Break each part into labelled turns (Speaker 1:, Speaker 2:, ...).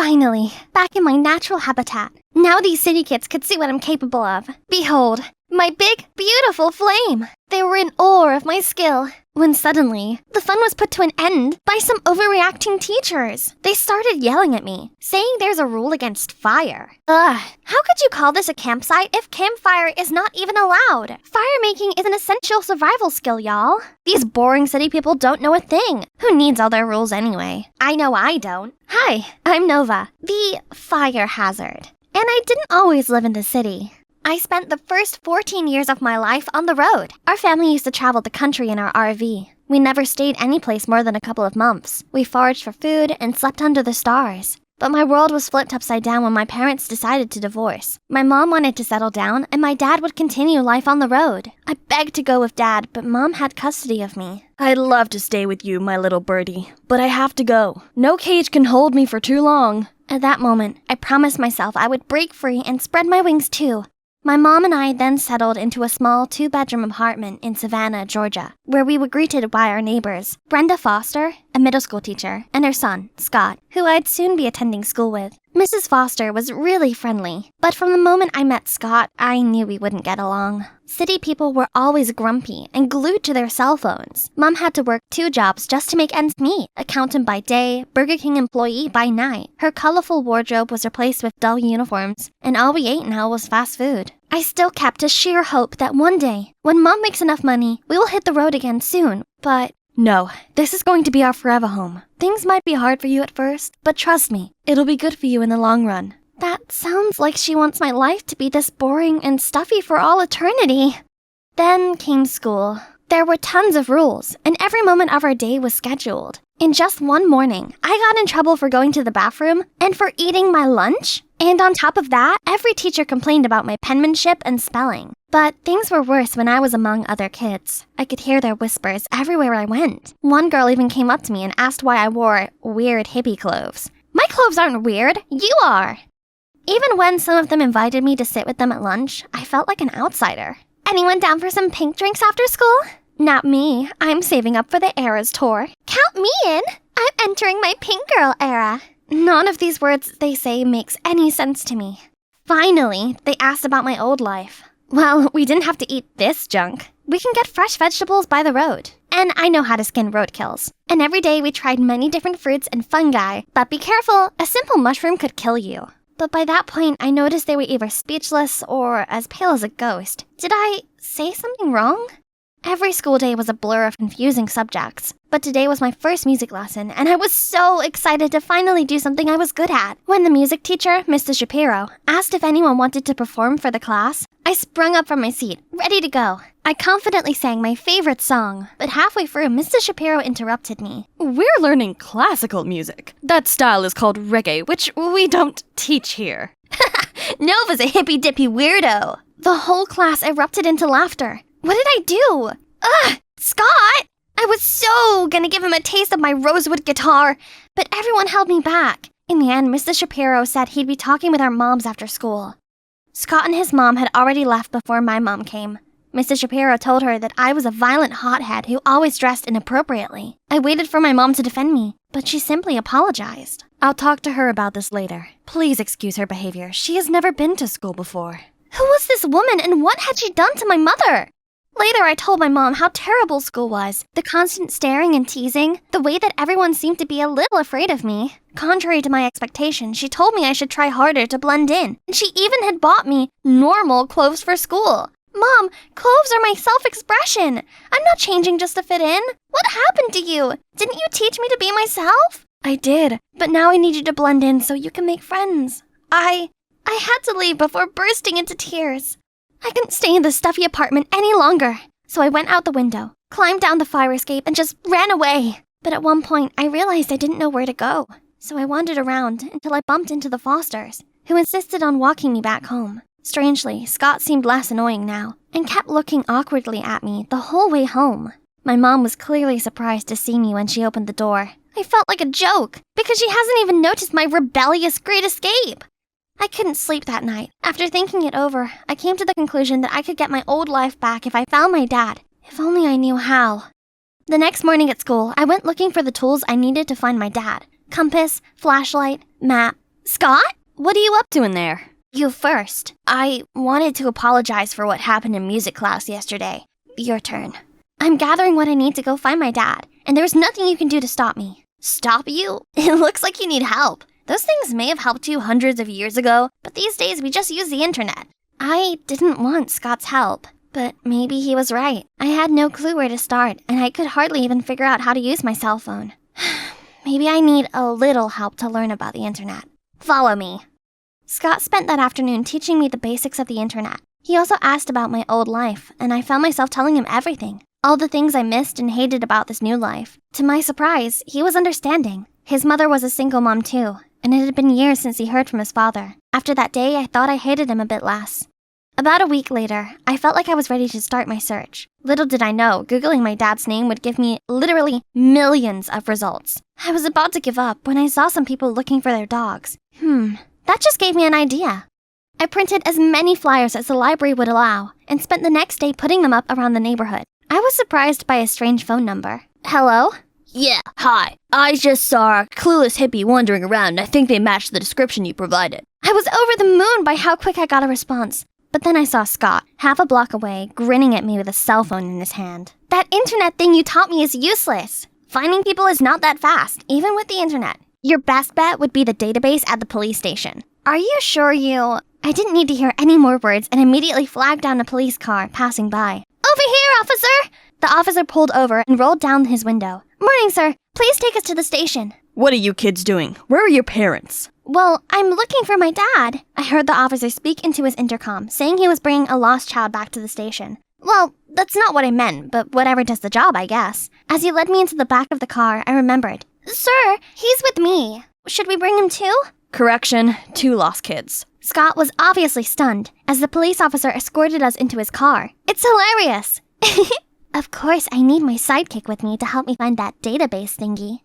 Speaker 1: Finally, back in my natural habitat. Now these city kids could see what I'm capable of. Behold, my big, beautiful flame. They were in awe of my skill. When suddenly, the fun was put to an end by some overreacting teachers. They started yelling at me, saying there's a rule against fire. Ugh, how could you call this a campsite if campfire is not even allowed? Fire making is an essential survival skill, y'all. These boring city people don't know a thing. Who needs all their rules anyway? I know I don't. Hi, I'm Nova, the fire hazard. And I didn't always live in the city. I spent the first 14 years of my life on the road. Our family used to travel the country in our RV. We never stayed any place more than a couple of months. We foraged for food and slept under the stars. But my world was flipped upside down when my parents decided to divorce. My mom wanted to settle down, and my dad would continue life on the road. I begged to go with Dad, but Mom had custody of me.
Speaker 2: I'd love to stay with you, my little birdie, but I have to go. No cage can hold me for too long.
Speaker 1: At that moment, I promised myself I would break free and spread my wings too. My mom and I then settled into a small 2-bedroom apartment in Savannah, Georgia, where we were greeted by our neighbors, Brenda Foster, a middle school teacher, and her son, Scott, who I'd soon be attending school with. Mrs. Foster was really friendly, but from the moment I met Scott, I knew we wouldn't get along. City people were always grumpy and glued to their cell phones. Mom had to work 2 jobs just to make ends meet, accountant by day, Burger King employee by night. Her colorful wardrobe was replaced with dull uniforms, and all we ate now was fast food. I still kept a sheer hope that one day, when Mom makes enough money, we will hit the road again soon, but
Speaker 2: no, this is going to be our forever home. Things might be hard for you at first, but trust me, it'll be good for you in the long run.
Speaker 1: That sounds like she wants my life to be this boring and stuffy for all eternity. Then came school. There were tons of rules, and every moment of our day was scheduled. In just one morning, I got in trouble for going to the bathroom and for eating my lunch. And on top of that, every teacher complained about my penmanship and spelling. But things were worse when I was among other kids. I could hear their whispers everywhere I went. One girl even came up to me and asked why I wore weird hippie clothes. My clothes aren't weird, you are! Even when some of them invited me to sit with them at lunch, I felt like an outsider. Anyone down for some pink drinks after school? Not me. I'm saving up for the Eras tour. Count me in! I'm entering my pink girl era. None of these words they say makes any sense to me. Finally, they asked about my old life. Well, we didn't have to eat this junk. We can get fresh vegetables by the road. And I know how to skin roadkills. And every day we tried many different fruits and fungi. But be careful, a simple mushroom could kill you. But by that point, I noticed they were either speechless or as pale as a ghost. Did I say something wrong? Every school day was a blur of confusing subjects, but today was my first music lesson, and I was so excited to finally do something I was good at. When the music teacher, Mr. Shapiro, asked if anyone wanted to perform for the class, I sprung up from my seat, ready to go. I confidently sang my favorite song, but halfway through, Mr. Shapiro interrupted me.
Speaker 2: We're learning classical music. That style is called reggae, which we don't teach here.
Speaker 1: Nova's a hippy-dippy weirdo. The whole class erupted into laughter. What did I do? Ugh, Scott! I was so gonna give him a taste of my rosewood guitar, but everyone held me back. In the end, Mr. Shapiro said he'd be talking with our moms after school. Scott and his mom had already left before my mom came. Mr. Shapiro told her that I was a violent hothead who always dressed inappropriately. I waited for my mom to defend me, but she simply apologized.
Speaker 2: I'll talk to her about this later. Please excuse her behavior. She has never been to school before.
Speaker 1: Who was this woman and what had she done to my mother? Later, I told my mom how terrible school was. The constant staring and teasing, the way that everyone seemed to be a little afraid of me. Contrary to my expectations, she told me I should try harder to blend in. And she even had bought me normal clothes for school. Mom, clothes are my self-expression. I'm not changing just to fit in. What happened to you? Didn't you teach me to be myself? I did, but now I need you to blend in so you can make friends. I had to leave before bursting into tears. I couldn't stay in the stuffy apartment any longer, so I went out the window, climbed down the fire escape, and just ran away. But at one point, I realized I didn't know where to go, so I wandered around until I bumped into the Fosters, who insisted on walking me back home. Strangely, Scott seemed less annoying now, and kept looking awkwardly at me the whole way home. My mom was clearly surprised to see me when she opened the door. I felt like a joke, because she hasn't even noticed my rebellious great escape. I couldn't sleep that night. After thinking it over, I came to the conclusion that I could get my old life back if I found my dad. If only I knew how. The next morning at school, I went looking for the tools I needed to find my dad. Compass, flashlight, map,
Speaker 2: Scott? What are you up to in there?
Speaker 1: You first. I wanted to apologize for what happened in music class yesterday. Your turn. I'm gathering what I need to go find my dad, and there's nothing you can do to stop me. Stop you? It looks like you need help. Those things may have helped you hundreds of years ago, but these days we just use the internet. I didn't want Scott's help, but maybe he was right. I had no clue where to start, and I could hardly even figure out how to use my cell phone. Maybe I need a little help to learn about the internet. Follow me. Scott spent that afternoon teaching me the basics of the internet. He also asked about my old life, and I found myself telling him everything. All the things I missed and hated about this new life. To my surprise, he was understanding. His mother was a single mom too, and it had been years since he heard from his father. After that day, I thought I hated him a bit less. About a week later, I felt like I was ready to start my search. Little did I know, Googling my dad's name would give me literally millions of results. I was about to give up when I saw some people looking for their dogs. That just gave me an idea. I printed as many flyers as the library would allow and spent the next day putting them up around the neighborhood. I was surprised by a strange phone number. Hello?
Speaker 2: Yeah, hi. I just saw a clueless hippie wandering around and I think they matched the description you provided.
Speaker 1: I was over the moon by how quick I got a response. But then I saw Scott, half a block away, grinning at me with a cell phone in his hand. That internet thing you taught me is useless. Finding people is not that fast, even with the internet. Your best bet would be the database at the police station. Are you sure you... I didn't need to hear any more words and immediately flagged down a police car passing by. Over here, officer! The officer pulled over and rolled down his window. Morning, sir. Please take us to the station.
Speaker 2: What are you kids doing? Where are your parents?
Speaker 1: Well, I'm looking for my dad. I heard the officer speak into his intercom, saying he was bringing a lost child back to the station. Well, that's not what I meant, but whatever does the job, I guess. As he led me into the back of the car, I remembered. Sir, he's with me. Should we bring him too?
Speaker 2: Correction, 2 lost kids.
Speaker 1: Scott was obviously stunned as the police officer escorted us into his car. It's hilarious. Of course, I need my sidekick with me to help me find that database thingy.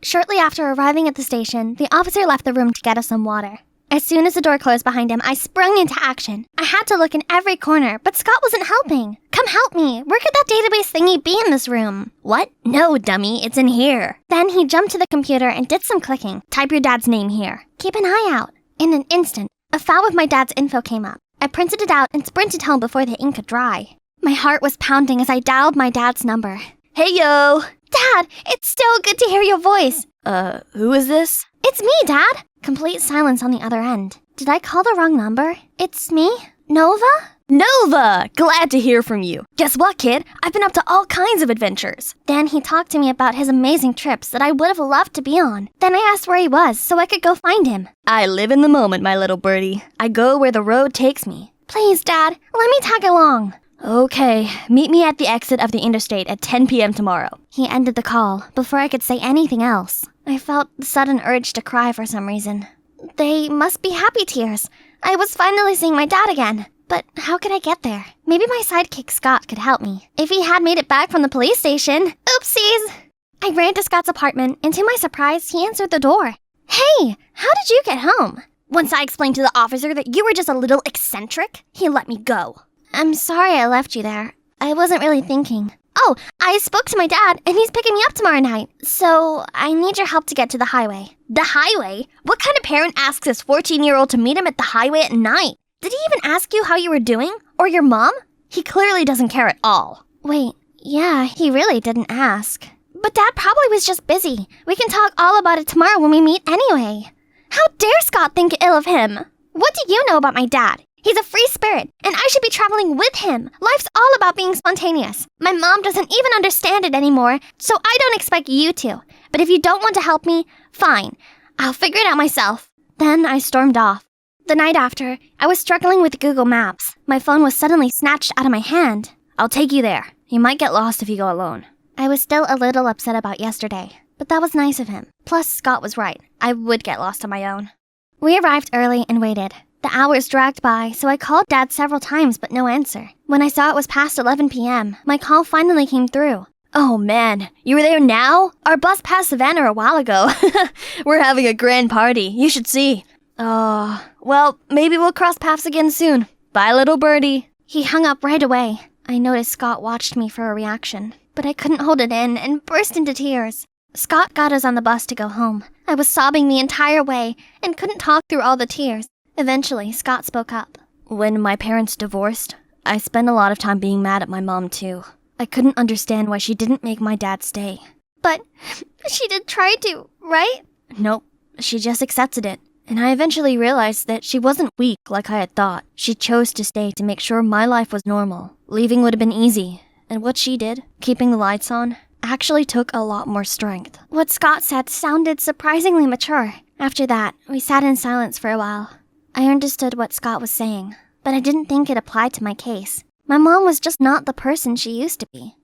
Speaker 1: Shortly after arriving at the station, the officer left the room to get us some water. As soon as the door closed behind him, I sprung into action. I had to look in every corner, but Scott wasn't helping. Come help me. Where could that database thingy be in this room? What? No, dummy. It's in here. Then he jumped to the computer and did some clicking. Type your dad's name here. Keep an eye out. In an instant, a file with my dad's info came up. I printed it out and sprinted home before the ink could dry. My heart was pounding as I dialed my dad's number.
Speaker 2: Hey, yo!
Speaker 1: Dad, it's still good to hear your voice.
Speaker 2: Who is this?
Speaker 1: It's me, Dad. Complete silence on the other end. Did I call the wrong number? It's me? Nova?
Speaker 2: Nova! Glad to hear from you. Guess what, kid? I've been up to all kinds of adventures.
Speaker 1: Then he talked to me about his amazing trips that I would have loved to be on. Then I asked where he was so I could go find him.
Speaker 2: I live in the moment, my little birdie. I go where the road takes me.
Speaker 1: Please, Dad, let me tag along.
Speaker 2: Okay, meet me at the exit of the interstate at 10 p.m. tomorrow.
Speaker 1: He ended the call before I could say anything else. I felt the sudden urge to cry for some reason. They must be happy tears. I was finally seeing my dad again. But how could I get there? Maybe my sidekick Scott could help me. If he had made it back from the police station. Oopsies! I ran to Scott's apartment, and to my surprise, he answered the door. Hey, how did you get home? Once I explained to the officer that you were just a little eccentric, he let me go. I'm sorry I left you there. I wasn't really thinking. Oh, I spoke to my dad, and he's picking me up tomorrow night. So, I need your help to get to the highway. The highway? What kind of parent asks his 14-year-old to meet him at the highway at night? Did he even ask you how you were doing? Or your mom? He clearly doesn't care at all. Wait, yeah, he really didn't ask. But Dad probably was just busy. We can talk all about it tomorrow when we meet anyway. How dare Scott think ill of him? What do you know about my dad? He's a free spirit, and I should be traveling with him. Life's all about being spontaneous. My mom doesn't even understand it anymore, so I don't expect you to. But if you don't want to help me, fine. I'll figure it out myself. Then I stormed off. The night after, I was struggling with Google Maps. My phone was suddenly snatched out of my hand.
Speaker 2: I'll take you there. You might get lost if you go alone.
Speaker 1: I was still a little upset about yesterday, but that was nice of him. Plus, Scott was right. I would get lost on my own. We arrived early and waited. The hours dragged by, so I called Dad several times but no answer. When I saw it was past 11 p.m., my call finally came through.
Speaker 2: Oh man, you were there now? Our bus passed Savannah a while ago. We're having a grand party. You should see. Oh, well, maybe we'll cross paths again soon. Bye, little birdie.
Speaker 1: He hung up right away. I noticed Scott watched me for a reaction, but I couldn't hold it in and burst into tears. Scott got us on the bus to go home. I was sobbing the entire way and couldn't talk through all the tears. Eventually, Scott spoke up.
Speaker 2: When my parents divorced, I spent a lot of time being mad at my mom too. I couldn't understand why she didn't make my dad stay.
Speaker 1: But she did try to, right?
Speaker 2: Nope, she just accepted it. And I eventually realized that she wasn't weak like I had thought. She chose to stay to make sure my life was normal. Leaving would have been easy. And what she did, keeping the lights on, actually took a lot more strength.
Speaker 1: What Scott said sounded surprisingly mature. After that, we sat in silence for a while. I understood what Scott was saying, but I didn't think it applied to my case. My mom was just not the person she used to be.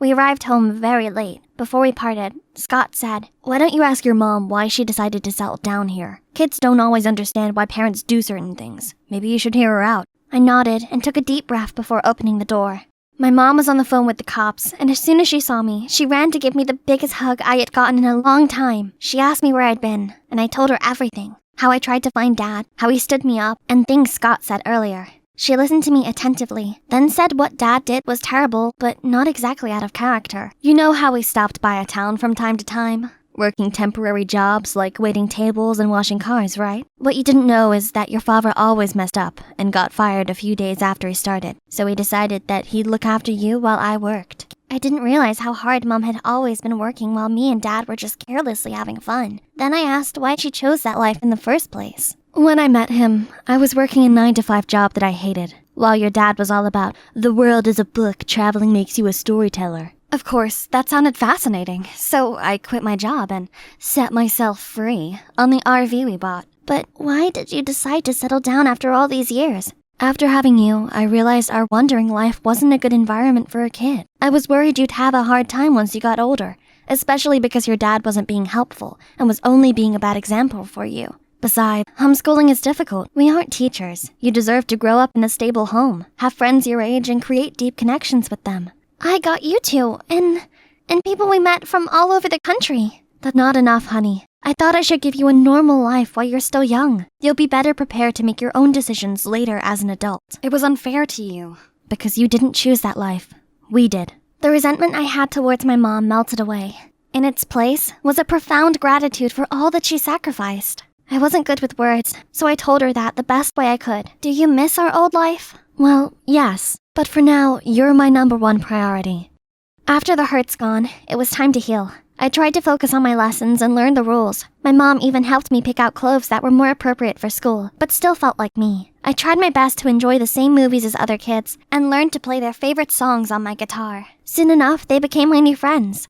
Speaker 1: We arrived home very late. Before we parted, Scott said,
Speaker 2: "Why don't you ask your mom why she decided to settle down here? Kids don't always understand why parents do certain things. Maybe you should hear her out."
Speaker 1: I nodded and took a deep breath before opening the door. My mom was on the phone with the cops, and as soon as she saw me, she ran to give me the biggest hug I had gotten in a long time. She asked me where I'd been, and I told her everything. How I tried to find Dad, how he stood me up, and things Scott said earlier. She listened to me attentively, then said what Dad did was terrible, but not exactly out of character.
Speaker 2: You know how we stopped by a town from time to time? Working temporary jobs like waiting tables and washing cars, right? What you didn't know is that your father always messed up and got fired a few days after he started. So he decided that he'd look after you while I worked.
Speaker 1: I didn't realize how hard Mom had always been working while me and Dad were just carelessly having fun. Then I asked why she chose that life in the first place.
Speaker 2: When I met him, I was working a 9-to-5 job that I hated, while your dad was all about, the world is a book, traveling makes you a storyteller. Of course, that sounded fascinating, so I quit my job and set myself free on the RV we bought.
Speaker 1: But why did you decide to settle down after all these years?
Speaker 2: After having you, I realized our wandering life wasn't a good environment for a kid. I was worried you'd have a hard time once you got older, especially because your dad wasn't being helpful and was only being a bad example for you. Besides, homeschooling is difficult. We aren't teachers. You deserve to grow up in a stable home, have friends your age, and create deep connections with them.
Speaker 1: I got you two, and people we met from all over the country.
Speaker 2: That's not enough, honey. I thought I should give you a normal life while you're still young. You'll be better prepared to make your own decisions later as an adult. It was unfair to you, because you didn't choose that life. We did.
Speaker 1: The resentment I had towards my mom melted away. In its place was a profound gratitude for all that she sacrificed. I wasn't good with words, so I told her that the best way I could. Do you miss our old life?
Speaker 2: Well, yes, but for now, you're my #1 priority.
Speaker 1: After the hurt's gone, it was time to heal. I tried to focus on my lessons and learn the rules. My mom even helped me pick out clothes that were more appropriate for school, but still felt like me. I tried my best to enjoy the same movies as other kids and learned to play their favorite songs on my guitar. Soon enough, they became my new friends.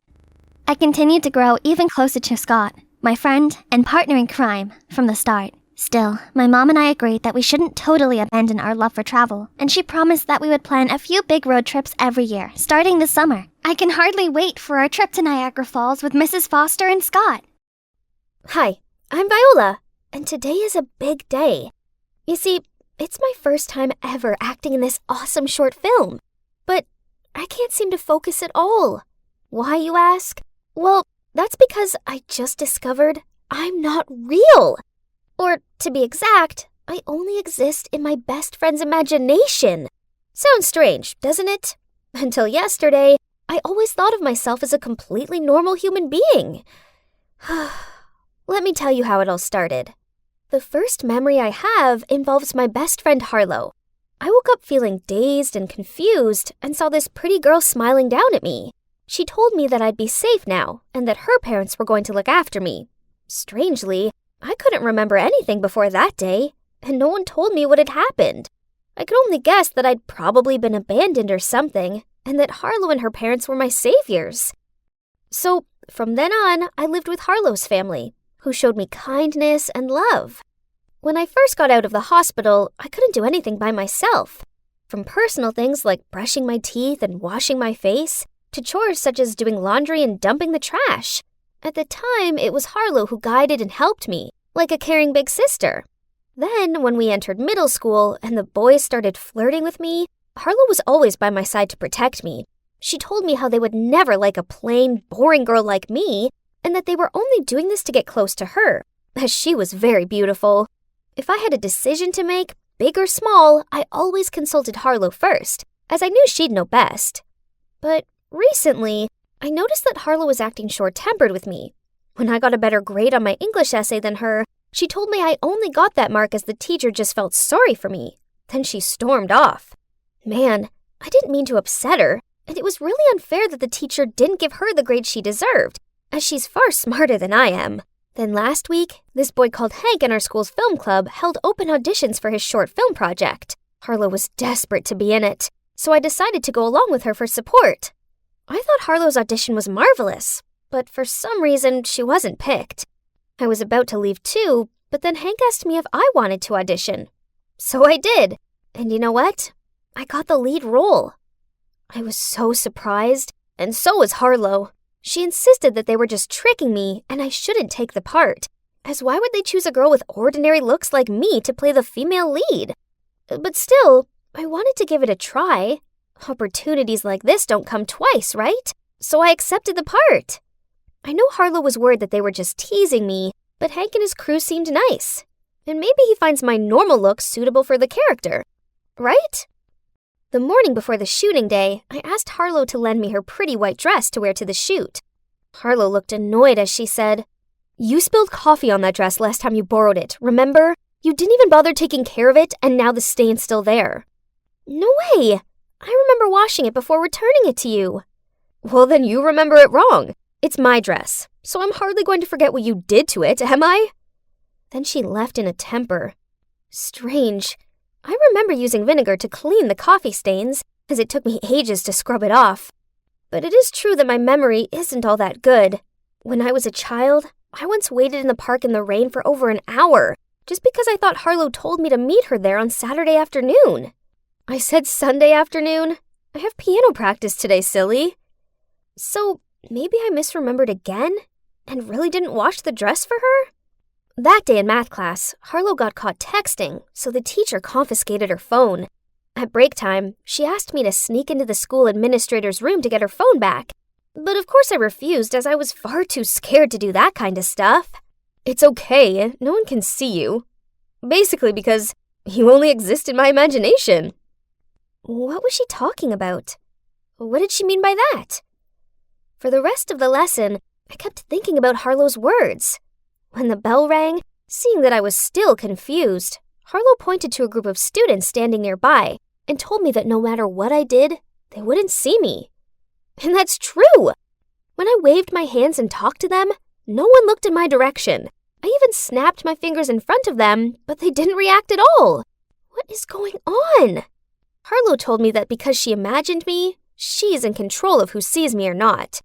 Speaker 1: I continued to grow even closer to Scott, my friend and partner in crime, from the start. Still, my mom and I agreed that we shouldn't totally abandon our love for travel, and she promised that we would plan a few big road trips every year, starting this summer. I can hardly wait for our trip to Niagara Falls with Mrs. Foster and Scott.
Speaker 3: Hi, I'm Viola, and today is a big day. You see, it's my first time ever acting in this awesome short film, but I can't seem to focus at all. Why, you ask? Well, that's because I just discovered I'm not real. Or, to be exact, I only exist in my best friend's imagination. Sounds strange, doesn't it? Until yesterday, I always thought of myself as a completely normal human being. Let me tell you how it all started. The first memory I have involves my best friend Harlow. I woke up feeling dazed and confused and saw this pretty girl smiling down at me. She told me that I'd be safe now and that her parents were going to look after me. Strangely, I couldn't remember anything before that day, and no one told me what had happened. I could only guess that I'd probably been abandoned or something, and that Harlow and her parents were my saviors. So, from then on, I lived with Harlow's family, who showed me kindness and love. When I first got out of the hospital, I couldn't do anything by myself. From personal things like brushing my teeth and washing my face, to chores such as doing laundry and dumping the trash. At the time, it was Harlow who guided and helped me, like a caring big sister. Then, when we entered middle school and the boys started flirting with me, Harlow was always by my side to protect me. She told me how they would never like a plain, boring girl like me, and that they were only doing this to get close to her, as she was very beautiful. If I had a decision to make, big or small, I always consulted Harlow first, as I knew she'd know best. But recently, I noticed that Harlow was acting short-tempered with me. When I got a better grade on my English essay than her, she told me I only got that mark as the teacher just felt sorry for me. Then she stormed off. Man, I didn't mean to upset her, and it was really unfair that the teacher didn't give her the grade she deserved, as she's far smarter than I am. Then last week, this boy called Hank in our school's film club held open auditions for his short film project. Harlow was desperate to be in it, so I decided to go along with her for support. I thought Harlow's audition was marvelous, but for some reason, she wasn't picked. I was about to leave too, but then Hank asked me if I wanted to audition. So I did, and you know what? I got the lead role. I was so surprised, and so was Harlow. She insisted that they were just tricking me and I shouldn't take the part, as why would they choose a girl with ordinary looks like me to play the female lead? But still, I wanted to give it a try. Opportunities like this don't come twice, right? So I accepted the part. I know Harlow was worried that they were just teasing me, but Hank and his crew seemed nice. And maybe he finds my normal look suitable for the character, right? The morning before the shooting day, I asked Harlow to lend me her pretty white dress to wear to the shoot. Harlow looked annoyed as she said, "You spilled coffee on that dress last time you borrowed it, remember? You didn't even bother taking care of it, and now the stain's still there." "No way! I remember washing it before returning it to you." "Well, then you remember it wrong. It's my dress, so I'm hardly going to forget what you did to it, am I?" Then she left in a temper. Strange. I remember using vinegar to clean the coffee stains, as it took me ages to scrub it off. But it is true that my memory isn't all that good. When I was a child, I once waited in the park in the rain for over an hour, just because I thought Harlow told me to meet her there on Saturday afternoon. I said Sunday afternoon. I have piano practice today, silly. So maybe I misremembered again and really didn't wash the dress for her? That day in math class, Harlow got caught texting, so the teacher confiscated her phone. At break time, she asked me to sneak into the school administrator's room to get her phone back. But of course I refused, as I was far too scared to do that kind of stuff. "It's okay, no one can see you." Basically because you only exist in my imagination. What was she talking about? What did she mean by that? For the rest of the lesson, I kept thinking about Harlow's words. When the bell rang, seeing that I was still confused, Harlow pointed to a group of students standing nearby and told me that no matter what I did, they wouldn't see me. And that's true! When I waved my hands and talked to them, no one looked in my direction. I even snapped my fingers in front of them, but they didn't react at all. What is going on? Harlow told me that because she imagined me, she is in control of who sees me or not.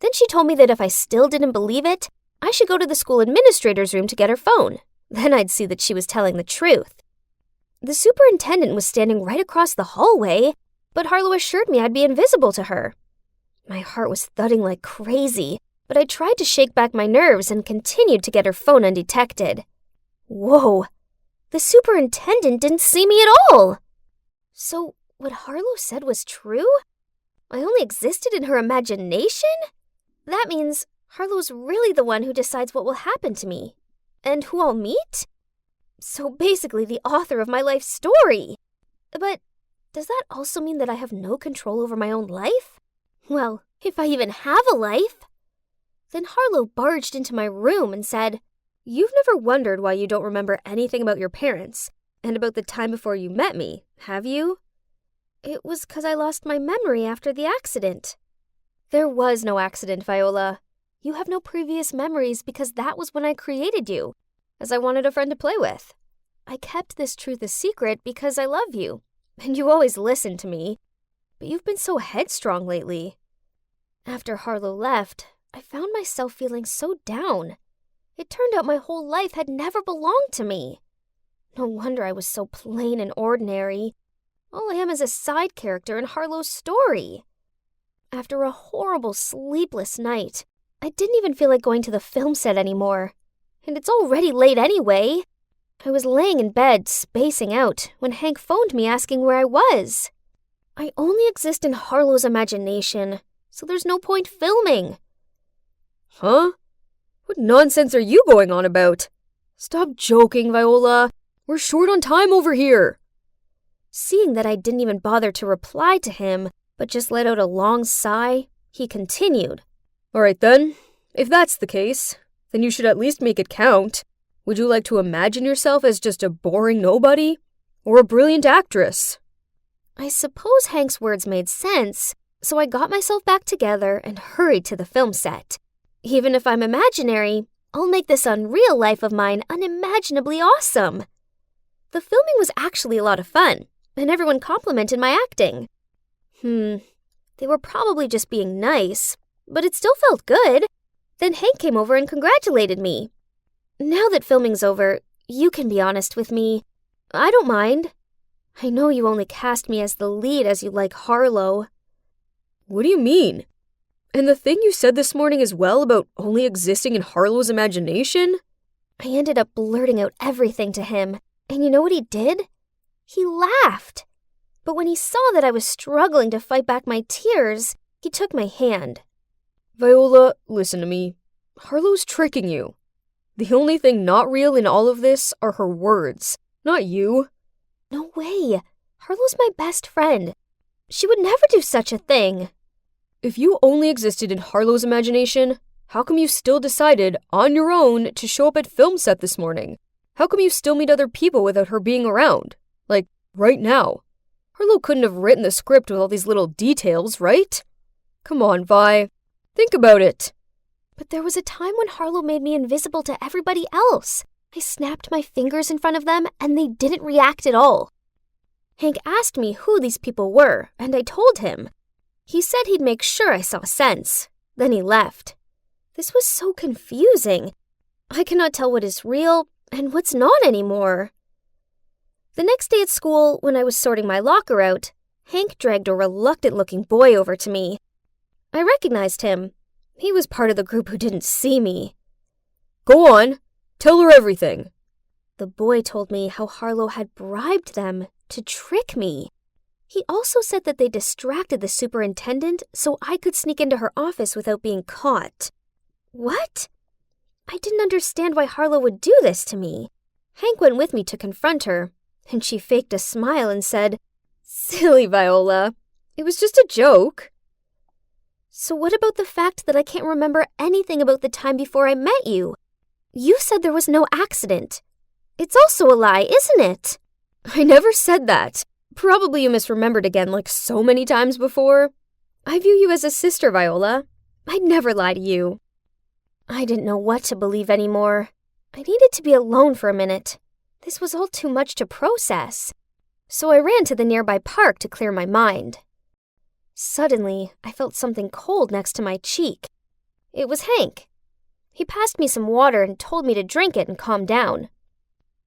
Speaker 3: Then she told me that if I still didn't believe it, I should go to the school administrator's room to get her phone. Then I'd see that she was telling the truth. The superintendent was standing right across the hallway, but Harlow assured me I'd be invisible to her. My heart was thudding like crazy, but I tried to shake back my nerves and continued to get her phone undetected. Whoa! The superintendent didn't see me at all! So what Harlow said was true? I only existed in her imagination? That means Harlow's really the one who decides what will happen to me. And who I'll meet? So basically the author of my life story. But does that also mean that I have no control over my own life? Well, if I even have a life. Then Harlow barged into my room and said, "You've never wondered why you don't remember anything about your parents and about the time before you met me, have you?" It was 'cause I lost my memory after the accident. There was no accident, Viola. You have no previous memories because that was when I created you, as I wanted a friend to play with. I kept this truth a secret because I love you, and you always listen to me. But you've been so headstrong lately. After Harlow left, I found myself feeling so down. It turned out my whole life had never belonged to me. No wonder I was so plain and ordinary. All I am is a side character in Harlow's story. After a horrible sleepless night, I didn't even feel like going to the film set anymore. And it's already late anyway. I was laying in bed, spacing out, when Hank phoned me asking where I was. I only exist in Harlow's imagination, so there's no point filming. Huh? What nonsense are you going on about? Stop joking, Viola. We're short on time over here. Seeing that I didn't even bother to reply to him, but just let out a long sigh, He continued.
Speaker 4: All right then, if that's the case, then you should at least make it count. Would you like to imagine yourself as just a boring nobody? Or a brilliant actress?
Speaker 3: I suppose Hank's words made sense, so I got myself back together and hurried to the film set. Even if I'm imaginary, I'll make this unreal life of mine unimaginably awesome. The filming was actually a lot of fun, and everyone complimented my acting. They were probably just being nice, but it still felt good. Then Hank came over and congratulated me. Now that filming's over, you can be honest with me. I don't mind. I know you only cast me as the lead as you like Harlow.
Speaker 4: What do you mean? And the thing you said this morning as well about only existing in Harlow's imagination?
Speaker 3: I ended up blurting out everything to him, and you know what he did? He laughed. But when he saw that I was struggling to fight back my tears, he took my hand.
Speaker 4: Viola, listen to me. Harlow's tricking you. The only thing not real in all of this are her words, not you.
Speaker 3: No way. Harlow's my best friend. She would never do such a thing.
Speaker 4: If you only existed in Harlow's imagination, how come you still decided, on your own, to show up at film set this morning? How come you still meet other people without her being around? Like, right now. Harlow couldn't have written the script with all these little details, right? Come on, Vi. Think about it.
Speaker 3: But there was a time when Harlow made me invisible to everybody else. I snapped my fingers in front of them, and they didn't react at all. Hank asked me who these people were, and I told him. He said he'd make sure I saw sense. Then he left. This was so confusing. I cannot tell what is real and what's not anymore. The next day at school, when I was sorting my locker out, Hank dragged a reluctant-looking boy over to me. I recognized him. He was part of the group who didn't see me.
Speaker 4: Go on. Tell her everything.
Speaker 3: The boy told me how Harlow had bribed them to trick me. He also said that they distracted the superintendent so I could sneak into her office without being caught. What? I didn't understand why Harlow would do this to me. Hank went with me to confront her, and she faked a smile and said,
Speaker 4: Silly Viola. It was just a joke.
Speaker 3: So what about the fact that I can't remember anything about the time before I met you? You said there was no accident. It's also a lie, isn't it?
Speaker 4: I never said that. Probably you misremembered again like so many times before. I view you as a sister, Viola. I'd never lie to you.
Speaker 3: I didn't know what to believe anymore. I needed to be alone for a minute. This was all too much to process. So I ran to the nearby park to clear my mind. Suddenly, I felt something cold next to my cheek. It was Hank. He passed me some water and told me to drink it and calm down.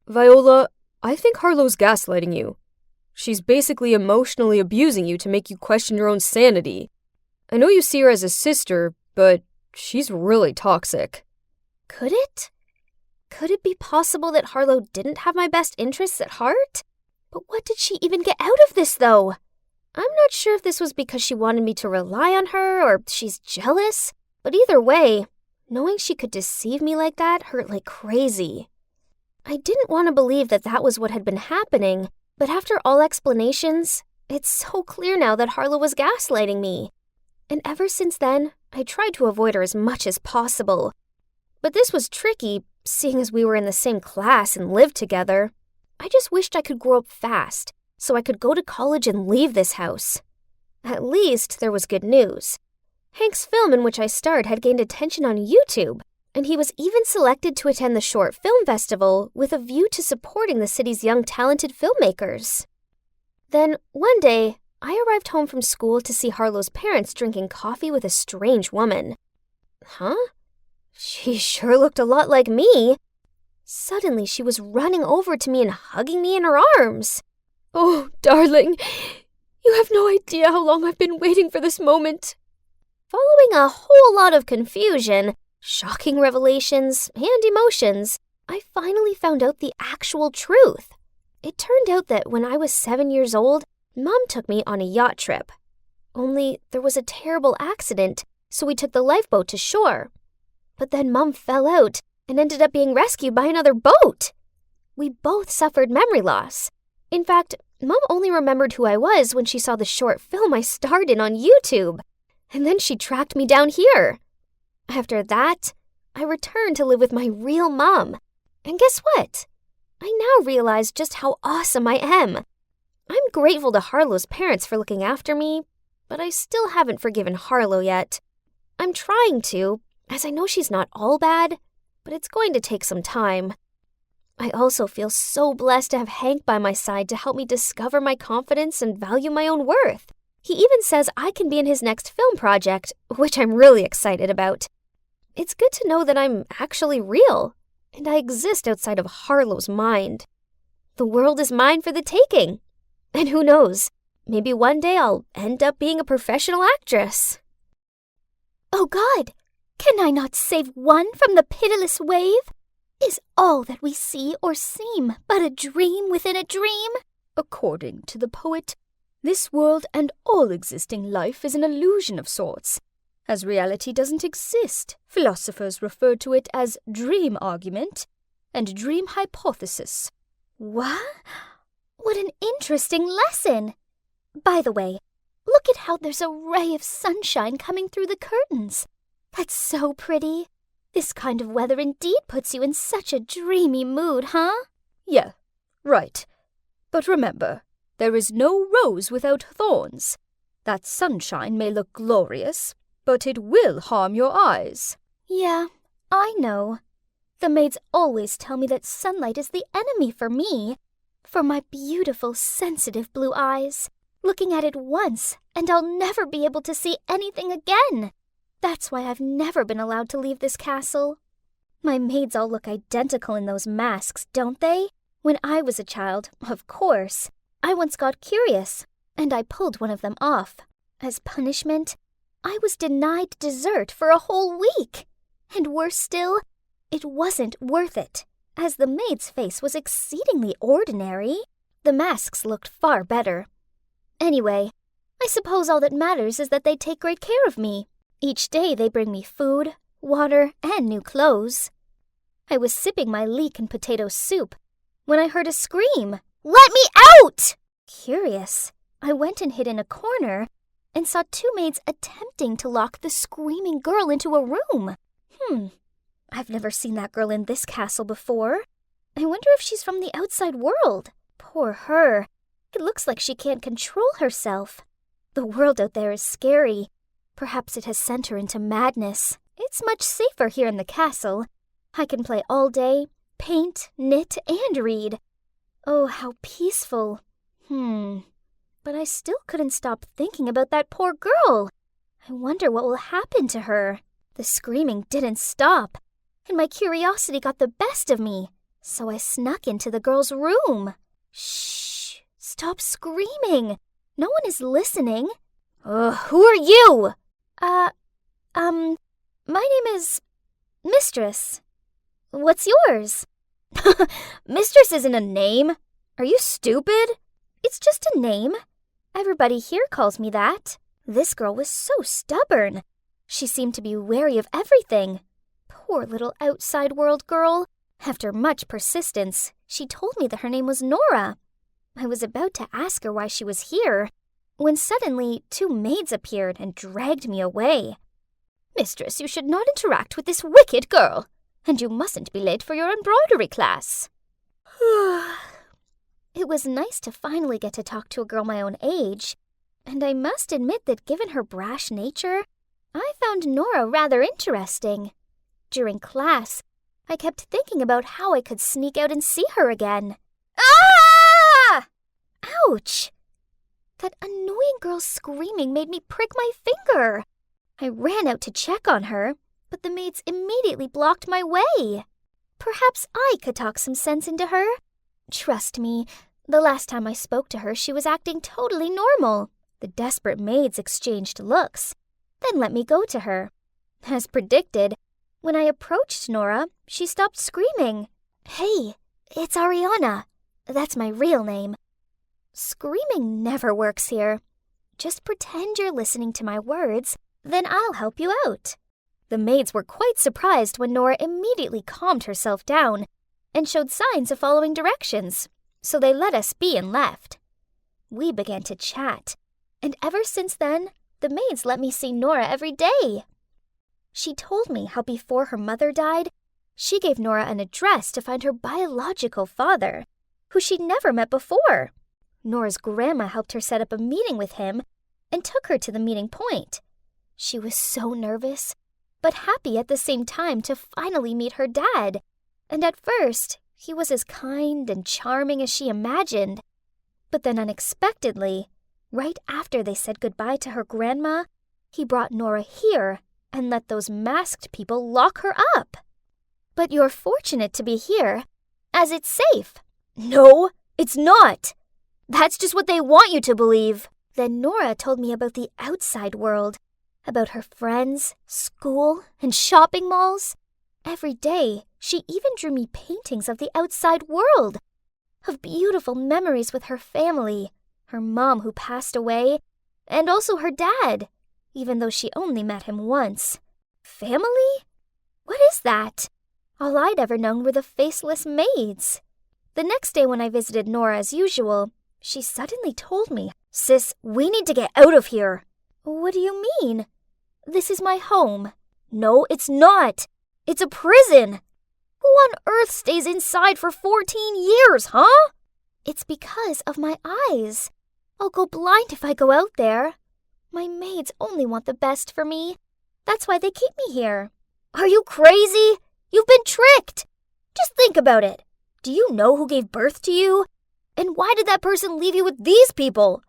Speaker 4: Viola, I think Harlow's gaslighting you. She's basically emotionally abusing you to make you question your own sanity. I know you see her as a sister, but she's really toxic.
Speaker 3: Could it? Could it be possible that Harlow didn't have my best interests at heart? But what did she even get out of this, though? I'm not sure if this was because she wanted me to rely on her or she's jealous, but either way, knowing she could deceive me like that hurt like crazy. I didn't want to believe that that was what had been happening, but after all explanations, it's so clear now that Harlow was gaslighting me. And ever since then, I tried to avoid her as much as possible. But this was tricky, seeing as we were in the same class and lived together. I just wished I could grow up fast, so I could go to college and leave this house. At least there was good news. Hank's film in which I starred had gained attention on YouTube, and he was even selected to attend the Short Film Festival with a view to supporting the city's young talented filmmakers. Then, one day, I arrived home from school to see Harlow's parents drinking coffee with a strange woman. Huh? She sure looked a lot like me. Suddenly, she was running over to me and hugging me in her arms.
Speaker 4: Oh, darling, you have no idea how long I've been waiting for this moment.
Speaker 3: Following a whole lot of confusion, shocking revelations, and emotions, I finally found out the actual truth. It turned out that when I was 7 years old, Mom took me on a yacht trip. Only there was a terrible accident, so we took the lifeboat to shore. But then Mom fell out and ended up being rescued by another boat. We both suffered memory loss. In fact, Mom only remembered who I was when she saw the short film I starred in on YouTube. and then she tracked me down here. After that, I returned to live with my real mom. And guess what? I now realize just how awesome I am. I'm grateful to Harlow's parents for looking after me, but I still haven't forgiven Harlow yet. I'm trying to, as I know she's not all bad, but it's going to take some time. I also feel so blessed to have Hank by my side to help me discover my confidence and value my own worth. He even says I can be in his next film project, which I'm really excited about. It's good to know that I'm actually real, and I exist outside of Harlow's mind. The world is mine for the taking. And who knows, maybe one day I'll end up being a professional actress.
Speaker 1: Oh God, can I not save one from the pitiless wave? Is all that we see or seem but a dream within a dream?
Speaker 2: According to the poet, this world and all existing life is an illusion of sorts. As reality doesn't exist, philosophers refer to it as dream argument and dream hypothesis.
Speaker 1: What? What an interesting lesson! By the way, look at how there's a ray of sunshine coming through the curtains. That's so pretty. This kind of weather indeed puts you in such a dreamy mood, huh?
Speaker 2: Yeah, right. But remember, there is no rose without thorns. That sunshine may look glorious, but it will harm your eyes.
Speaker 1: Yeah, I know. The maids always tell me that sunlight is the enemy for me, for my beautiful, sensitive blue eyes. Looking at it once, and I'll never be able to see anything again. That's why I've never been allowed to leave this castle. My maids all look identical in those masks, don't they? When I was a child, of course, I once got curious, and I pulled one of them off. As punishment, I was denied dessert for a whole week. And worse still, it wasn't worth it, as the maid's face was exceedingly ordinary. The masks looked far better. Anyway, I suppose all that matters is that they take great care of me. Each day they bring me food, water, and new clothes. I was sipping my leek and potato soup when I heard a scream. "Let me out!" Curious, I went and hid in a corner and saw two maids attempting to lock the screaming girl into a room. I've never seen that girl in this castle before. I wonder if she's from the outside world. Poor her. It looks like she can't control herself. The world out there is scary. Perhaps it has sent her into madness. It's much safer here in the castle. I can play all day, paint, knit, and read. Oh, how peaceful. But I still couldn't stop thinking about that poor girl. I wonder what will happen to her. The screaming didn't stop, and my curiosity got the best of me, so I snuck into the girl's room. Shh! Stop screaming! No one is listening. Who are you? My name is Mistress. What's yours? Mistress isn't a name. Are you stupid? It's just a name. Everybody here calls me that. This girl was so stubborn. She seemed to be wary of everything. Poor little outside world girl. After much persistence, she told me that her name was Nora. I was about to ask her why she was here, when suddenly 2 maids appeared and dragged me away. Mistress, you should not interact with this wicked girl, and you mustn't be late for your embroidery class. It was nice to finally get to talk to a girl my own age, and I must admit that given her brash nature, I found Nora rather interesting. During class, I kept thinking about how I could sneak out and see her again. Ah! Ouch! That annoying girl's screaming made me prick my finger. I ran out to check on her, but the maids immediately blocked my way. Perhaps I could talk some sense into her. Trust me, the last time I spoke to her, she was acting totally normal. The desperate maids exchanged looks, then let me go to her. As predicted, when I approached Nora, she stopped screaming. Hey, it's Ariana. That's my real name. Screaming never works here. Just pretend you're listening to my words, then I'll help you out. The maids were quite surprised when Nora immediately calmed herself down and showed signs of following directions, so they let us be and left. We began to chat, and ever since then, the
Speaker 3: the maids let me see Nora every day. She told me how before her mother died, she gave Nora an address to find her biological father, who she'd never met before. Nora's grandma helped her set up a meeting with him and took her to the meeting point. She was so nervous, but happy at the same time to finally meet her dad. And at first, he was as kind and charming as she imagined. But then unexpectedly, right after they said goodbye to her grandma, he brought Nora here and let those masked people lock her up. But you're fortunate to be here, as it's safe.
Speaker 4: No, it's not. That's just what they want you to believe.
Speaker 3: Then Nora told me about the outside world, about her friends, school, and shopping malls. Every day, she even drew me paintings of the outside world, of beautiful memories with her family, her mom who passed away, and also her dad, even though she only met him once. Family? What is that? All I'd ever known were the faceless maids. The next day when I visited Nora as usual, she suddenly told me,
Speaker 4: "Sis, we need to get out of here."
Speaker 3: "What do you mean? This is my home."
Speaker 4: "No, it's not. It's a prison. Who on earth stays inside for 14 years, huh?"
Speaker 3: "It's because of my eyes. I'll go blind if I go out there. My maids only want the best for me. That's why they keep me here."
Speaker 4: "Are you crazy? You've been tricked. Just think about it. Do you know who gave birth to you? And why did that person leave you with these people?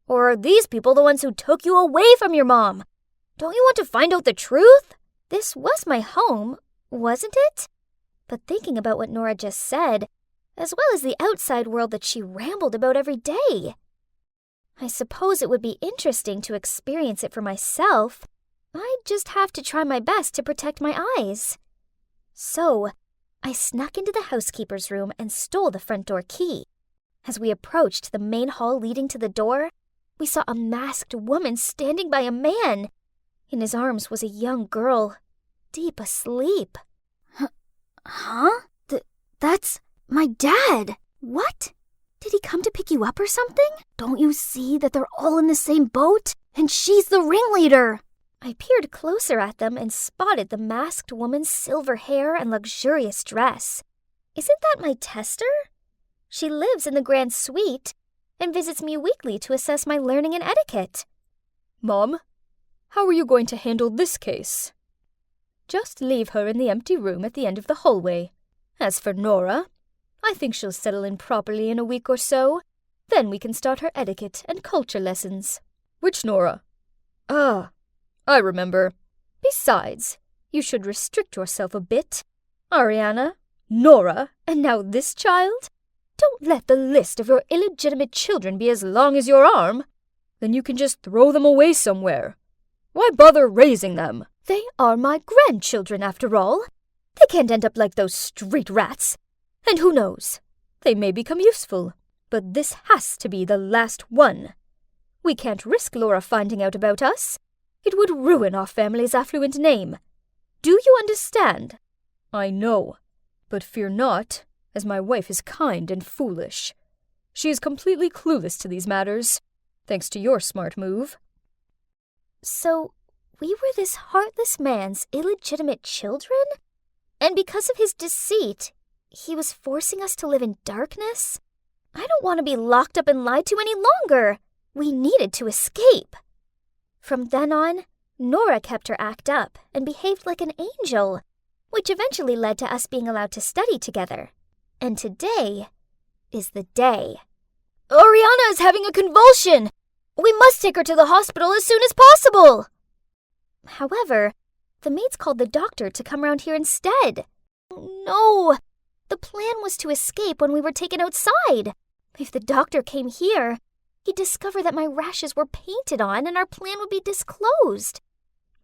Speaker 4: Or are these people the ones who took you away from your mom? Don't you want to find out the truth?"
Speaker 3: This was my home, wasn't it? But thinking about what Nora just said, as well as the outside world that she rambled about every day, I suppose it would be interesting to experience it for myself. I'd just have to try my best to protect my eyes. So, I snuck into the housekeeper's room and stole the front door key. As we approached the main hall leading to the door, we saw a masked woman standing by a man. In his arms was a young girl, deep asleep.
Speaker 2: Huh? That's my dad.
Speaker 3: What? Did he come to pick you up or something? Don't you see that they're all in the same boat? And she's the ringleader. I peered closer at them and spotted the masked woman's silver hair and luxurious dress. Isn't that my tester? She lives in the Grand Suite and visits me weekly to assess my learning and etiquette.
Speaker 4: "Mom, how are you going to handle this case?" "Just leave her in the empty room at the end of the hallway. As for Nora, I think she'll settle in properly in a week or so. Then we can start her etiquette and culture lessons." "Which Nora?" "Ah, I remember. Besides, you should restrict yourself a bit. Ariana, Nora, and now this child? Don't let the list of your illegitimate children be as long as your arm. Then you can just throw them away somewhere. Why bother raising them? They are my grandchildren, after all. They can't end up like those street rats. And who knows? They may become useful. But this has to be the last one. We can't risk Laura finding out about us. It would ruin our family's affluent name. Do you understand?" "I know, but fear not, as my wife is kind and foolish. She is completely clueless to these matters, thanks to your smart move."
Speaker 3: So, we were this heartless man's illegitimate children? And because of his deceit, he was forcing us to live in darkness? I don't want to be locked up and lied to any longer. We needed to escape. From then on, Nora kept her act up and behaved like an angel, which eventually led to us being allowed to study together. And today is the day.
Speaker 4: "Ariana is having a convulsion! We must take her to the hospital as soon as possible!"
Speaker 3: However, the maids called the doctor to come round here instead. No! The plan was to escape when we were taken outside. If the doctor came here, he'd discover that my rashes were painted on and our plan would be disclosed.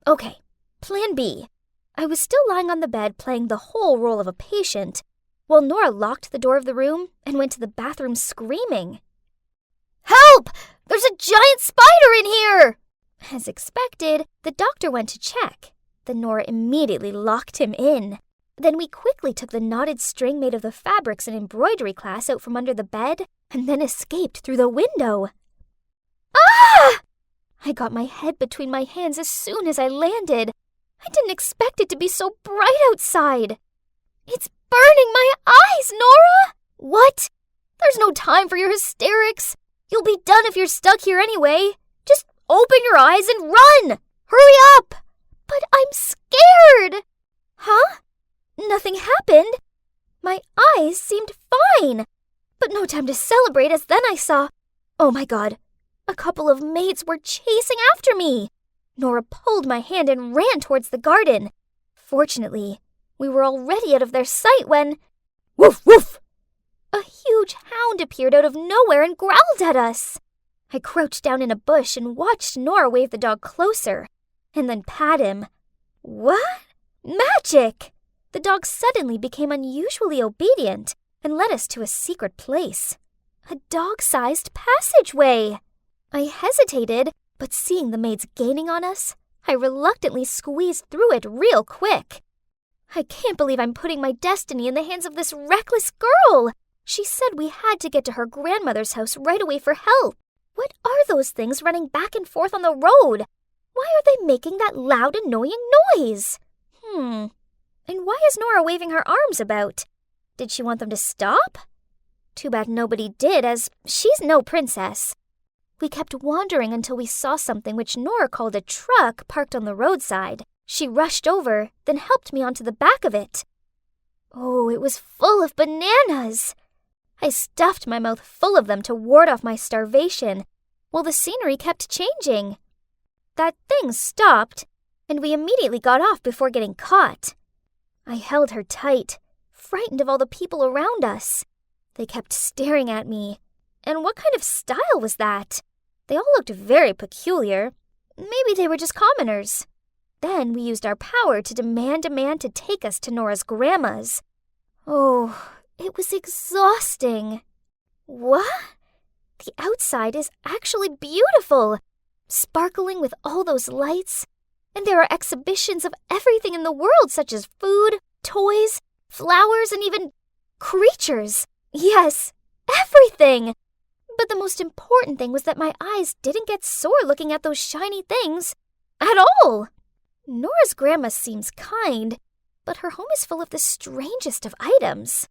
Speaker 3: Okay, plan B. I was still lying on the bed playing the whole role of a patient, while Nora locked the door of the room and went to the bathroom screaming.
Speaker 4: "Help! There's a giant spider in here!"
Speaker 3: As expected, the doctor went to check. Then Nora immediately locked him in. Then we quickly took the knotted string made of the fabrics and embroidery class out from under the bed and then escaped through the window.
Speaker 4: Ah!
Speaker 3: I got my head between my hands as soon as I landed. I didn't expect it to be so bright outside. It's burning my eyes, Nora! What? There's no time for your hysterics. You'll be done if you're stuck here anyway. Just open your eyes and run! Hurry up! But I'm scared! Huh? Nothing happened. My eyes seemed fine. But no time to celebrate, as then I saw... Oh my god. A couple of maids were chasing after me. Nora pulled my hand and ran towards the garden. Fortunately, we were already out of their sight when... Woof, woof! A huge hound appeared out of nowhere and growled at us. I crouched down in a bush and watched Nora wave the dog closer, and then pat him. What? Magic! The dog suddenly became unusually obedient and led us to a secret place. A dog-sized passageway. I hesitated, but seeing the maids gaining on us, I reluctantly squeezed through it real quick. I can't believe I'm putting my destiny in the hands of this reckless girl. She said we had to get to her grandmother's house right away for help. What are those things running back and forth on the road? Why are they making that loud, annoying noise? And why is Nora waving her arms about? Did she want them to stop? Too bad nobody did, as she's no princess. We kept wandering until we saw something which Nora called a truck parked on the roadside. She rushed over, then helped me onto the back of it. Oh, it was full of bananas! I stuffed my mouth full of them to ward off my starvation, while the scenery kept changing. That thing stopped, and we immediately got off before getting caught. I held her tight, frightened of all the people around us. They kept staring at me. And what kind of style was that? They all looked very peculiar. Maybe they were just commoners. Then we used our power to demand a man to take us to Nora's grandma's. Oh, it was exhausting. What? The outside is actually beautiful, sparkling with all those lights. And there are exhibitions of everything in the world, such as food, toys, flowers, and even creatures. Yes, everything! But the most important thing was that my eyes didn't get sore looking at those shiny things at all. Nora's grandma seems kind, but her home is full of the strangest of items.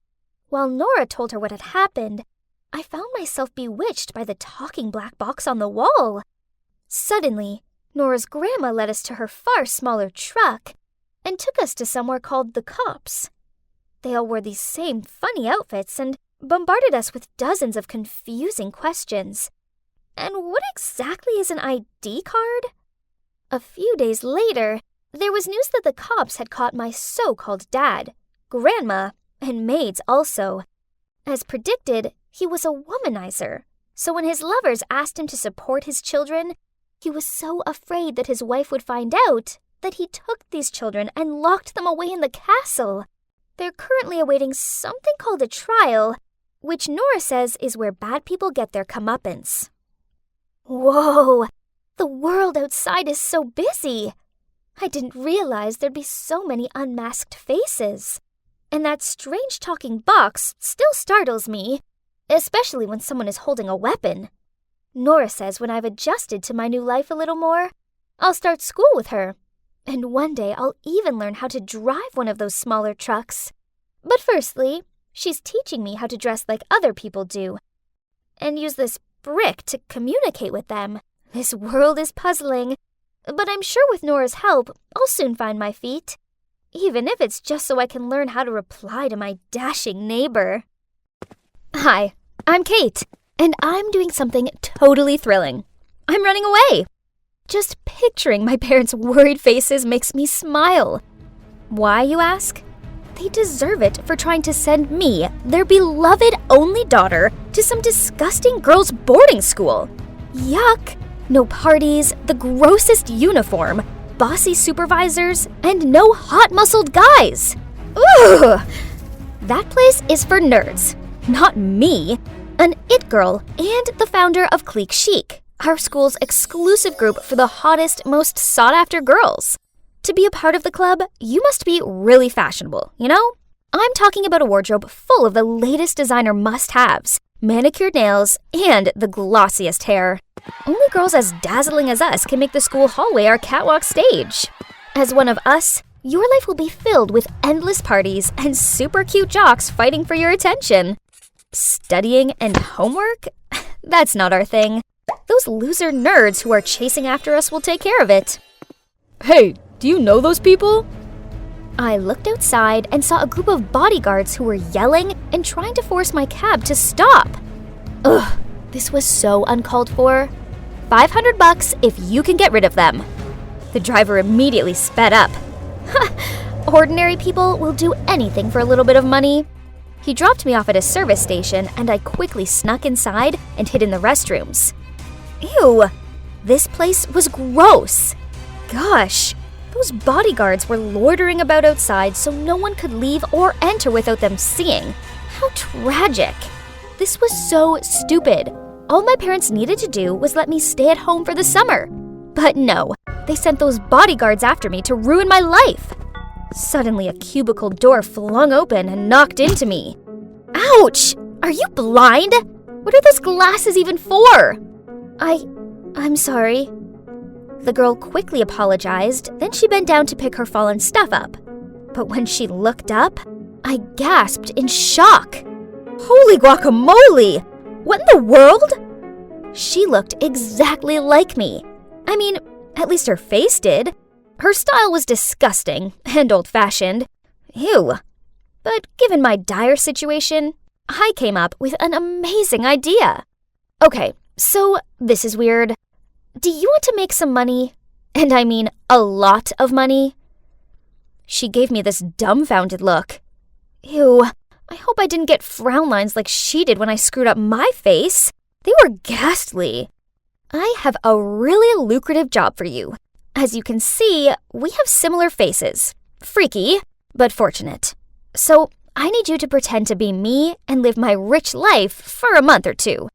Speaker 3: While Nora told her what had happened, I found myself bewitched by the talking black box on the wall. Suddenly, Nora's grandma led us to her far smaller truck and took us to somewhere called the Cops. They all wore these same funny outfits and bombarded us with dozens of confusing questions. And what exactly is an ID card? A few days later, there was news that the cops had caught my so-called dad, grandma, and maids also. As predicted, he was a womanizer, so when his lovers asked him to support his children, he was so afraid that his wife would find out that he took these children and locked them away in the castle. They're currently awaiting something called a trial, which Nora says is where bad people get their comeuppance. Whoa! The world outside is so busy. I didn't realize there'd be so many unmasked faces. And that strange talking box still startles me, especially when someone is holding a weapon. Nora says when I've adjusted to my new life a little more, I'll start school with her. And one day I'll even learn how to drive one of those smaller trucks. But firstly, she's teaching me how to dress like other people do, and use this brick to communicate with them. This world is puzzling, but I'm sure with Nora's help, I'll soon find my feet. Even if it's just so I can learn how to reply to my dashing neighbor. Hi, I'm Kate, and I'm doing something totally thrilling. I'm running away. Just picturing my parents' worried faces makes me smile. Why, you ask? They deserve it for trying to send me, their beloved only daughter, to some disgusting girls' boarding school. Yuck! No parties, the grossest uniform, bossy supervisors, and no hot-muscled guys. Ugh! That place is for nerds, not me, an it girl and the founder of Clique Chic, our school's exclusive group for the hottest, most sought-after girls. To be a part of the club, you must be really fashionable, you know? I'm talking about a wardrobe full of the latest designer must-haves, manicured nails, and the glossiest hair. Only girls as dazzling as us can make the school hallway our catwalk stage. As one of us, your life will be filled with endless parties and super cute jocks fighting for your attention. Studying and homework? That's not our thing. Those loser nerds who are chasing after us will take care of it.
Speaker 4: Hey, do you know those people?
Speaker 3: I looked outside and saw a group of bodyguards who were yelling and trying to force my cab to stop. Ugh, this was so uncalled for. $500 if you can get rid of them. The driver immediately sped up. Ordinary people will do anything for a little bit of money. He dropped me off at a service station and I quickly snuck inside and hid in the restrooms. Ew, this place was gross. Gosh, those bodyguards were loitering about outside so no one could leave or enter without them seeing. How tragic. This was so stupid. All my parents needed to do was let me stay at home for the summer. But no, they sent those bodyguards after me to ruin my life. Suddenly, a cubicle door flung open and knocked into me. Ouch! Are you blind? What are those glasses even for? I'm sorry. The girl quickly apologized, then she bent down to pick her fallen stuff up. But when she looked up, I gasped in shock. Holy guacamole! What in the world? She looked exactly like me. I mean, at least her face did. Her style was disgusting and old-fashioned. Ew. But given my dire situation, I came up with an amazing idea. Okay, so this is weird. Do you want to make some money? And I mean a lot of money? She gave me this dumbfounded look. Ew, I hope I didn't get frown lines like she did when I screwed up my face. They were ghastly. I have a really lucrative job for you. As you can see, we have similar faces. Freaky, but fortunate. So I need you to pretend to be me and live my rich life for a month or two.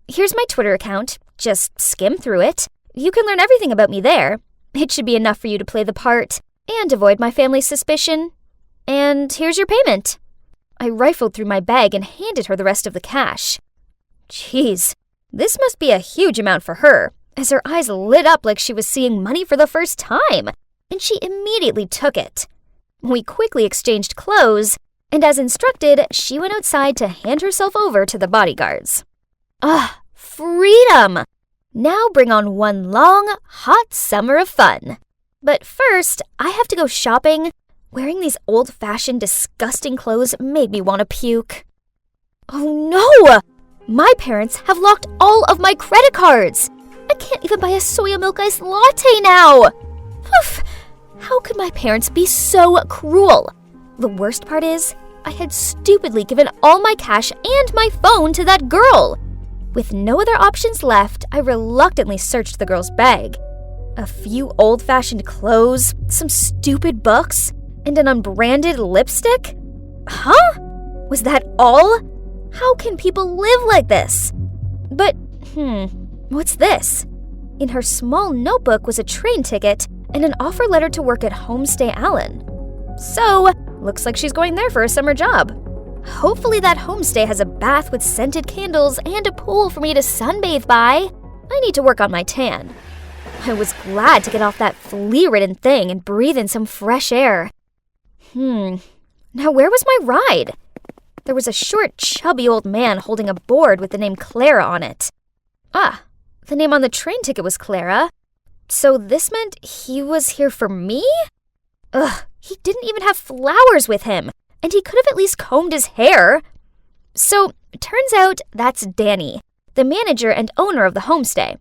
Speaker 3: Here's my Twitter account. Just skim through it. You can learn everything about me there. It should be enough for you to play the part and avoid my family's suspicion. And here's your payment. I rifled through my bag and handed her the rest of the cash. Jeez, this must be a huge amount for her, as her eyes lit up like she was seeing money for the first time, and she immediately took it. We quickly exchanged clothes, and as instructed, she went outside to hand herself over to the bodyguards. Ah, freedom! Now bring on one long, hot summer of fun. But first, I have to go shopping. Wearing these old-fashioned, disgusting clothes made me want to puke. Oh no! My parents have locked all of my credit cards! I can't even buy a soya milk iced latte now! Oof! How could my parents be so cruel? The worst part is, I had stupidly given all my cash and my phone to that girl. With no other options left, I reluctantly searched the girl's bag. A few old-fashioned clothes, some stupid books, and an unbranded lipstick? Huh? Was that all? How can people live like this? But, what's this? In her small notebook was a train ticket and an offer letter to work at Homestay Allen. So, looks like she's going there for a summer job. Hopefully that homestay has a bath with scented candles and a pool for me to sunbathe by. I need to work on my tan. I was glad to get off that flea-ridden thing and breathe in some fresh air. Now where was my ride? There was a short, chubby old man holding a board with the name Clara on it. Ah, the name on the train ticket was Clara. So this meant he was here for me? Ugh, he didn't even have flowers with him, and he could have at least combed his hair. So, turns out that's Danny, the manager and owner of the homestay.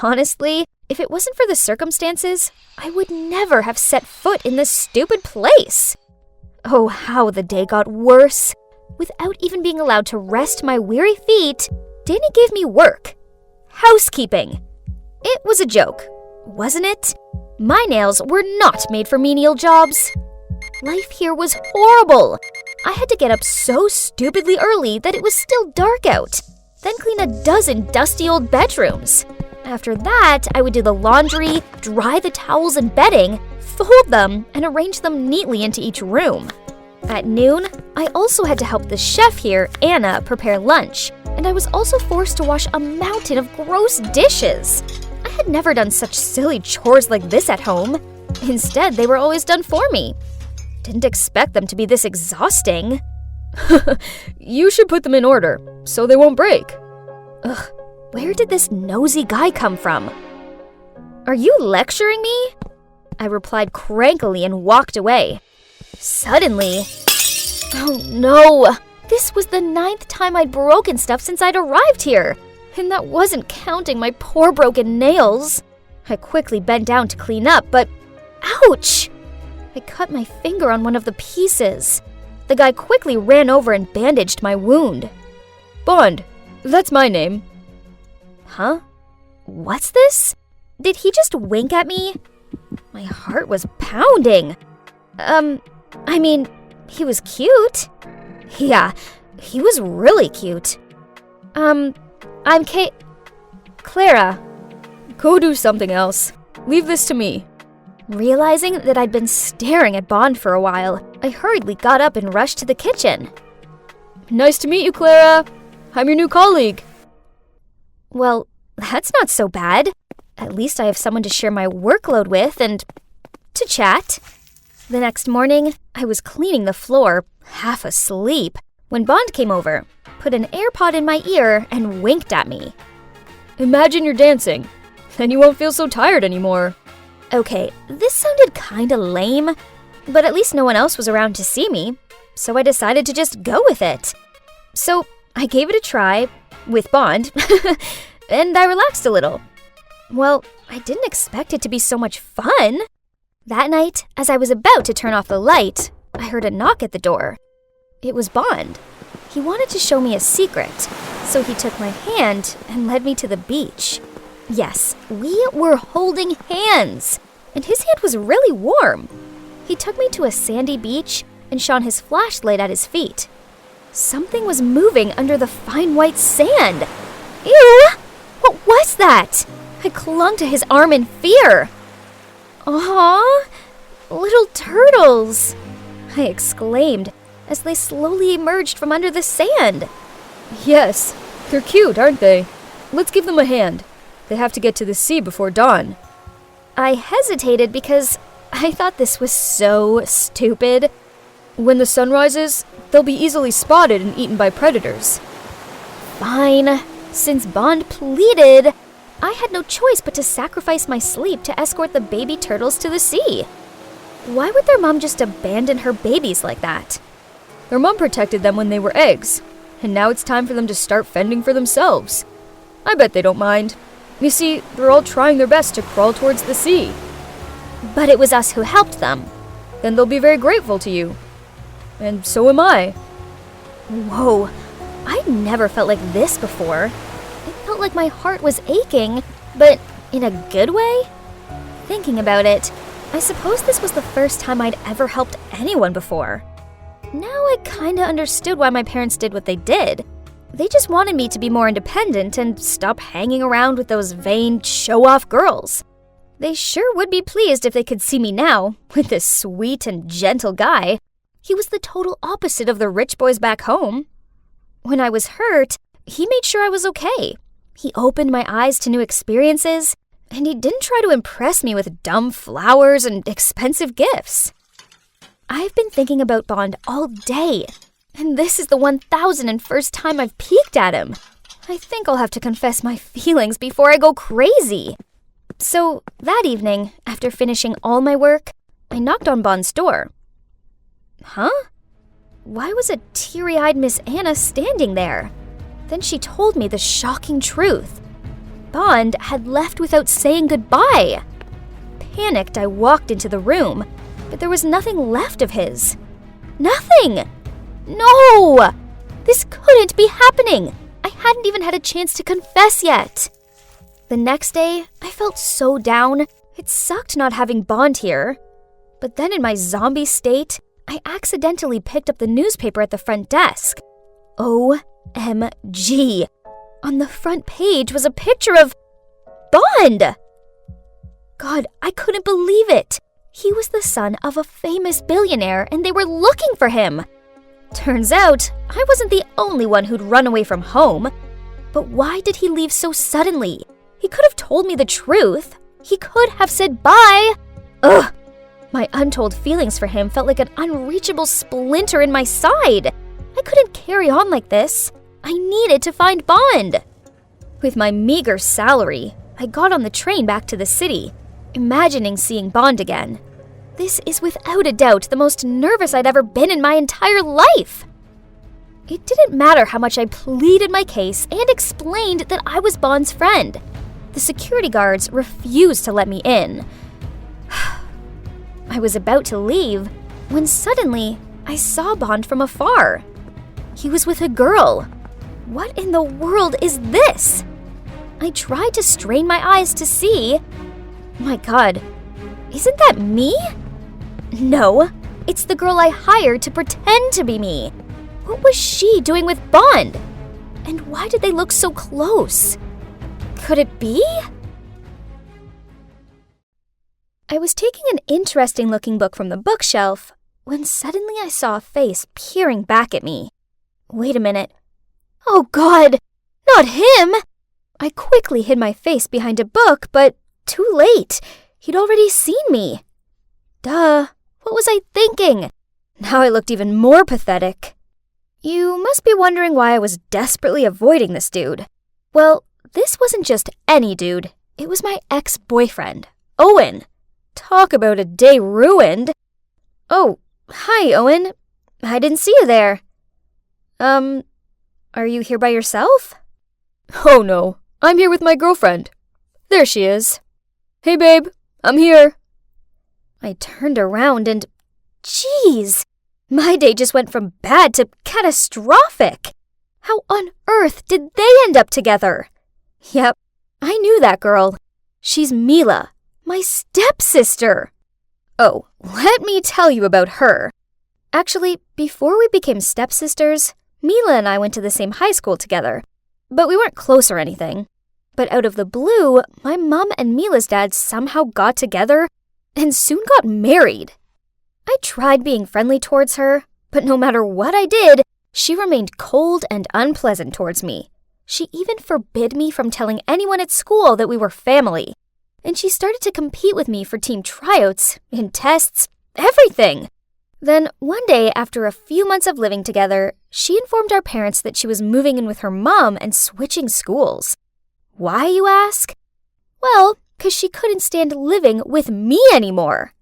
Speaker 3: Honestly, if it wasn't for the circumstances, I would never have set foot in this stupid place. Oh, how the day got worse. Without even being allowed to rest my weary feet, Danny gave me work. Housekeeping. It was a joke, wasn't it? My nails were not made for menial jobs. Life here was horrible. I had to get up so stupidly early that it was still dark out, then clean a dozen dusty old bedrooms. After that, I would do the laundry, dry the towels and bedding, fold them, and arrange them neatly into each room. At noon, I also had to help the chef here, Anna, prepare lunch, and I was also forced to wash a mountain of gross dishes. I had never done such silly chores like this at home. Instead, they were always done for me. Didn't expect them to be this exhausting.
Speaker 4: You should put them in order, so they won't break.
Speaker 3: Ugh, where did this nosy guy come from? Are you lecturing me? I replied crankily and walked away. Suddenly, oh no! This was the 9th time I'd broken stuff since I'd arrived here, and that wasn't counting my poor broken nails. I quickly bent down to clean up, but ouch! I cut my finger on one of the pieces. The guy quickly ran over and bandaged my wound.
Speaker 4: Bond, that's my name.
Speaker 3: Huh? What's this? Did he just wink at me? My heart was pounding. I mean, he was cute. Yeah, he was really cute. I'm Clara.
Speaker 4: Go do something else. Leave this to me.
Speaker 3: Realizing that I'd been staring at Bond for a while, I hurriedly got up and rushed to the kitchen.
Speaker 4: Nice to meet you, Clara. I'm your new colleague.
Speaker 3: Well, that's not so bad. At least I have someone to share my workload with and to chat. The next morning, I was cleaning the floor, half asleep, when Bond came over, put an AirPod in my ear, and winked at me.
Speaker 4: Imagine you're dancing. Then you won't feel so tired anymore.
Speaker 3: Okay, this sounded kinda lame, but at least no one else was around to see me, so I decided to just go with it. So I gave it a try, with Bond, and I relaxed a little. Well, I didn't expect it to be so much fun. That night, as I was about to turn off the light, I heard a knock at the door. It was Bond. He wanted to show me a secret, so he took my hand and led me to the beach. Yes, we were holding hands, and his hand was really warm. He took me to a sandy beach and shone his flashlight at his feet. Something was moving under the fine white sand. Ew! What was that? I clung to his arm in fear. Aw, little turtles, I exclaimed as they slowly emerged from under the sand.
Speaker 4: Yes, they're cute, aren't they? Let's give them a hand. They have to get to the sea before dawn.
Speaker 3: I hesitated because I thought this was so stupid.
Speaker 4: When the sun rises, they'll be easily spotted and eaten by predators.
Speaker 3: Fine. Since Bond pleaded, I had no choice but to sacrifice my sleep to escort the baby turtles to the sea. Why would their mom just abandon her babies like that?
Speaker 4: Their mom protected them when they were eggs, and now it's time for them to start fending for themselves. I bet they don't mind. You see, they're all trying their best to crawl towards the sea.
Speaker 3: But it was us who helped them.
Speaker 4: Then they'll be very grateful to you. And so am I.
Speaker 3: Whoa, I'd never felt like this before. It felt like my heart was aching, but in a good way? Thinking about it, I suppose this was the first time I'd ever helped anyone before. Now I kinda understood why my parents did what they did. They just wanted me to be more independent and stop hanging around with those vain, show-off girls. They sure would be pleased if they could see me now, with this sweet and gentle guy. He was the total opposite of the rich boys back home. When I was hurt, he made sure I was okay. He opened my eyes to new experiences, and he didn't try to impress me with dumb flowers and expensive gifts. I've been thinking about Bond all day, and this is the 1001st time I've peeked at him. I think I'll have to confess my feelings before I go crazy. So that evening, after finishing all my work, I knocked on Bond's door. Huh? Why was a teary-eyed Miss Anna standing there? Then she told me the shocking truth. Bond had left without saying goodbye. Panicked, I walked into the room, but there was nothing left of his. Nothing! No! This couldn't be happening! I hadn't even had a chance to confess yet. The next day, I felt so down. It sucked not having Bond here. But then in my zombie state, I accidentally picked up the newspaper at the front desk. OMG! On the front page was a picture of Bond! God, I couldn't believe it. He was the son of a famous billionaire and they were looking for him. Turns out, I wasn't the only one who'd run away from home. But why did he leave so suddenly? He could have told me the truth. He could have said bye. Ugh! My untold feelings for him felt like an unreachable splinter in my side. I couldn't carry on like this. I needed to find Bond. With my meager salary, I got on the train back to the city, imagining seeing Bond again. This is without a doubt the most nervous I'd ever been in my entire life. It didn't matter how much I pleaded my case and explained that I was Bond's friend. The security guards refused to let me in. I was about to leave when suddenly I saw Bond from afar. He was with a girl. What in the world is this? I tried to strain my eyes to see. My God, isn't that me? No, it's the girl I hired to pretend to be me. What was she doing with Bond? And why did they look so close? Could it be? I was taking an interesting-looking book from the bookshelf when suddenly I saw a face peering back at me. Wait a minute. Oh God, not him! I quickly hid my face behind a book, but too late. He'd already seen me. Duh, what was I thinking? Now I looked even more pathetic. You must be wondering why I was desperately avoiding this dude. Well, this wasn't just any dude. It was my ex-boyfriend, Owen. Talk about a day ruined. Oh, hi, Owen. I didn't see you there. Are you here by yourself?
Speaker 4: Oh no, I'm here with my girlfriend. There she is. Hey babe, I'm here.
Speaker 3: I turned around and... Jeez! My day just went from bad to catastrophic. How on earth did they end up together? Yep, I knew that girl. She's Mila, my stepsister. Oh, let me tell you about her. Actually, before we became stepsisters, Mila and I went to the same high school together, but we weren't close or anything. But out of the blue, my mom and Mila's dad somehow got together and soon got married. I tried being friendly towards her, but no matter what I did, she remained cold and unpleasant towards me. She even forbid me from telling anyone at school that we were family. And she started to compete with me for team tryouts, in tests, everything. Then one day, after a few months of living together, she informed our parents that she was moving in with her mom and switching schools. Why, you ask? Well, because she couldn't stand living with me anymore.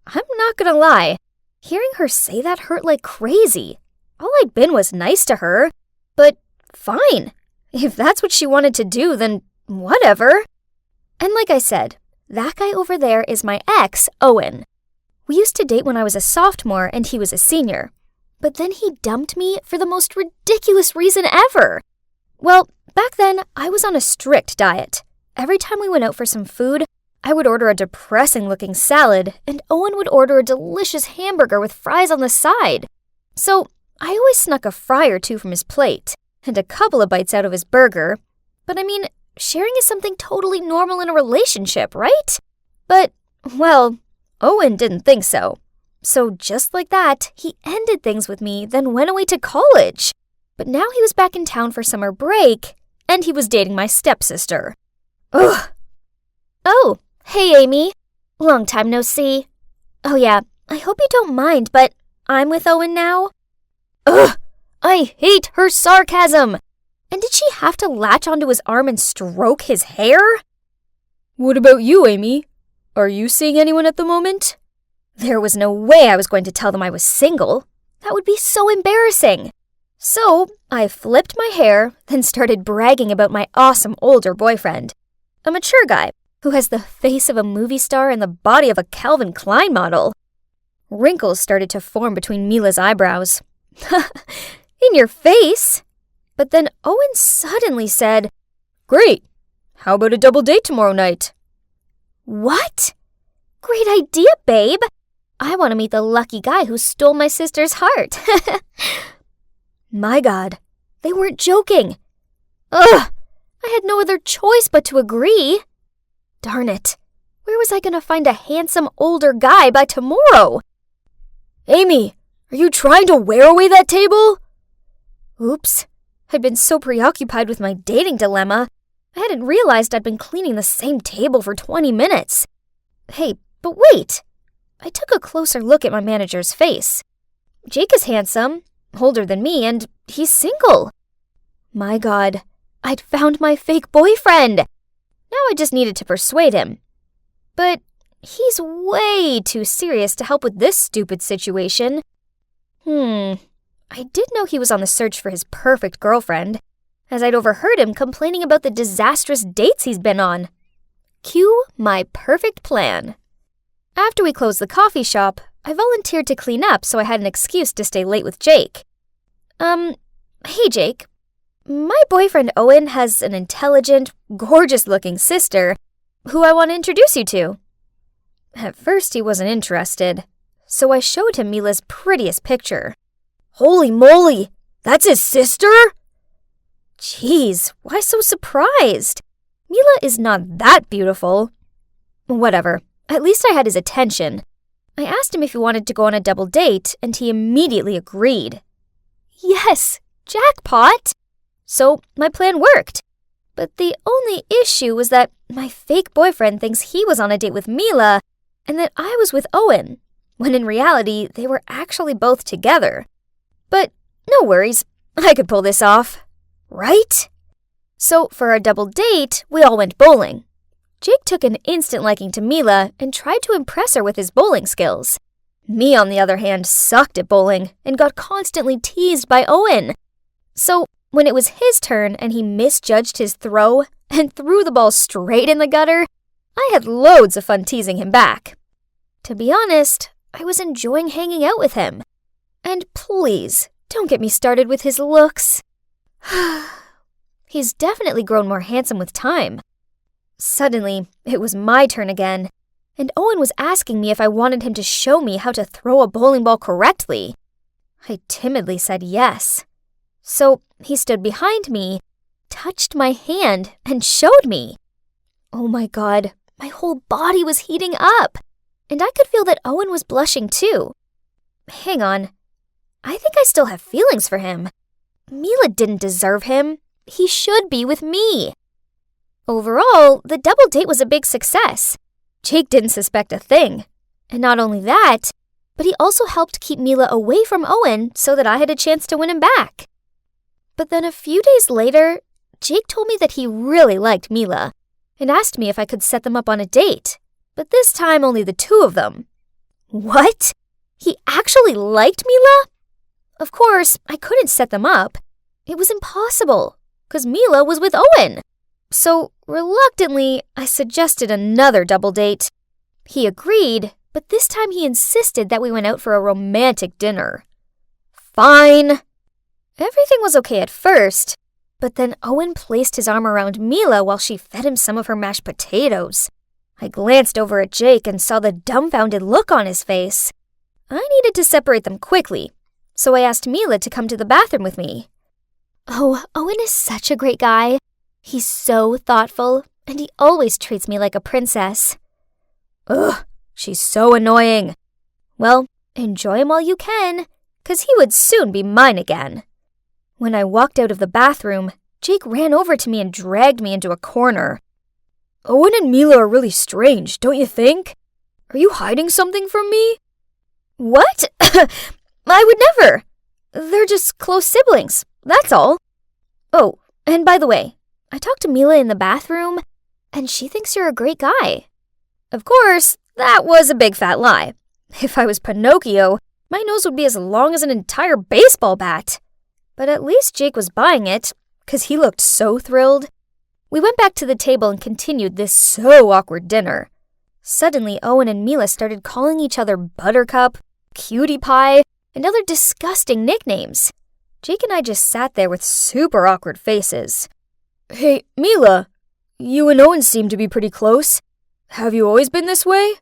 Speaker 3: I'm not gonna lie, hearing her say that hurt like crazy. All I'd been was nice to her. But fine, if that's what she wanted to do, then whatever. And like I said, that guy over there is my ex, Owen. We used to date when I was a sophomore and he was a senior. But then he dumped me for the most ridiculous reason ever. Well, back then, I was on a strict diet. Every time we went out for some food, I would order a depressing-looking salad, and Owen would order a delicious hamburger with fries on the side. So I always snuck a fry or two from his plate, and a couple of bites out of his burger. But I mean, sharing is something totally normal in a relationship, right? But, well, Owen didn't think so. So just like that, he ended things with me, then went away to college. But now he was back in town for summer break, and he was dating my stepsister. Ugh. Oh, hey Amy. Long time no see. Oh yeah, I hope you don't mind, but I'm with Owen now. Ugh, I hate her sarcasm. And did she have to latch onto his arm and stroke his hair?
Speaker 4: What about you, Amy? Are you seeing anyone at the moment?
Speaker 3: There was no way I was going to tell them I was single. That would be so embarrassing. So I flipped my hair, then started bragging about my awesome older boyfriend. A mature guy who has the face of a movie star and the body of a Calvin Klein model. Wrinkles started to form between Mila's eyebrows. In your face? But then Owen suddenly said,
Speaker 4: Great. How about a double date tomorrow night?
Speaker 3: What? Great idea, babe. I want to meet the lucky guy who stole my sister's heart. My God, they weren't joking. Ugh, I had no other choice but to agree. Darn it. Where was I gonna find a handsome older guy by tomorrow?
Speaker 4: Amy, are you trying to wear away that table?
Speaker 3: Oops. I'd been so preoccupied with my dating dilemma, I hadn't realized I'd been cleaning the same table for 20 minutes. Hey, but wait! I took a closer look at my manager's face. Jake is handsome, older than me, and he's single. My God, I'd found my fake boyfriend! Now I just needed to persuade him. But he's way too serious to help with this stupid situation. I did know he was on the search for his perfect girlfriend, as I'd overheard him complaining about the disastrous dates he's been on. Cue my perfect plan. After we closed the coffee shop, I volunteered to clean up so I had an excuse to stay late with Jake. Hey Jake. My boyfriend Owen has an intelligent, gorgeous-looking sister who I want to introduce you to. At first he wasn't interested, so I showed him Mila's prettiest picture.
Speaker 4: Holy moly! That's his sister?
Speaker 3: Jeez, why so surprised? Mila is not that beautiful. Whatever, at least I had his attention. I asked him if he wanted to go on a double date, and he immediately agreed. Yes, jackpot! So my plan worked. But the only issue was that my fake boyfriend thinks he was on a date with Mila, and that I was with Owen, when in reality they were actually both together. But no worries, I could pull this off. Right? So for our double date, we all went bowling. Jake took an instant liking to Mila and tried to impress her with his bowling skills. Me, on the other hand, sucked at bowling and got constantly teased by Owen. So when it was his turn and he misjudged his throw and threw the ball straight in the gutter, I had loads of fun teasing him back. To be honest, I was enjoying hanging out with him. And please, don't get me started with his looks. He's definitely grown more handsome with time. Suddenly, it was my turn again, and Owen was asking me if I wanted him to show me how to throw a bowling ball correctly. I timidly said yes. So he stood behind me, touched my hand, and showed me. Oh my God, my whole body was heating up, and I could feel that Owen was blushing too. Hang on. I think I still have feelings for him. Mila didn't deserve him. He should be with me. Overall, the double date was a big success. Jake didn't suspect a thing. And not only that, but he also helped keep Mila away from Owen so that I had a chance to win him back. But then a few days later, Jake told me that he really liked Mila and asked me if I could set them up on a date, but this time only the two of them. What? He actually liked Mila? Of course, I couldn't set them up. It was impossible, because Mila was with Owen. So, reluctantly, I suggested another double date. He agreed, but this time he insisted that we went out for a romantic dinner. Fine. Everything was okay at first, but then Owen placed his arm around Mila while she fed him some of her mashed potatoes. I glanced over at Jake and saw the dumbfounded look on his face. I needed to separate them quickly, so I asked Mila to come to the bathroom with me. Oh, Owen is such a great guy. He's so thoughtful, and he always treats me like a princess. Ugh, she's so annoying. Well, enjoy him while you can, 'cause he would soon be mine again. When I walked out of the bathroom, Jake ran over to me and dragged me into a corner.
Speaker 4: Owen and Mila are really strange, don't you think? Are you hiding something from me?
Speaker 3: What? I would never. They're just close siblings, that's all. Oh, and by the way, I talked to Mila in the bathroom, and she thinks you're a great guy. Of course, that was a big fat lie. If I was Pinocchio, my nose would be as long as an entire baseball bat. But at least Jake was buying it, 'cause he looked so thrilled. We went back to the table and continued this so awkward dinner. Suddenly, Owen and Mila started calling each other Buttercup, Cutie Pie, and other disgusting nicknames. Jake and I just sat there with super awkward faces.
Speaker 4: Hey, Mila, you and Owen seem to be pretty close. Have you always been this way?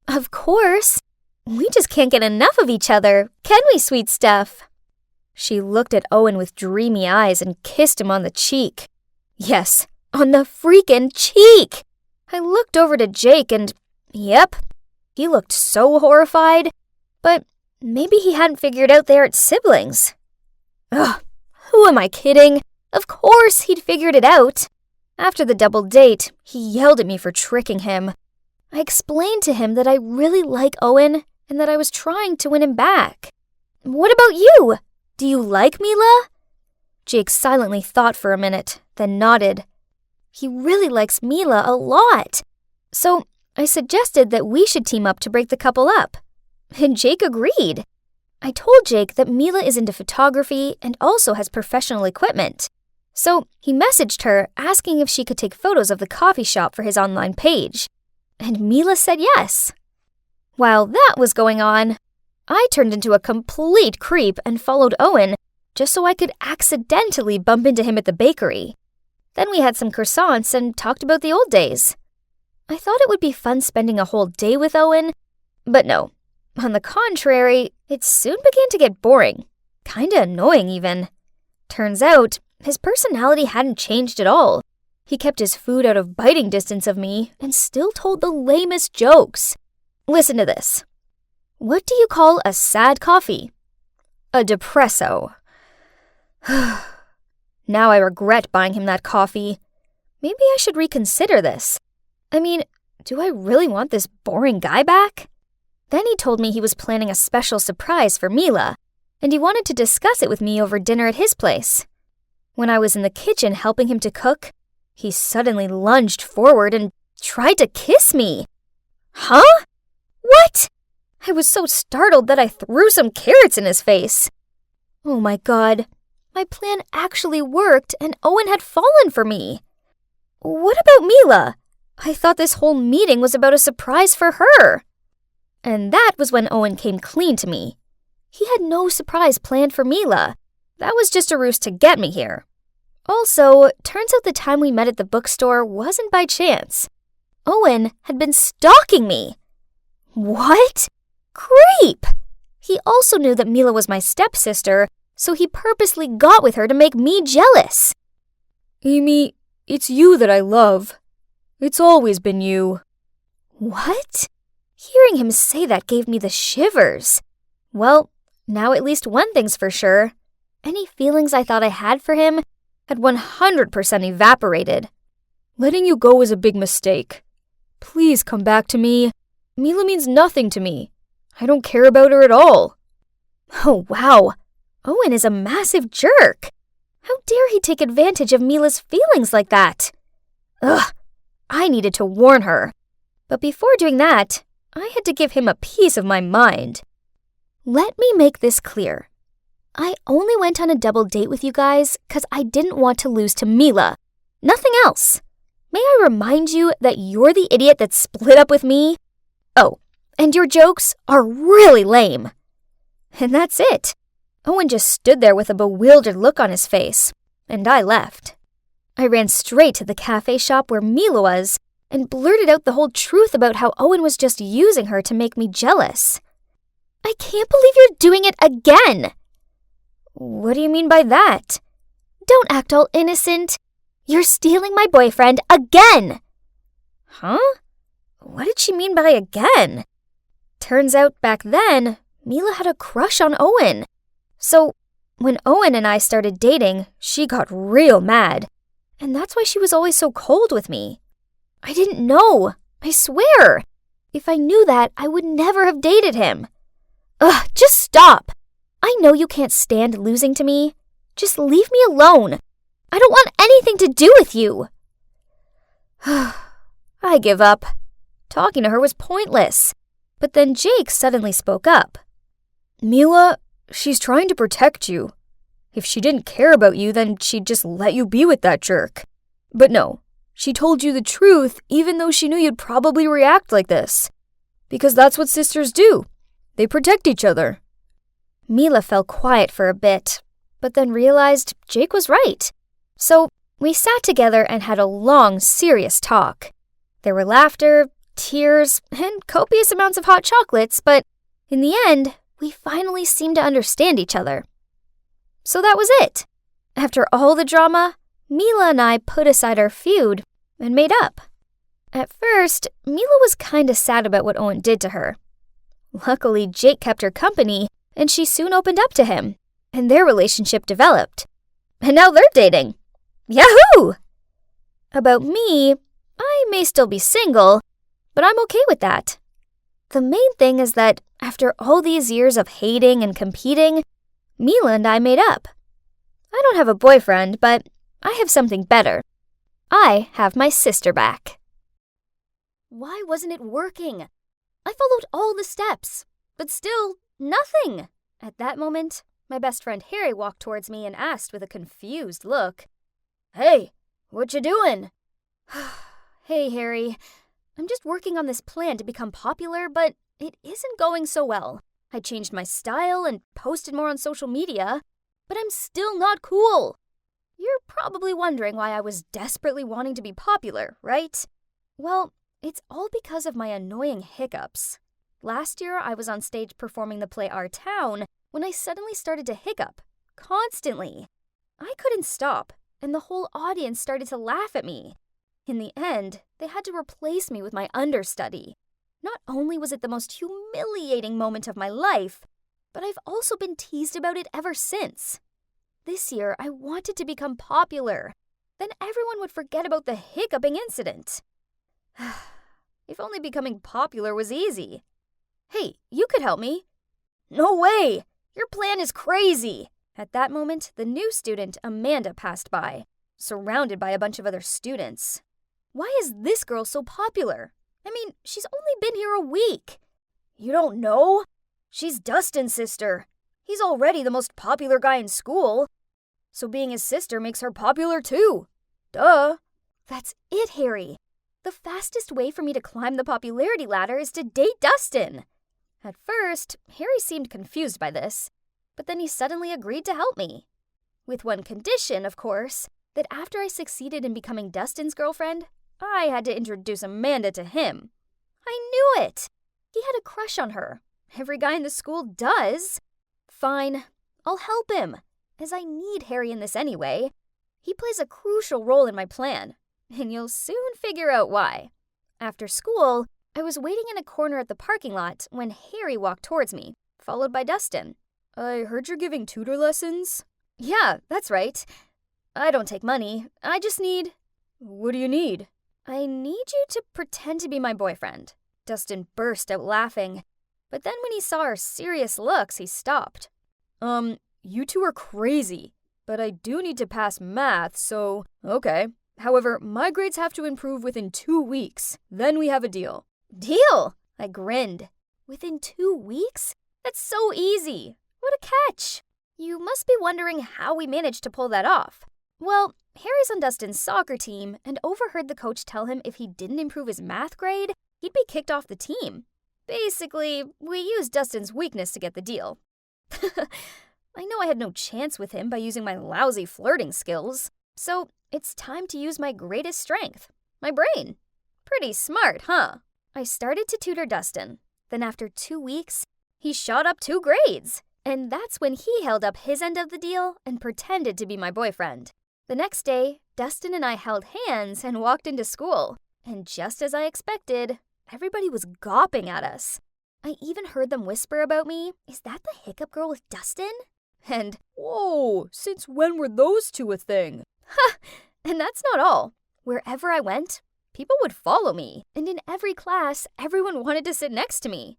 Speaker 3: Of course. We just can't get enough of each other, can we, sweet stuff? She looked at Owen with dreamy eyes and kissed him on the cheek. Yes, on the freaking cheek! I looked over to Jake and, yep, he looked so horrified, but maybe he hadn't figured out they aren't siblings. Ugh, who am I kidding? Of course he'd figured it out. After the double date, he yelled at me for tricking him. I explained to him that I really like Owen and that I was trying to win him back. What about you? Do you like Mila? Jake silently thought for a minute, then nodded. He really likes Mila a lot. So I suggested that we should team up to break the couple up. And Jake agreed. I told Jake that Mila is into photography and also has professional equipment. So he messaged her asking if she could take photos of the coffee shop for his online page. And Mila said yes. While that was going on, I turned into a complete creep and followed Owen just so I could accidentally bump into him at the bakery. Then we had some croissants and talked about the old days. I thought it would be fun spending a whole day with Owen, but no. On the contrary, it soon began to get boring. Kinda annoying even. Turns out, his personality hadn't changed at all. He kept his food out of biting distance of me and still told the lamest jokes. Listen to this. What do you call a sad coffee? A depresso. Now I regret buying him that coffee. Maybe I should reconsider this. I mean, do I really want this boring guy back? Then he told me he was planning a special surprise for Mila, and he wanted to discuss it with me over dinner at his place. When I was in the kitchen helping him to cook, he suddenly lunged forward and tried to kiss me. Huh? What? I was so startled that I threw some carrots in his face. Oh my God. My plan actually worked and Owen had fallen for me. What about Mila? I thought this whole meeting was about a surprise for her. And that was when Owen came clean to me. He had no surprise planned for Mila. That was just a ruse to get me here. Also, turns out the time we met at the bookstore wasn't by chance. Owen had been stalking me. What? Creep! He also knew that Mila was my stepsister, so he purposely got with her to make me jealous.
Speaker 4: Amy, it's you that I love. It's always been you.
Speaker 3: What? Hearing him say that gave me the shivers. Well, now at least one thing's for sure. Any feelings I thought I had for him had 100% evaporated.
Speaker 4: Letting you go was a big mistake. Please come back to me. Mila means nothing to me. I don't care about her at all.
Speaker 3: Oh, wow. Owen is a massive jerk. How dare he take advantage of Mila's feelings like that? Ugh, I needed to warn her. But before doing that, I had to give him a piece of my mind. Let me make this clear. I only went on a double date with you guys because I didn't want to lose to Mila. Nothing else. May I remind you that you're the idiot that split up with me? Oh, and your jokes are really lame. And that's it. Owen just stood there with a bewildered look on his face, and I left. I ran straight to the cafe shop where Mila was and blurted out the whole truth about how Owen was just using her to make me jealous. I can't believe you're doing it again. What do you mean by that? Don't act all innocent. You're stealing my boyfriend again. Huh? What did she mean by again? Turns out back then, Mila had a crush on Owen. So when Owen and I started dating, she got real mad. And that's why she was always so cold with me. I didn't know. I swear. If I knew that, I would never have dated him. Ugh, just stop. I know you can't stand losing to me. Just leave me alone. I don't want anything to do with you. I give up. Talking to her was pointless. But then Jake suddenly spoke up.
Speaker 4: Mila, she's trying to protect you. If she didn't care about you, then she'd just let you be with that jerk. But no, she told you the truth even though she knew you'd probably react like this. Because that's what sisters do. They protect each other.
Speaker 3: Mila fell quiet for a bit, but then realized Jake was right. So we sat together and had a long, serious talk. There were laughter, tears, and copious amounts of hot chocolates, but in the end, we finally seemed to understand each other. So that was it. After all the drama, Mila and I put aside our feud and made up. At first, Mila was kinda sad about what Owen did to her. Luckily, Jake kept her company, and she soon opened up to him, and their relationship developed. And now they're dating. Yahoo! About me, I may still be single, but I'm okay with that. The main thing is that after all these years of hating and competing, Mila and I made up. I don't have a boyfriend, but I have something better. I have my sister back. Why wasn't it working? I followed all the steps, but still, nothing. At that moment, my best friend Harry walked towards me and asked with a confused look, "Hey, what you doing?" "Hey, Harry. I'm just working on this plan to become popular, but it isn't going so well. I changed my style and posted more on social media, but I'm still not cool." You're probably wondering why I was desperately wanting to be popular, right? Well, it's all because of my annoying hiccups. Last year, I was on stage performing the play Our Town when I suddenly started to hiccup, constantly. I couldn't stop, and the whole audience started to laugh at me. In the end, they had to replace me with my understudy. Not only was it the most humiliating moment of my life, but I've also been teased about it ever since. This year, I wanted to become popular. Then everyone would forget about the hiccuping incident. If only becoming popular was easy. "Hey, you could help me." "No way! Your plan is crazy!" At that moment, the new student, Amanda, passed by, surrounded by a bunch of other students. "Why is this girl so popular? I mean, she's only been here a week." "You don't know? She's Dustin's sister. He's already the most popular guy in school. So being his sister makes her popular too. Duh." "That's it, Harry. The fastest way for me to climb the popularity ladder is to date Dustin." At first, Harry seemed confused by this, but then he suddenly agreed to help me. With one condition, of course, that after I succeeded in becoming Dustin's girlfriend, I had to introduce Amanda to him. I knew it! He had a crush on her. Every guy in the school does. Fine, I'll help him, as I need Harry in this anyway. He plays a crucial role in my plan, and you'll soon figure out why. After school, I was waiting in a corner at the parking lot when Harry walked towards me, followed by Dustin. "I heard you're giving tutor lessons?" "Yeah, that's right. I don't take money. I just need..." "What do you need?" "I need you to pretend to be my boyfriend." Dustin burst out laughing, but then when he saw our serious looks, he stopped. You two are crazy, but I do need to pass math, so okay. However, my grades have to improve within 2 weeks. Then we have a deal." "Deal?" I grinned. "Within 2 weeks? That's so easy. What a catch." You must be wondering how we managed to pull that off. Well, Harry's on Dustin's soccer team and overheard the coach tell him if he didn't improve his math grade, he'd be kicked off the team. Basically, we used Dustin's weakness to get the deal. I know I had no chance with him by using my lousy flirting skills, so it's time to use my greatest strength, my brain. Pretty smart, huh? I started to tutor Dustin. Then after 2 weeks, he shot up 2 grades. And that's when he held up his end of the deal and pretended to be my boyfriend. The next day, Dustin and I held hands and walked into school. And just as I expected, everybody was gawping at us. I even heard them whisper about me, "Is that the hiccup girl with Dustin?" And,
Speaker 4: "Whoa, since when were those two a thing?"
Speaker 3: "Ha! And that's not all. Wherever I went, people would follow me. And in every class, everyone wanted to sit next to me.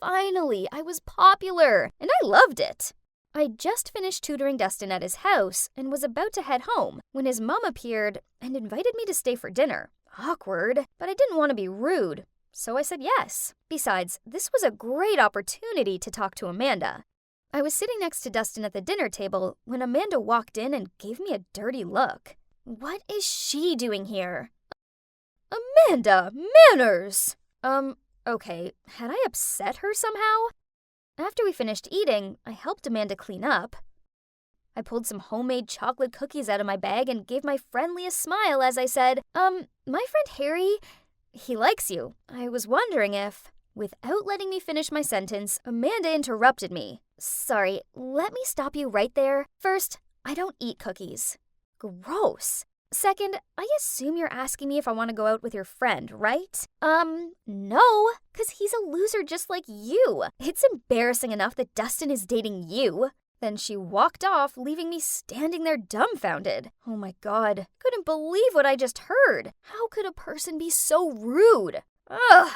Speaker 3: Finally, I was popular, and I loved it." I just finished tutoring Dustin at his house and was about to head home when his mom appeared and invited me to stay for dinner. Awkward, but I didn't want to be rude, so I said yes. Besides, this was a great opportunity to talk to Amanda. I was sitting next to Dustin at the dinner table when Amanda walked in and gave me a dirty look. What is she doing here?
Speaker 4: "Amanda, manners!"
Speaker 3: Okay, had I upset her somehow? After we finished eating, I helped Amanda clean up. I pulled some homemade chocolate cookies out of my bag and gave my friendliest smile as I said, my friend Harry, he likes you. I was wondering if..." Without letting me finish my sentence, Amanda interrupted me. "Sorry, let me stop you right there. First, I don't eat cookies." "Gross." Second, I assume you're asking me if I want to go out with your friend, right? No, because he's a loser just like you. It's embarrassing enough that Dustin is dating you. Then she walked off, leaving me standing there dumbfounded. Oh my god, couldn't believe what I just heard. How could a person be so rude? Ugh.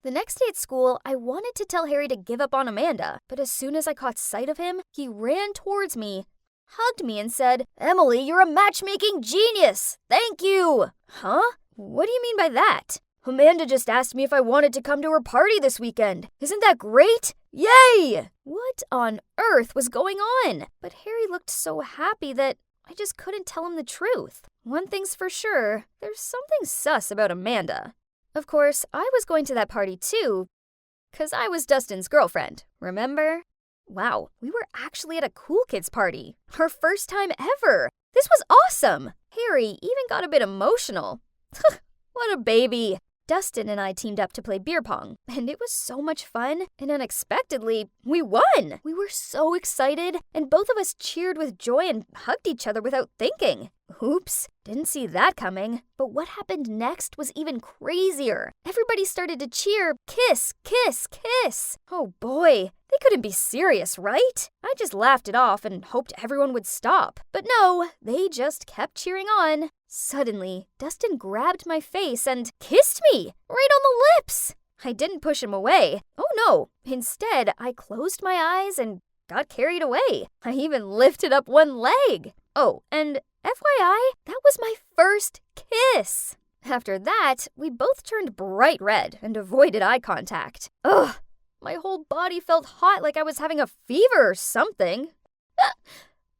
Speaker 3: The next day at school, I wanted to tell Harry to give up on Amanda, but as soon as I caught sight of him, he ran towards me, hugged me, and said, "Emily, you're a matchmaking genius! Thank you!" Huh? What do you mean by that? Amanda just asked me if I wanted to come to her party this weekend. Isn't that great? Yay! What on earth was going on? But Harry looked so happy that I just couldn't tell him the truth. One thing's for sure, there's something sus about Amanda. Of course, I was going to that party too, because I was Dustin's girlfriend, remember? Wow, we were actually at a cool kids party. Our first time ever. This was awesome. Harry even got a bit emotional. What a baby. Dustin and I teamed up to play beer pong, and it was so much fun, and unexpectedly, we won! We were so excited, and both of us cheered with joy and hugged each other without thinking. Oops, didn't see that coming. But what happened next was even crazier. Everybody started to cheer, kiss, kiss, kiss. Oh boy, they couldn't be serious, right? I just laughed it off and hoped everyone would stop. But no, they just kept cheering on. Suddenly, Dustin grabbed my face and kissed me right on the lips. I didn't push him away. Oh no, instead, I closed my eyes and got carried away. I even lifted up one leg. Oh, and FYI, that was my first kiss. After that, we both turned bright red and avoided eye contact. Ugh, my whole body felt hot like I was having a fever or something.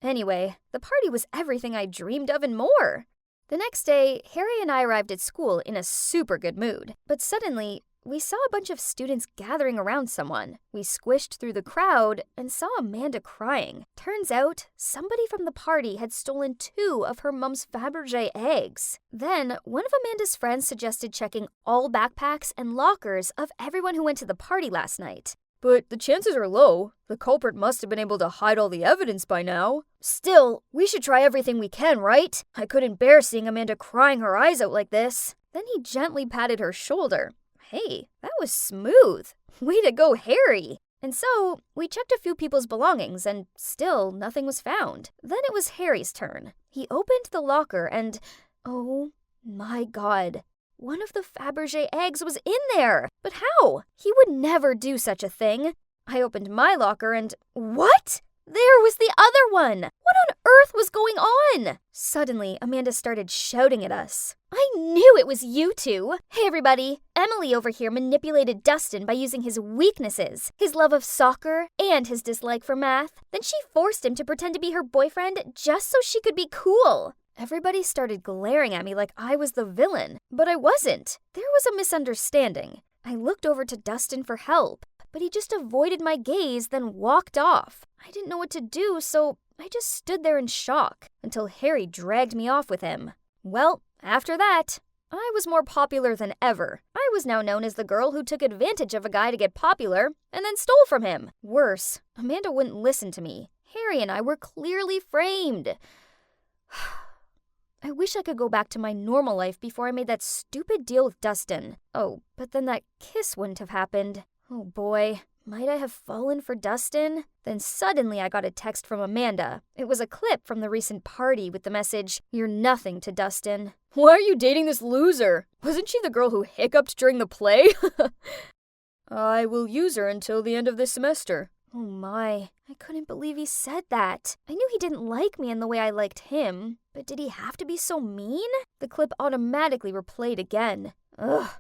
Speaker 3: Anyway, the party was everything I dreamed of and more. The next day, Harry and I arrived at school in a super good mood. But suddenly, we saw a bunch of students gathering around someone. We squished through the crowd and saw Amanda crying. Turns out, somebody from the party had stolen 2 of her mom's Fabergé eggs. Then, one of Amanda's friends suggested checking all backpacks and lockers of everyone who went to the party last night.
Speaker 4: But the chances are low. The culprit must have been able to hide all the evidence by now.
Speaker 3: Still, we should try everything we can, right? I couldn't bear seeing Amanda crying her eyes out like this. Then he gently patted her shoulder. Hey, that was smooth. Way to go, Harry. And so, we checked a few people's belongings and still nothing was found. Then it was Harry's turn. He opened the locker and, oh my god, one of the Fabergé eggs was in there. But how? He would never do such a thing. I opened my locker and, what? There was the other one! What on earth was going on? Suddenly, Amanda started shouting at us. I knew it was you two! Hey everybody, Emily over here manipulated Dustin by using his weaknesses, his love of soccer and his dislike for math. Then she forced him to pretend to be her boyfriend just so she could be cool. Everybody started glaring at me like I was the villain, but I wasn't. There was a misunderstanding. I looked over to Dustin for help, but he just avoided my gaze, then walked off. I didn't know what to do, so I just stood there in shock until Harry dragged me off with him. Well, after that, I was more popular than ever. I was now known as the girl who took advantage of a guy to get popular and then stole from him. Worse, Amanda wouldn't listen to me. Harry and I were clearly framed. I wish I could go back to my normal life before I made that stupid deal with Dustin. Oh, but then that kiss wouldn't have happened. Oh boy, might I have fallen for Dustin? Then suddenly I got a text from Amanda. It was a clip from the recent party with the message, "You're nothing to Dustin."
Speaker 4: Why are you dating this loser? Wasn't she the girl who hiccuped during the play? I will use her until the end of this semester.
Speaker 3: Oh my, I couldn't believe he said that. I knew he didn't like me in the way I liked him, but did he have to be so mean? The clip automatically replayed again. Ugh,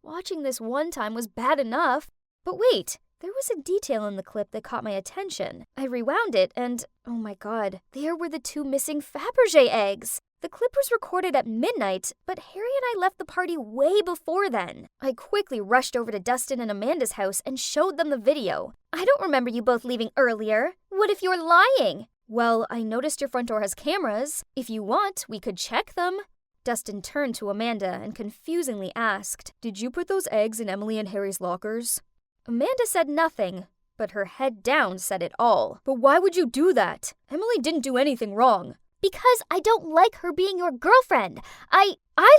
Speaker 3: watching this one time was bad enough. But wait, there was a detail in the clip that caught my attention. I rewound it and, oh my god, there were the 2 missing Fabergé eggs. The clip was recorded at midnight, but Harry and I left the party way before then. I quickly rushed over to Dustin and Amanda's house and showed them the video. I don't remember you both leaving earlier. What if you're lying? Well, I noticed your front door has cameras. If you want, we could check them. Dustin turned to Amanda and confusingly asked,
Speaker 4: Did you put those eggs in Emily and Harry's lockers?
Speaker 3: Amanda said nothing, but her head down said it all.
Speaker 4: But why would you do that? Emily didn't do anything wrong.
Speaker 3: Because I don't like her being your girlfriend. I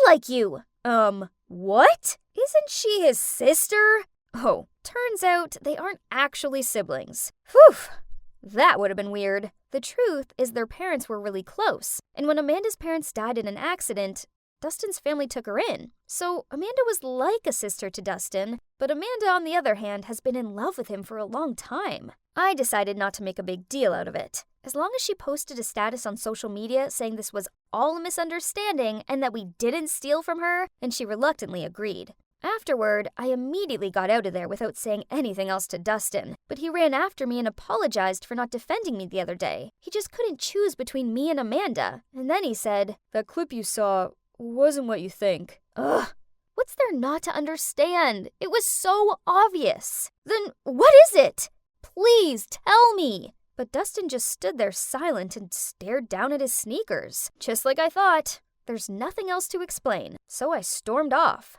Speaker 3: like you.
Speaker 4: What? Isn't she his sister? Oh, turns out they aren't actually siblings. Whew, that would have been weird. The truth is their parents were really close, and when Amanda's parents died in an accident, Dustin's family took her in. So Amanda was like a sister to Dustin, but Amanda, on the other hand, has been in love with him for a long time. I decided not to make a big deal out of it. As long as she posted a status on social media saying this was all a misunderstanding and that we didn't steal from her, and she reluctantly agreed. Afterward, I immediately got out of there without saying anything else to Dustin, but he ran after me and apologized for not defending me the other day. He just couldn't choose between me and Amanda, and then he said, "That clip you saw wasn't what you think." Ugh. What's there not to understand? It was so obvious. Then what is it? Please tell me. But Dustin just stood there silent and stared down at his sneakers. Just like I thought. There's nothing else to explain, so I stormed off.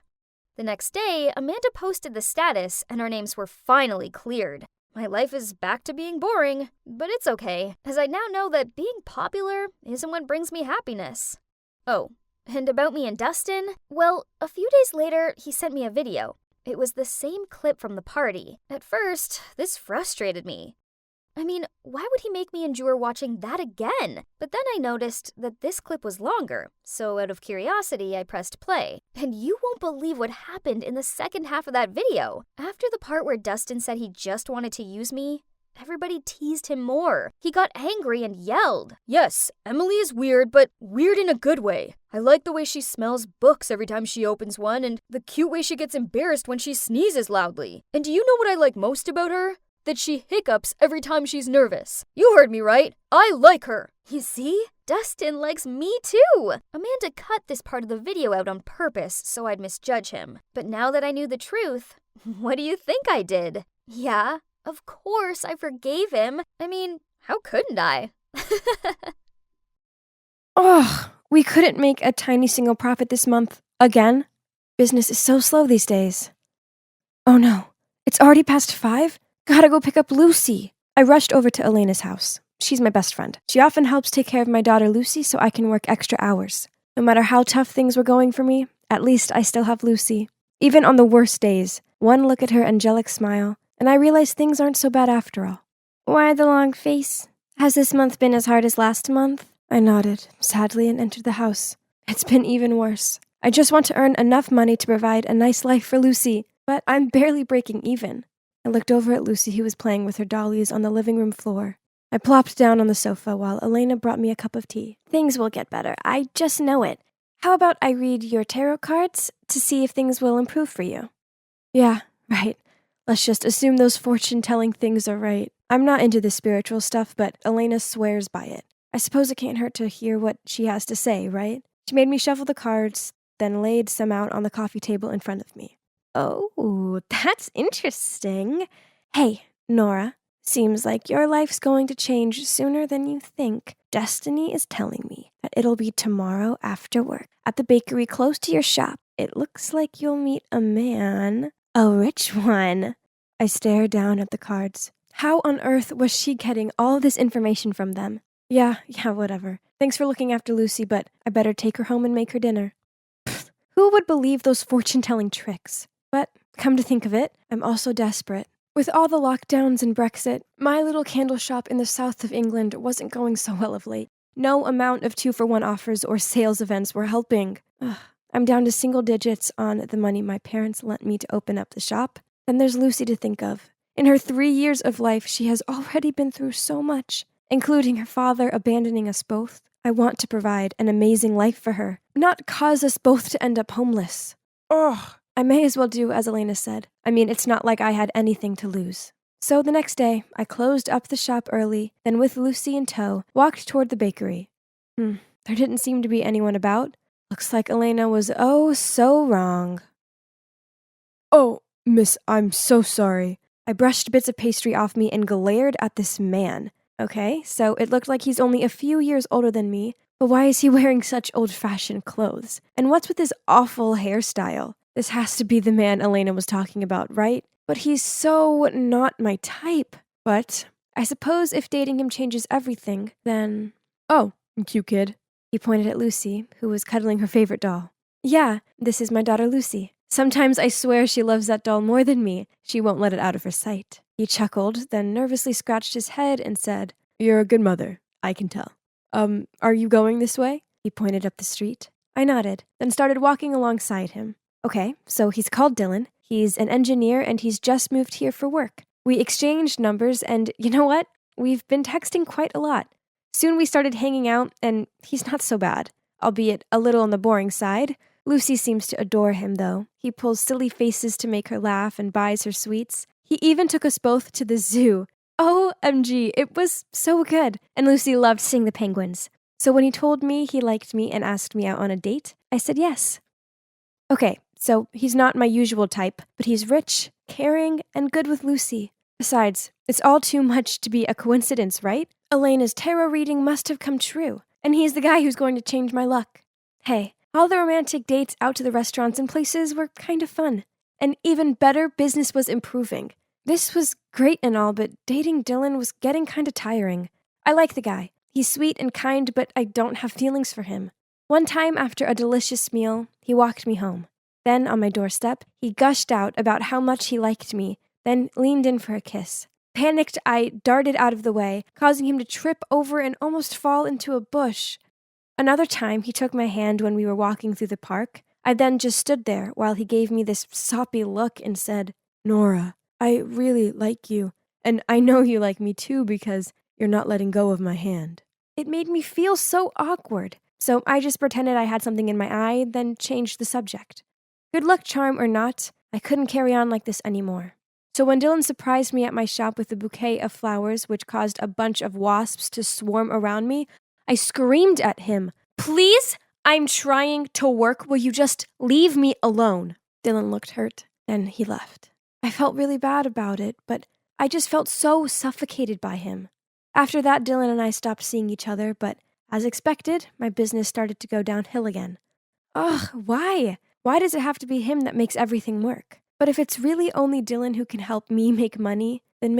Speaker 4: The next day, Amanda posted the status and our names were finally cleared. My life is back to being boring, but it's okay, as I now know that being popular isn't what brings me happiness. Oh, and about me and Dustin? Well, a few days later, he sent me a video. It was the same clip from the party. At first, this frustrated me. I mean, why would he make me endure watching that again? But then I noticed that this clip was longer, so out of curiosity, I pressed play. And you won't believe what happened in the second half of that video. After the part where Dustin said he just wanted to use me, everybody teased him more. He got angry and yelled. Yes, Emily is weird, but weird in a good way. I like the way she smells books every time she opens one, and the cute way she gets embarrassed when she sneezes loudly. And do you know what I like most about her? That she hiccups every time she's nervous. You heard me right. I like her. You see? Dustin likes me too. Amanda cut this part of the video out on purpose so I'd misjudge him. But now that I knew the truth, what do you think I did? Yeah, of course I forgave him. I mean, how couldn't I?
Speaker 5: Ugh, we couldn't make a tiny single profit this month. Again? Business is so slow these days. Oh no, it's already past 5? Gotta go pick up Lucy. I rushed over to Elena's house. She's my best friend. She often helps take care of my daughter Lucy so I can work extra hours. No matter how tough things were going for me, at least I still have Lucy. Even on the worst days, one look at her angelic smile, and I realize things aren't so bad after all. Why the long face? Has this month been as hard as last month? I nodded, sadly, and entered the house. It's been even worse. I just want to earn enough money to provide a nice life for Lucy, but I'm barely breaking even. I looked over at Lucy, who was playing with her dollies on the living room floor. I plopped down on the sofa while Elena brought me a cup of tea. Things will get better. I just know it. How about I read your tarot cards to see if things will improve for you? Yeah, right. Let's just assume those fortune-telling things are right. I'm not into the spiritual stuff, but Elena swears by it. I suppose it can't hurt to hear what she has to say, right? She made me shuffle the cards, then laid some out on the coffee table in front of me. Oh, that's interesting. Hey, Nora, seems like your life's going to change sooner than you think. Destiny is telling me that it'll be tomorrow after work at the bakery close to your shop. It looks like you'll meet a man, a rich one. I stared down at the cards. How on earth was she getting all this information from them? Yeah, whatever. Thanks for looking after Lucy, but I better take her home and make her dinner. Pfft, who would believe those fortune-telling tricks? But, come to think of it, I'm also desperate. With all the lockdowns and Brexit, my little candle shop in the south of England wasn't going so well of late. No amount of 2-for-1 offers or sales events were helping. I'm down to single digits on the money my parents lent me to open up the shop. Then there's Lucy to think of. In her 3 years of life, she has already been through so much, including her father abandoning us both. I want to provide an amazing life for her, not cause us both to end up homeless. Ugh. I may as well do as Elena said. I mean, it's not like I had anything to lose. So the next day, I closed up the shop early, then with Lucy in tow, walked toward the bakery. There didn't seem to be anyone about. Looks like Elena was so wrong. Oh, miss, I'm so sorry. I brushed bits of pastry off me and glared at this man. Okay, so it looked like he's only a few years older than me, but why is he wearing such old-fashioned clothes? And what's with his awful hairstyle? This has to be the man Elena was talking about, right? But he's so not my type. But I suppose if dating him changes everything, then... Oh, Cute kid. He pointed at Lucy, who was cuddling her favorite doll. Yeah, this is my daughter Lucy. Sometimes I swear she loves that doll more than me. She won't let it out of her sight. He chuckled, then nervously scratched his head and said, You're a good mother, I can tell. Are you going this way? He pointed up the street. I nodded, then started walking alongside him. Okay, so he's called Dylan. He's an engineer and he's just moved here for work. We exchanged numbers and you know what? We've been texting quite a lot. Soon we started hanging out and he's not so bad, albeit a little on the boring side. Lucy seems to adore him though. He pulls silly faces to make her laugh and buys her sweets. He even took us both to the zoo. OMG, it was so good. And Lucy loved seeing the penguins. So when he told me he liked me and asked me out on a date, I said yes. Okay, so he's not my usual type, but he's rich, caring, and good with Lucy. Besides, it's all too much to be a coincidence, right? Elena's tarot reading must have come true, and he's the guy who's going to change my luck. Hey, all the romantic dates out to the restaurants and places were kind of fun. And even better, business was improving. This was great and all, but dating Dylan was getting kind of tiring. I like the guy. He's sweet and kind, but I don't have feelings for him. One time after a delicious meal, he walked me home. Then, on my doorstep, he gushed out about how much he liked me, then leaned in for a kiss. Panicked, I darted out of the way, causing him to trip over and almost fall into a bush. Another time, he took my hand when we were walking through the park. I then just stood there while he gave me this soppy look and said, Nora, I really like you, and I know you like me too because you're not letting go of my hand. It made me feel so awkward, so I just pretended I had something in my eye, then changed the subject. Good luck charm or not, I couldn't carry on like this anymore. So when Dylan surprised me at my shop with a bouquet of flowers which caused a bunch of wasps to swarm around me, I screamed at him, Please? I'm trying to work. Will you just leave me alone? Dylan looked hurt, then he left. I felt really bad about it, but I just felt so suffocated by him. After that, Dylan and I stopped seeing each other, but as expected, my business started to go downhill again. Ugh, why? Why does it have to be him that makes everything work? But if it's really only Dylan who can help me make money, then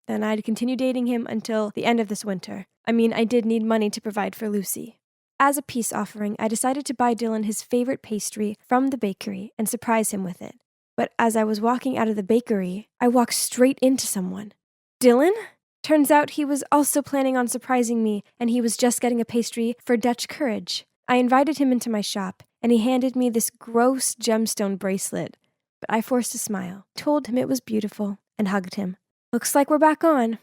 Speaker 5: then I'd continue dating him until the end of this winter. I mean, I did need money to provide for Lucy. As a peace offering, I decided to buy Dylan his favorite pastry from the bakery and surprise him with it. But as I was walking out of the bakery, I walked straight into someone. Dylan? Turns out he was also planning on surprising me, and he was just getting a pastry for Dutch Courage. I invited him into my shop, and he handed me this gross gemstone bracelet. But I forced a smile, told him it was beautiful, and hugged him. Looks like we're back on.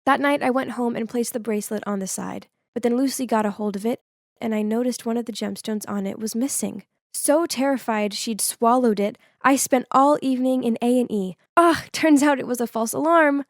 Speaker 5: That night, I went home and placed the bracelet on the side, but then Lucy got a hold of it, and I noticed one of the gemstones on it was missing. So terrified she'd swallowed it, I spent all evening in A&E. Turns out it was a false alarm.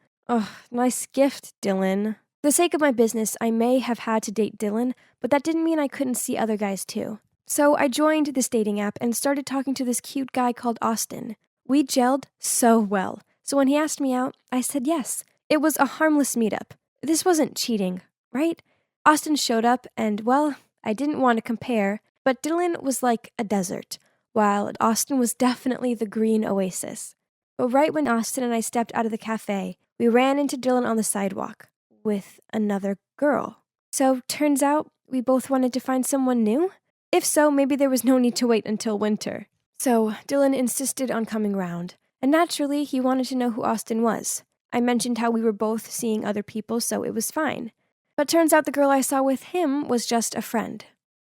Speaker 5: Nice gift, Dylan. For the sake of my business, I may have had to date Dylan, but that didn't mean I couldn't see other guys too. So I joined this dating app and started talking to this cute guy called Austin. We gelled so well. So when he asked me out, I said yes. It was a harmless meetup. This wasn't cheating, right? Austin showed up and, well, I didn't want to compare, but Dylan was like a desert, while Austin was definitely the green oasis. But right when Austin and I stepped out of the cafe, we ran into Dylan on the sidewalk with another girl. So turns out we both wanted to find someone new? If so, maybe there was no need to wait until winter. So Dylan insisted on coming round, and naturally he wanted to know who Austin was. I mentioned how we were both seeing other people, so it was fine. But turns out the girl I saw with him was just a friend.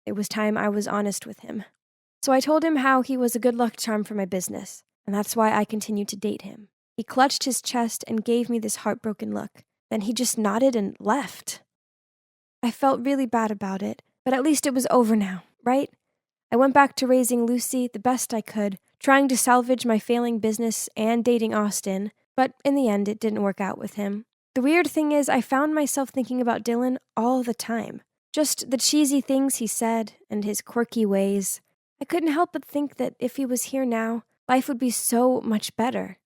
Speaker 5: It was time I was honest with him. So I told him how he was a good luck charm for my business, and that's why I continued to date him. He clutched his chest and gave me this heartbroken look. Then he just nodded and left. I felt really bad about it, but at least it was over now, right? I went back to raising Lucy the best I could, trying to salvage my failing business and dating Austin, but in the end it didn't work out with him. The weird thing is I found myself thinking about Dylan all the time. Just the cheesy things he said and his quirky ways. I couldn't help but think that if he was here now, life would be so much better.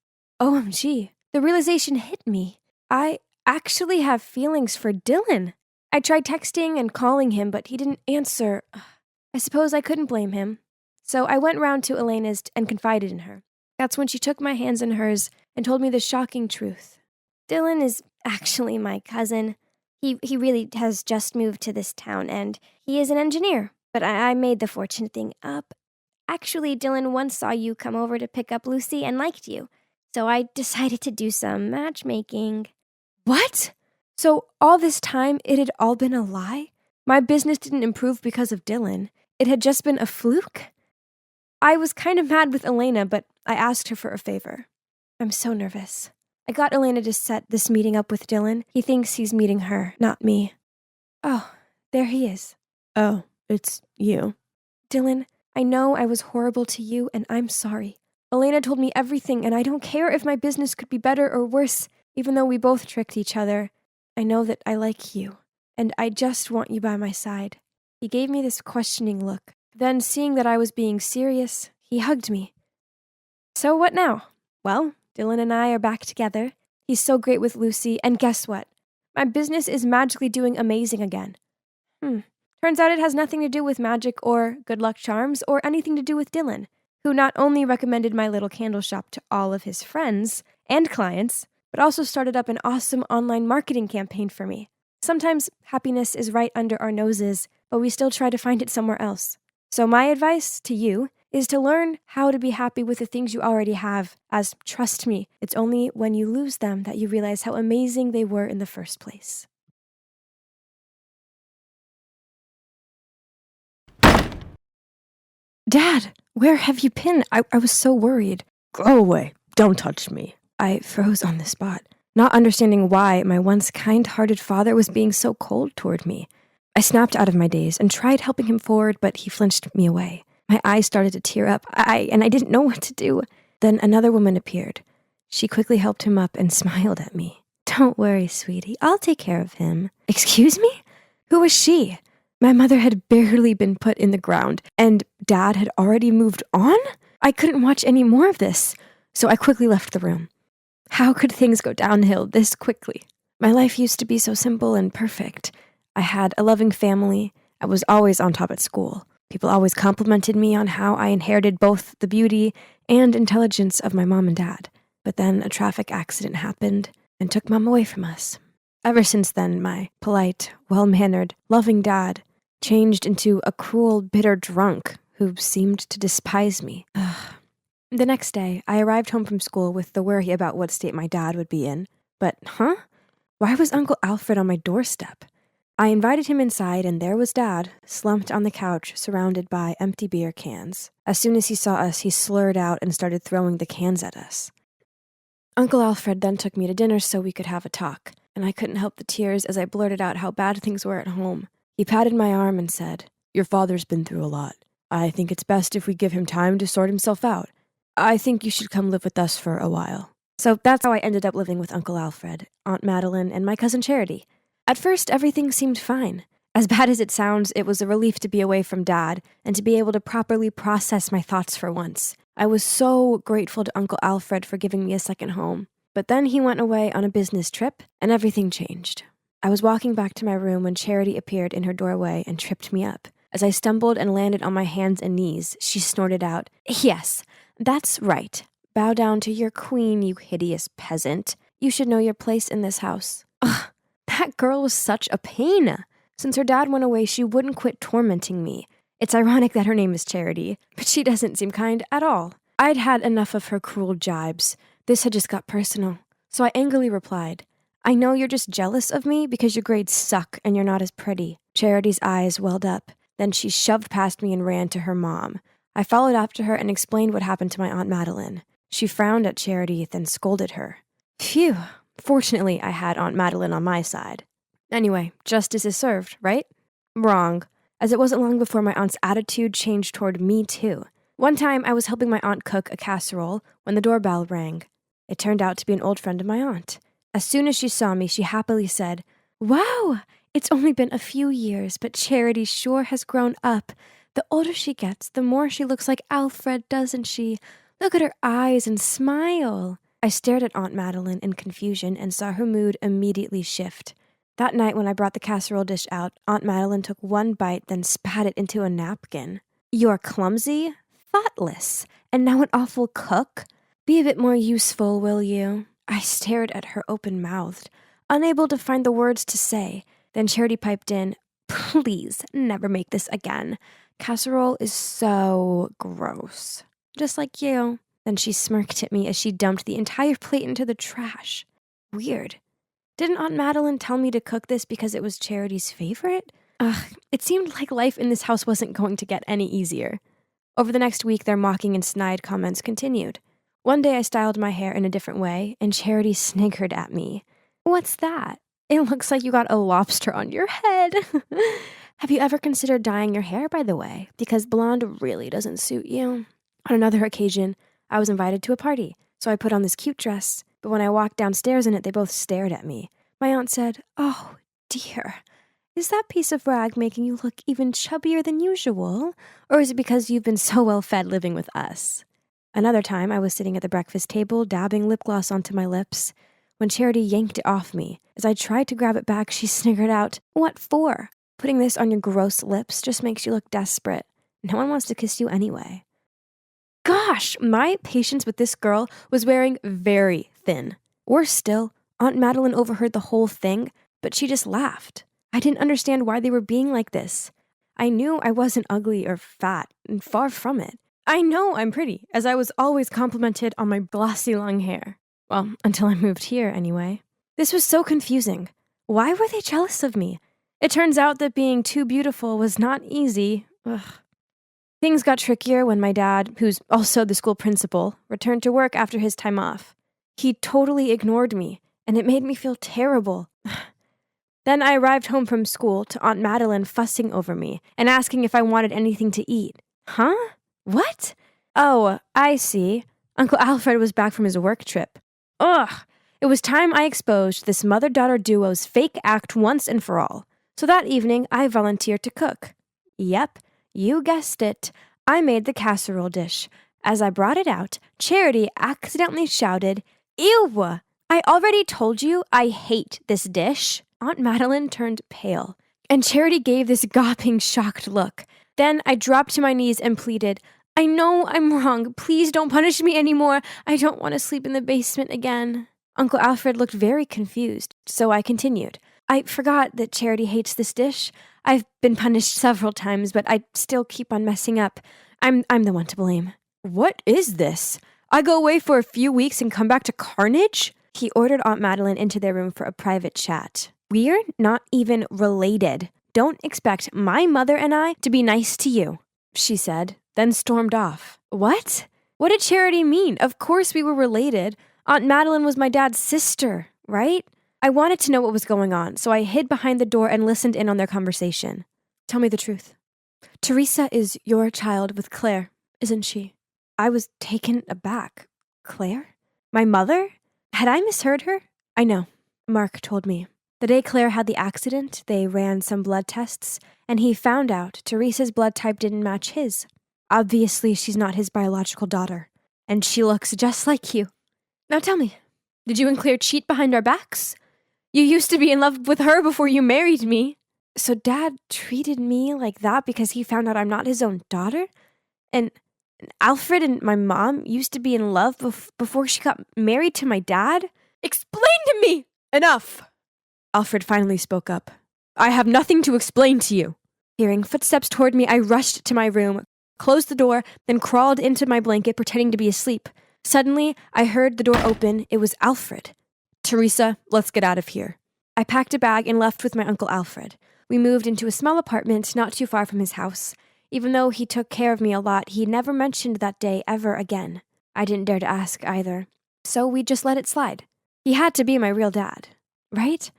Speaker 5: OMG, the realization hit me. I actually have feelings for Dylan. I tried texting and calling him, but he didn't answer. I suppose I couldn't blame him. So I went round to Elena's and confided in her. That's when she took my hands in hers and told me the shocking truth. Dylan is actually my cousin. He really has just moved to this town, and he is an engineer. But I made the fortunate thing up. Actually, Dylan once saw you come over to pick up Lucy and liked you. So I decided to do some matchmaking. What? So all this time, it had all been a lie? My business didn't improve because of Dylan. It had just been a fluke? I was kind of mad with Elena, but I asked her for a favor. I'm so nervous. I got Elena to set this meeting up with Dylan. He thinks he's meeting her, not me. Oh, there he is. Oh, it's you. Dylan, I know I was horrible to you, and I'm sorry. Elena told me everything, and I don't care if my business could be better or worse, even though we both tricked each other. I know that I like you, and I just want you by my side. He gave me this questioning look. Then, seeing that I was being serious, he hugged me. So what now? Well, Dylan and I are back together. He's so great with Lucy, and guess what? My business is magically doing amazing again. Turns out it has nothing to do with magic or good luck charms or anything to do with Dylan, who not only recommended my little candle shop to all of his friends and clients, but also started up an awesome online marketing campaign for me. Sometimes happiness is right under our noses, but we still try to find it somewhere else. So my advice to you is to learn how to be happy with the things you already have, as, trust me, it's only when you lose them that you realize how amazing they were in the first place. Dad, where have you been? I was so worried.
Speaker 6: Go away. Don't touch me.
Speaker 5: I froze on the spot, not understanding why my once kind-hearted father was being so cold toward me. I snapped out of my daze and tried helping him forward, but he flinched me away. My eyes started to tear up, and I didn't know what to do. Then another woman appeared. She quickly helped him up and smiled at me. Don't worry, sweetie. I'll take care of him. Excuse me? Who was she? My mother had barely been put in the ground, and Dad had already moved on? I couldn't watch any more of this, so I quickly left the room. How could things go downhill this quickly? My life used to be so simple and perfect. I had a loving family. I was always on top at school. People always complimented me on how I inherited both the beauty and intelligence of my mom and dad. But then a traffic accident happened and took Mom away from us. Ever since then, my polite, well-mannered, loving dad changed into a cruel, bitter drunk who seemed to despise me. The next day, I arrived home from school with the worry about what state my dad would be in. But, why was Uncle Alfred on my doorstep? I invited him inside, and there was Dad, slumped on the couch, surrounded by empty beer cans. As soon as he saw us, he slurred out and started throwing the cans at us. Uncle Alfred then took me to dinner so we could have a talk, and I couldn't help the tears as I blurted out how bad things were at home. He patted my arm and said,
Speaker 6: Your father's been through a lot. I think it's best if we give him time to sort himself out. I think you should come live with us for a while.
Speaker 5: So that's how I ended up living with Uncle Alfred, Aunt Madeline, and my cousin Charity. At first, everything seemed fine. As bad as it sounds, it was a relief to be away from Dad and to be able to properly process my thoughts for once. I was so grateful to Uncle Alfred for giving me a second home. But then he went away on a business trip, and everything changed. I was walking back to my room when Charity appeared in her doorway and tripped me up. As I stumbled and landed on my hands and knees, she snorted out, Yes, that's right. Bow down to your queen, you hideous peasant. You should know your place in this house. Ugh, that girl was such a pain. Since her dad went away, she wouldn't quit tormenting me. It's ironic that her name is Charity, but she doesn't seem kind at all. I'd had enough of her cruel jibes. This had just got personal. So I angrily replied, I know you're just jealous of me because your grades suck and you're not as pretty. Charity's eyes welled up. Then she shoved past me and ran to her mom. I followed after her and explained what happened to my Aunt Madeline. She frowned at Charity, then scolded her. Phew. Fortunately, I had Aunt Madeline on my side. Anyway, justice is served, right? Wrong, as it wasn't long before my aunt's attitude changed toward me too. One time, I was helping my aunt cook a casserole when the doorbell rang. It turned out to be an old friend of my aunt. As soon as she saw me, she happily said, Wow, it's only been a few years, but Charity sure has grown up. The older she gets, the more she looks like Alfred, doesn't she? Look at her eyes and smile. I stared at Aunt Madeline in confusion and saw her mood immediately shift. That night when I brought the casserole dish out, Aunt Madeline took one bite, then spat it into a napkin. You're clumsy, thoughtless, and now an awful cook? Be a bit more useful, will you? I stared at her open-mouthed.
Speaker 6: unable to find the words to say. Then Charity piped in, "Please, never make this again. Casserole is so gross. Just like you." Then she smirked at me as she dumped the entire plate into the trash. Weird. Didn't Aunt Madeline tell me to cook this because it was Charity's favorite? Ugh, it seemed like life in this house wasn't going to get any easier. Over the next week, their mocking and snide comments continued. One day I styled my hair in a different way, and Charity sniggered at me. "What's that? It looks like you got a lobster on your head." Have you ever considered dyeing your hair, by the way? Because blonde really doesn't suit you. On another occasion, I was invited to a party, so I put on this cute dress, but when I walked downstairs in it, they both stared at me. My aunt said, "Oh, dear. Is that piece of rag making you look even chubbier than usual? Or is it because you've been so well fed living with us?" Another time, I was sitting at the breakfast table, dabbing lip gloss onto my lips, when Charity yanked it off me. As I tried to grab it back, she sniggered out, "What for? Putting this on your gross lips just makes you look desperate. No one wants to kiss you anyway." Gosh, my patience with this girl was wearing very thin. Worse still, Aunt Madeline overheard the whole thing, but she just laughed. I didn't understand why they were being like this. I knew I wasn't ugly or fat, and far from it. I know I'm pretty, as I was always complimented on my glossy long hair. Well, until I moved here, anyway. This was so confusing. Why were they jealous of me? It turns out that being too beautiful was not easy. Ugh. Things got trickier when my dad, who's also the school principal, returned to work after his time off. He totally ignored me, and it made me feel terrible. Then I arrived home from school to Aunt Madeline fussing over me and asking if I wanted anything to eat. Huh? What? Oh, I see. Uncle Alfred was back from his work trip. Ugh! It was time I exposed this mother-daughter duo's fake act once and for all. So that evening, I volunteered to cook. Yep, you guessed it. I made the casserole dish. As I brought it out, Charity accidentally shouted, "Ew! I already told you I hate this dish." Aunt Madeline turned pale, and Charity gave this gawping, shocked look. Then I dropped to my knees and pleaded, "I know I'm wrong. Please don't punish me anymore. I don't want to sleep in the basement again." Uncle Alfred looked very confused, so I continued. "I forgot that Charity hates this dish. I've been punished several times, but I still keep on messing up. I'm the one to blame." "What is this? I go away for a few weeks and come back to carnage?" He ordered Aunt Madeline into their room for a private chat. "We're not even related. Don't expect my mother and I to be nice to you," she said, then stormed off. What? What did Charity mean? Of course we were related. Aunt Madeline was my dad's sister, right? I wanted to know what was going on, so I hid behind the door and listened in on their conversation. "Tell me the truth. Teresa is your child with Claire, isn't she?" I was taken aback. Claire? My mother? Had I misheard her? "I know. Mark told me. The day Claire had the accident, they ran some blood tests, and he found out Teresa's blood type didn't match his. Obviously, she's not his biological daughter, and she looks just like you. Now tell me, did you and Claire cheat behind our backs? You used to be in love with her before you married me. So Dad treated me like that because he found out I'm not his own daughter? And Alfred and my mom used to be in love before she got married to my dad? Explain to me!" "Enough!" Alfred finally spoke up. "I have nothing to explain to you." Hearing footsteps toward me, I rushed to my room, closed the door, then crawled into my blanket pretending to be asleep. Suddenly, I heard the door open. It was Alfred. "Teresa, let's get out of here." I packed a bag and left with my Uncle Alfred. We moved into a small apartment not too far from his house. Even though he took care of me a lot, he never mentioned that day ever again. I didn't dare to ask either. So we just let it slide. He had to be my real dad, right?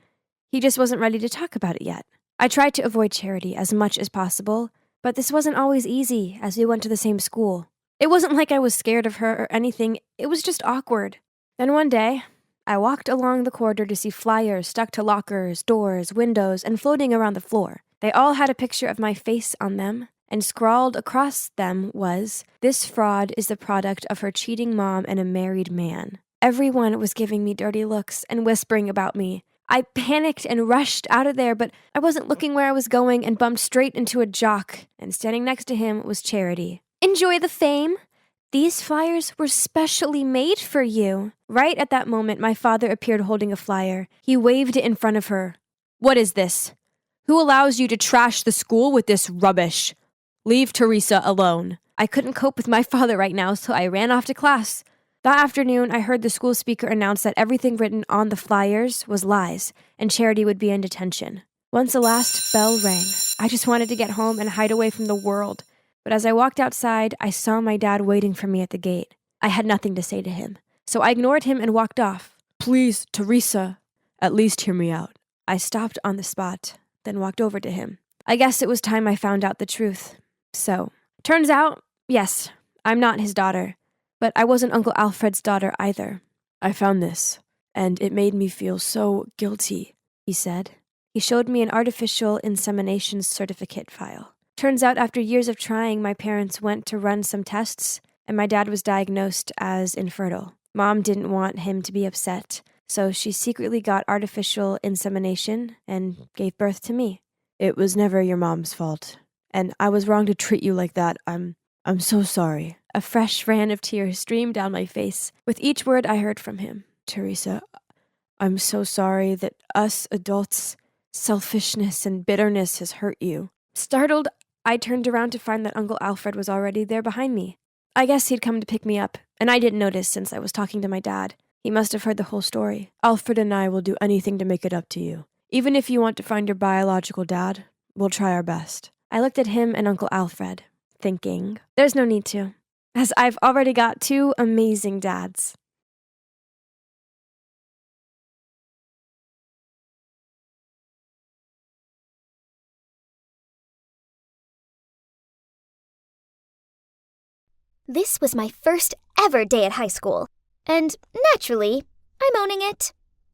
Speaker 6: He just wasn't ready to talk about it yet. I tried to avoid Charity as much as possible, but this wasn't always easy as we went to the same school. It wasn't like I was scared of her or anything, it was just awkward. Then one day, I walked along the corridor to see flyers stuck to lockers, doors, windows, and floating around the floor. They all had a picture of my face on them, and scrawled across them was, "This fraud is the product of her cheating mom and a married man." Everyone was giving me dirty looks and whispering about me. I panicked and rushed out of there, but I wasn't looking where I was going and bumped straight into a jock, and standing next to him was Charity. "Enjoy the fame? These flyers were specially made for you. Right at that moment, my father appeared holding a flyer. He waved it in front of her. What is this? Who allows you to trash the school with this rubbish? Leave Teresa alone. I couldn't cope with my father right now, so I ran off to class. That afternoon, I heard the school speaker announce that everything written on the flyers was lies, and Charity would be in detention. Once the last bell rang, I just wanted to get home and hide away from the world. But as I walked outside, I saw my dad waiting for me at the gate. I had nothing to say to him, so I ignored him and walked off. Please, Teresa, at least hear me out. I stopped on the spot, then walked over to him. I guess it was time I found out the truth. So, turns out, yes, I'm not his daughter, but I wasn't Uncle Alfred's daughter either. I found this, and it made me feel so guilty, he said. He showed me an artificial insemination certificate file. Turns out after years of trying, my parents went to run some tests, and my dad was diagnosed as infertile. Mom didn't want him to be upset, so she secretly got artificial insemination and gave birth to me. It was never your mom's fault, and I was wrong to treat you like that. I'm so sorry. A fresh ran of tears streamed down my face with each word I heard from him. Teresa, I'm so sorry that us adults, selfishness and bitterness has hurt you. Startled, I turned around to find that Uncle Alfred was already there behind me. I guess he'd come to pick me up, and I didn't notice since I was talking to my dad. He must have heard the whole story. Alfred and I will do anything to make it up to you. Even if you want to find your biological dad, we'll try our best. I looked at him and Uncle Alfred, thinking, there's no need to, as I've already got 2 amazing dads.
Speaker 3: This was my first ever day at high school, and naturally, I'm owning it.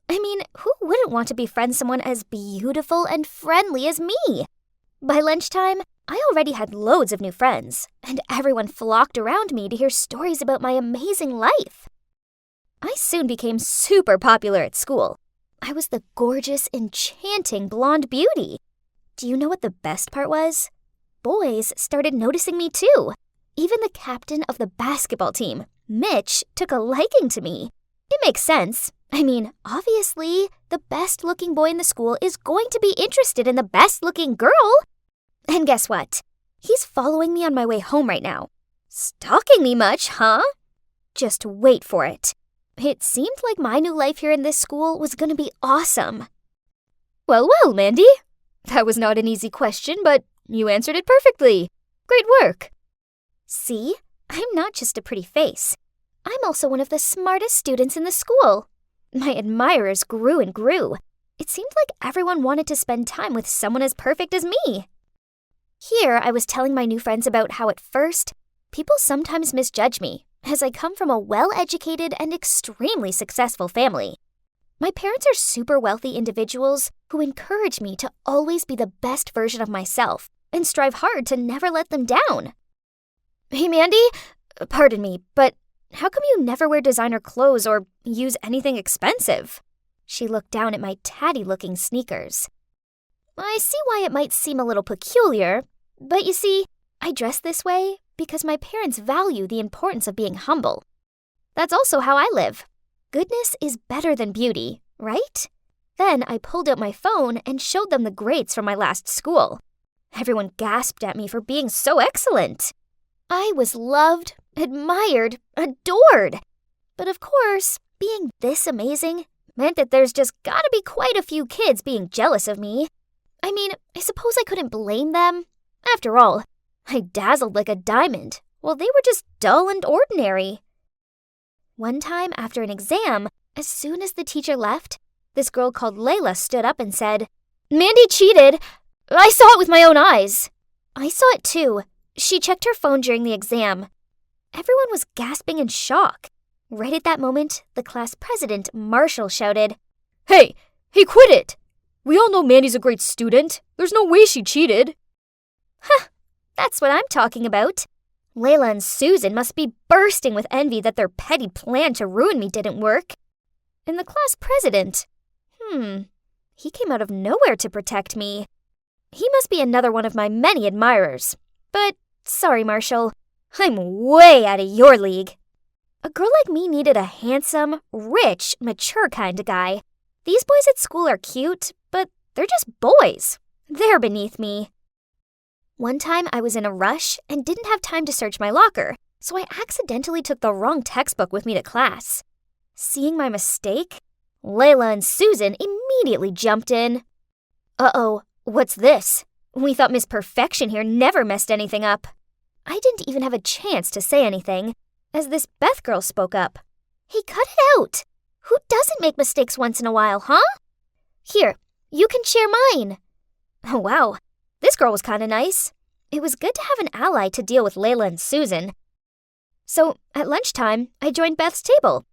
Speaker 3: I mean, who wouldn't want to befriend someone as beautiful and friendly as me? By lunchtime, I already had loads of new friends, and everyone flocked around me to hear stories about my amazing life. I soon became super popular at school. I was the gorgeous, enchanting blonde beauty. Do you know what the best part was? Boys started noticing me too. Even the captain of the basketball team, Mitch, took a liking to me. It makes sense. I mean, obviously, the best-looking boy in the school is going to be interested in the best-looking girl. And guess what? He's following me on my way home right now. Stalking me much, huh? Just wait for it. It seemed like my new life here in this school was going to be awesome. Well, Mandy. That was not an easy question, but you answered it perfectly. Great work. See? I'm not just a pretty face. I'm also one of the smartest students in the school. My admirers grew and grew. It seemed like everyone wanted to spend time with someone as perfect as me. Here, I was telling my new friends about how at first, people sometimes misjudge me, as I come from a well-educated and extremely successful family. My parents are super wealthy individuals who encourage me to always be the best version of myself and strive hard to never let them down. Hey, Mandy, pardon me, but how come you never wear designer clothes or use anything expensive? She looked down at my tatty-looking sneakers. I see why it might seem a little peculiar, but you see, I dress this way because my parents value the importance of being humble. That's also how I live. Goodness is better than beauty, right? Then I pulled out my phone and showed them the grades from my last school. Everyone gasped at me for being so excellent. I was loved, admired, adored. But of course, being this amazing meant that there's just gotta be quite a few kids being jealous of me. I mean, I suppose I couldn't blame them. After all, I dazzled like a diamond, while they were just dull and ordinary. One time after an exam, as soon as the teacher left, this girl called Layla stood up and said, "Mandy cheated. I saw it with my own eyes." I saw it too. She checked her phone during the exam. Everyone was gasping in shock. Right at that moment, the class president, Marshall, shouted, Hey, quit it! We all know Mandy's a great student. There's no way she cheated." Huh, that's what I'm talking about. Layla and Susan must be bursting with envy that their petty plan to ruin me didn't work. And the class president, he came out of nowhere to protect me. He must be another one of my many admirers. But sorry, Marshall, I'm way out of your league. A girl like me needed a handsome, rich, mature kind of guy. These boys at school are cute, but they're just boys. They're beneath me. One time I was in a rush and didn't have time to search my locker, so I accidentally took the wrong textbook with me to class. Seeing my mistake, Layla and Susan immediately jumped in. Uh-oh, what's this? We thought Miss Perfection here never messed anything up. I didn't even have a chance to say anything, as this Beth girl spoke up. Hey, cut it out! Who doesn't make mistakes once in a while, huh? Here, you can share mine. Oh, wow, this girl was kinda nice. It was good to have an ally to deal with Layla and Susan. So, at lunchtime, I joined Beth's table.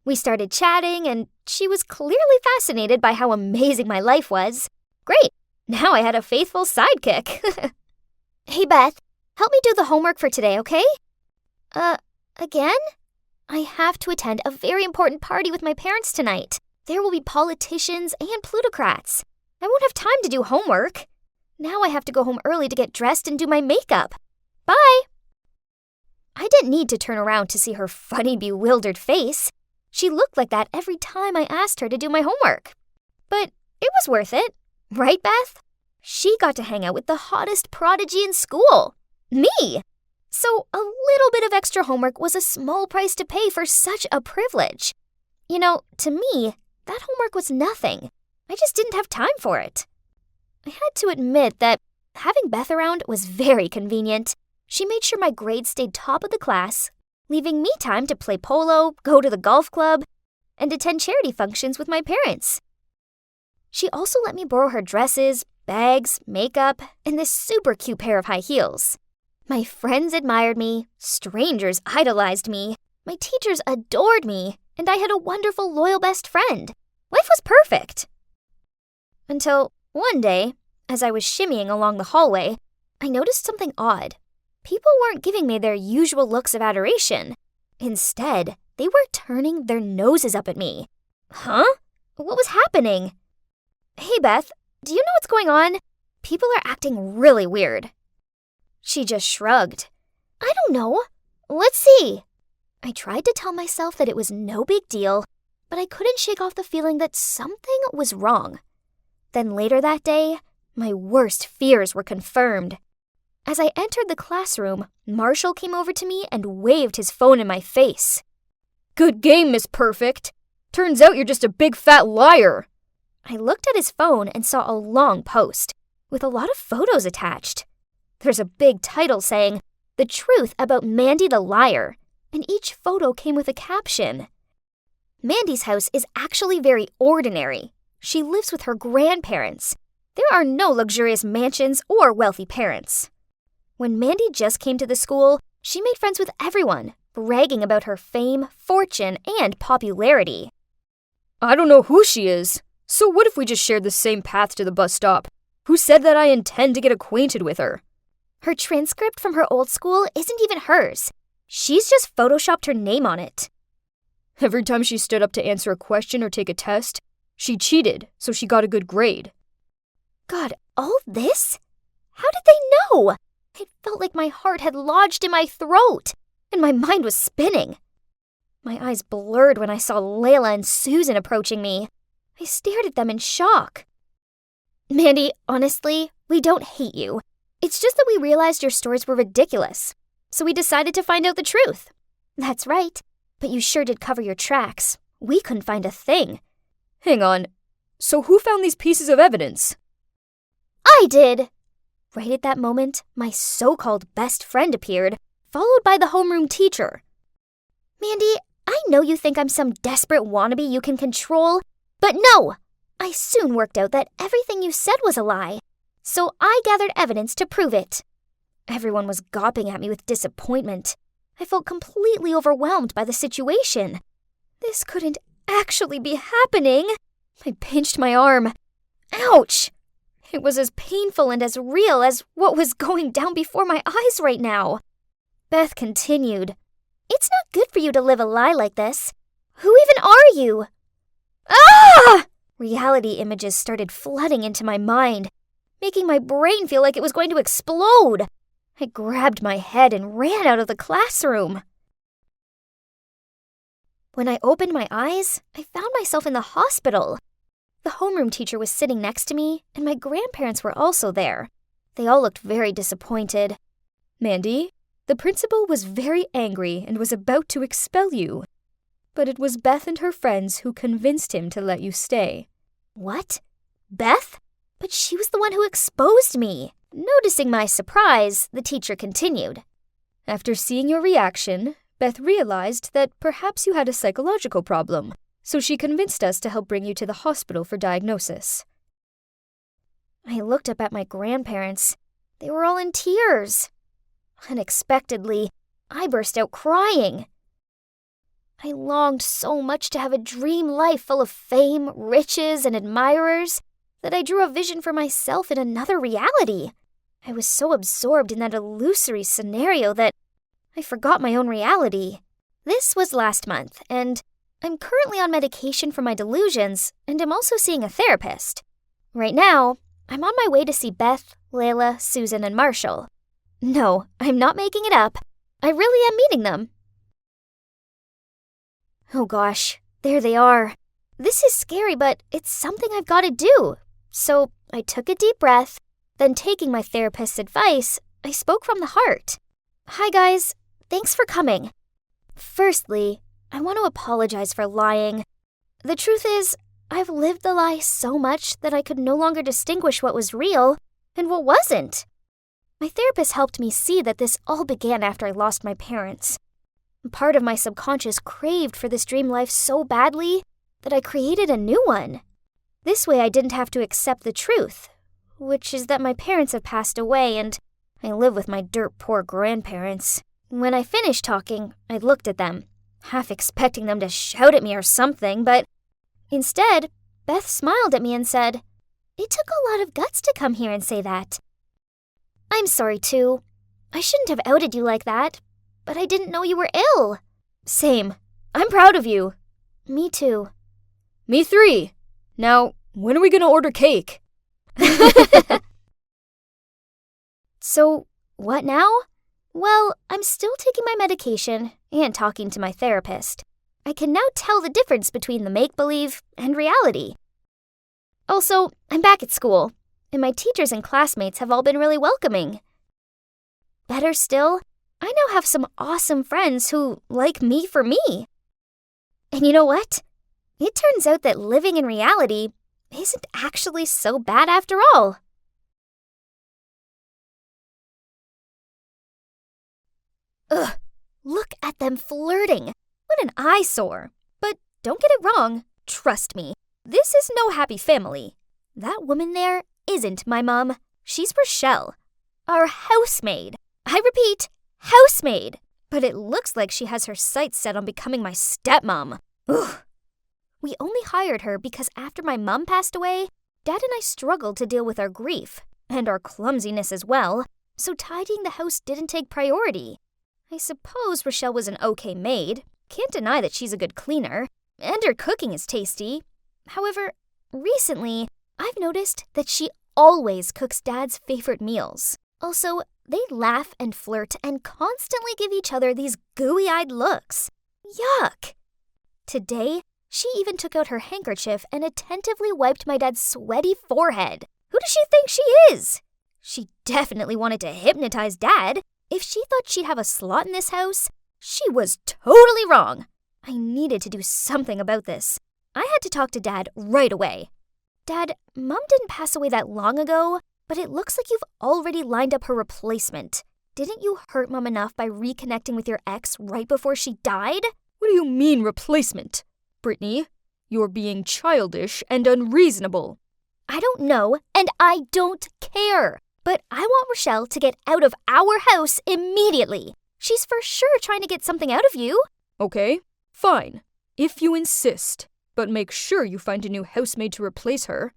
Speaker 3: We started chatting, and she was clearly fascinated by how amazing my life was. Great, now I had a faithful sidekick. Hey, Beth, help me do the homework for today, okay? Again? I have to attend a very important party with my parents tonight. There will be politicians and plutocrats. I won't have time to do homework. Now I have to go home early to get dressed and do my makeup. Bye! I didn't need to turn around to see her funny, bewildered face. She looked like that every time I asked her to do my homework. But it was worth it, right, Beth? She got to hang out with the hottest prodigy in school, me. So a little bit of extra homework was a small price to pay for such a privilege. You know, to me, that homework was nothing. I just didn't have time for it. I had to admit that having Beth around was very convenient. She made sure my grades stayed top of the class, leaving me time to play polo, go to the golf club, and attend charity functions with my parents. She also let me borrow her dresses, bags, makeup, and this super cute pair of high heels. My friends admired me, strangers idolized me, my teachers adored me, and I had a wonderful, loyal best friend. Life was perfect. Until one day, as I was shimmying along the hallway, I noticed something odd. People weren't giving me their usual looks of adoration. Instead, they were turning their noses up at me. Huh? What was happening? Hey, Beth, do you know what's going on? People are acting really weird. She just shrugged. I don't know. Let's see. I tried to tell myself that it was no big deal, but I couldn't shake off the feeling that something was wrong. Then later that day, my worst fears were confirmed. As I entered the classroom, Marshall came over to me and waved his phone in my face.
Speaker 4: Good game, Miss Perfect. Turns out you're just a big fat liar.
Speaker 3: I looked at his phone and saw a long post with a lot of photos attached. There's a big title saying, "The Truth About Mandy the Liar," and each photo came with a caption. Mandy's house is actually very ordinary. She lives with her grandparents. There are no luxurious mansions or wealthy parents. When Mandy just came to the school, she made friends with everyone, bragging about her fame, fortune, and popularity.
Speaker 4: I don't know who she is. So what if we just shared the same path to the bus stop? Who said that I intend to get acquainted with her?
Speaker 3: Her transcript from her old school isn't even hers. She's just photoshopped her name on it.
Speaker 4: Every time she stood up to answer a question or take a test, she cheated, so she got a good grade.
Speaker 3: God, all this? How did they know? It felt like my heart had lodged in my throat, and my mind was spinning. My eyes blurred when I saw Layla and Susan approaching me. I stared at them in shock. Mandy, honestly, we don't hate you. It's just that we realized your stories were ridiculous, so we decided to find out the truth. That's right, but you sure did cover your tracks. We couldn't find a thing.
Speaker 4: Hang on, so who found these pieces of evidence?
Speaker 3: I did! Right at that moment, my so-called best friend appeared, followed by the homeroom teacher. Mandy, I know you think I'm some desperate wannabe you can control, but no! I soon worked out that everything you said was a lie, so I gathered evidence to prove it. Everyone was gawping at me with disappointment. I felt completely overwhelmed by the situation. This couldn't actually be happening. I pinched my arm. Ouch! It was as painful and as real as what was going down before my eyes right now. Beth continued. It's not good for you to live a lie like this. Who even are you? Ah! Reality images started flooding into my mind, making my brain feel like it was going to explode. I grabbed my head and ran out of the classroom. When I opened my eyes, I found myself in the hospital. The homeroom teacher was sitting next to me, and my grandparents were also there. They all looked very disappointed.
Speaker 4: Mandy, the principal was very angry and was about to expel you. But it was Beth and her friends who convinced him to let you stay.
Speaker 3: What? Beth? But she was the one who exposed me. Noticing my surprise, the teacher continued.
Speaker 4: After seeing your reaction, Beth realized that perhaps you had a psychological problem, so she convinced us to help bring you to the hospital for diagnosis.
Speaker 3: I looked up at my grandparents. They were all in tears. Unexpectedly, I burst out crying. I longed so much to have a dream life full of fame, riches, and admirers that I drew a vision for myself in another reality. I was so absorbed in that illusory scenario that I forgot my own reality. This was last month, and I'm currently on medication for my delusions, and I'm also seeing a therapist. Right now, I'm on my way to see Beth, Layla, Susan, and Marshall. No, I'm not making it up. I really am meeting them. Oh gosh, there they are. This is scary, but it's something I've got to do. So I took a deep breath, then taking my therapist's advice, I spoke from the heart. Hi guys, thanks for coming. Firstly, I want to apologize for lying. The truth is, I've lived the lie so much that I could no longer distinguish what was real and what wasn't. My therapist helped me see that this all began after I lost my parents. Part of my subconscious craved for this dream life so badly that I created a new one. This way I didn't have to accept the truth, which is that my parents have passed away and I live with my dirt poor grandparents. When I finished talking, I looked at them, half expecting them to shout at me or something, but instead, Beth smiled at me and said, "It took a lot of guts to come here and say that." I'm sorry too. I shouldn't have outed you like that, but I didn't know you were ill.
Speaker 4: Same. I'm proud of you.
Speaker 3: Me too.
Speaker 4: Me 3. Now, when are we gonna order cake?
Speaker 3: So, what now? Well, I'm still taking my medication and talking to my therapist. I can now tell the difference between the make-believe and reality. Also, I'm back at school, and my teachers and classmates have all been really welcoming. Better still, I now have some awesome friends who like me for me. And you know what? It turns out that living in reality isn't actually so bad after all. Ugh, look at them flirting. What an eyesore. But don't get it wrong. Trust me, this is no happy family. That woman there isn't my mom. She's Rochelle, our housemaid. I repeat, housemaid. But it looks like she has her sights set on becoming my stepmom. Ugh. We only hired her because after my mom passed away, Dad and I struggled to deal with our grief, and our clumsiness as well, so tidying the house didn't take priority. I suppose Rochelle was an okay maid. Can't deny that she's a good cleaner, and her cooking is tasty. However, recently, I've noticed that she always cooks Dad's favorite meals. Also, they laugh and flirt and constantly give each other these gooey-eyed looks. Yuck! Today, she even took out her handkerchief and attentively wiped my dad's sweaty forehead. Who does she think she is? She definitely wanted to hypnotize Dad. If she thought she'd have a slot in this house, she was totally wrong. I needed to do something about this. I had to talk to Dad right away. Dad, Mom didn't pass away that long ago, but it looks like you've already lined up her replacement. Didn't you hurt Mom enough by reconnecting with your ex right before she died?
Speaker 4: What do you mean replacement? Brittany, you're being childish and unreasonable.
Speaker 3: I don't know, and I don't care. But I want Rochelle to get out of our house immediately. She's for sure trying to get something out of you.
Speaker 4: Okay, fine. If you insist. But make sure you find a new housemaid to replace her.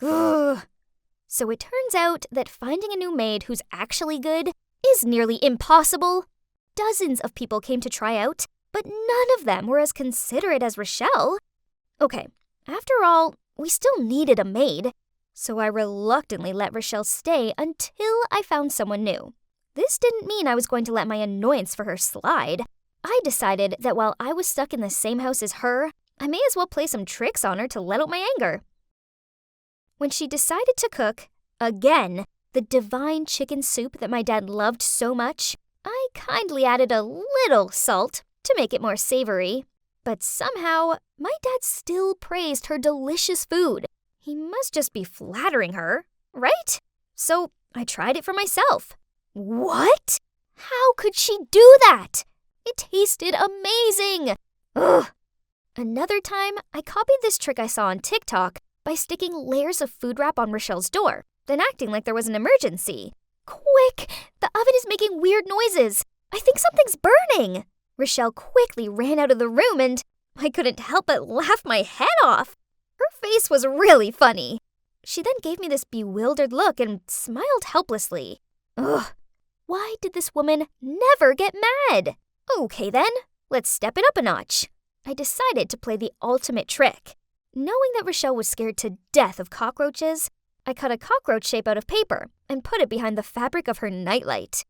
Speaker 3: Ugh. So it turns out that finding a new maid who's actually good is nearly impossible. Dozens of people came to try out, but none of them were as considerate as Rochelle. Okay, after all, we still needed a maid, so I reluctantly let Rochelle stay until I found someone new. This didn't mean I was going to let my annoyance for her slide. I decided that while I was stuck in the same house as her, I may as well play some tricks on her to let out my anger. When she decided to cook, again, the divine chicken soup that my dad loved so much, I kindly added a little salt to make it more savory. But somehow, my dad still praised her delicious food. He must just be flattering her, right? So I tried it for myself. What? How could she do that? It tasted amazing. Ugh. Another time, I copied this trick I saw on TikTok by sticking layers of food wrap on Rochelle's door, then acting like there was an emergency. Quick! The oven is making weird noises. I think something's burning. Rochelle quickly ran out of the room and I couldn't help but laugh my head off. Her face was really funny. She then gave me this bewildered look and smiled helplessly. Ugh. Why did this woman never get mad? Okay then, let's step it up a notch. I decided to play the ultimate trick. Knowing that Rochelle was scared to death of cockroaches, I cut a cockroach shape out of paper and put it behind the fabric of her nightlight.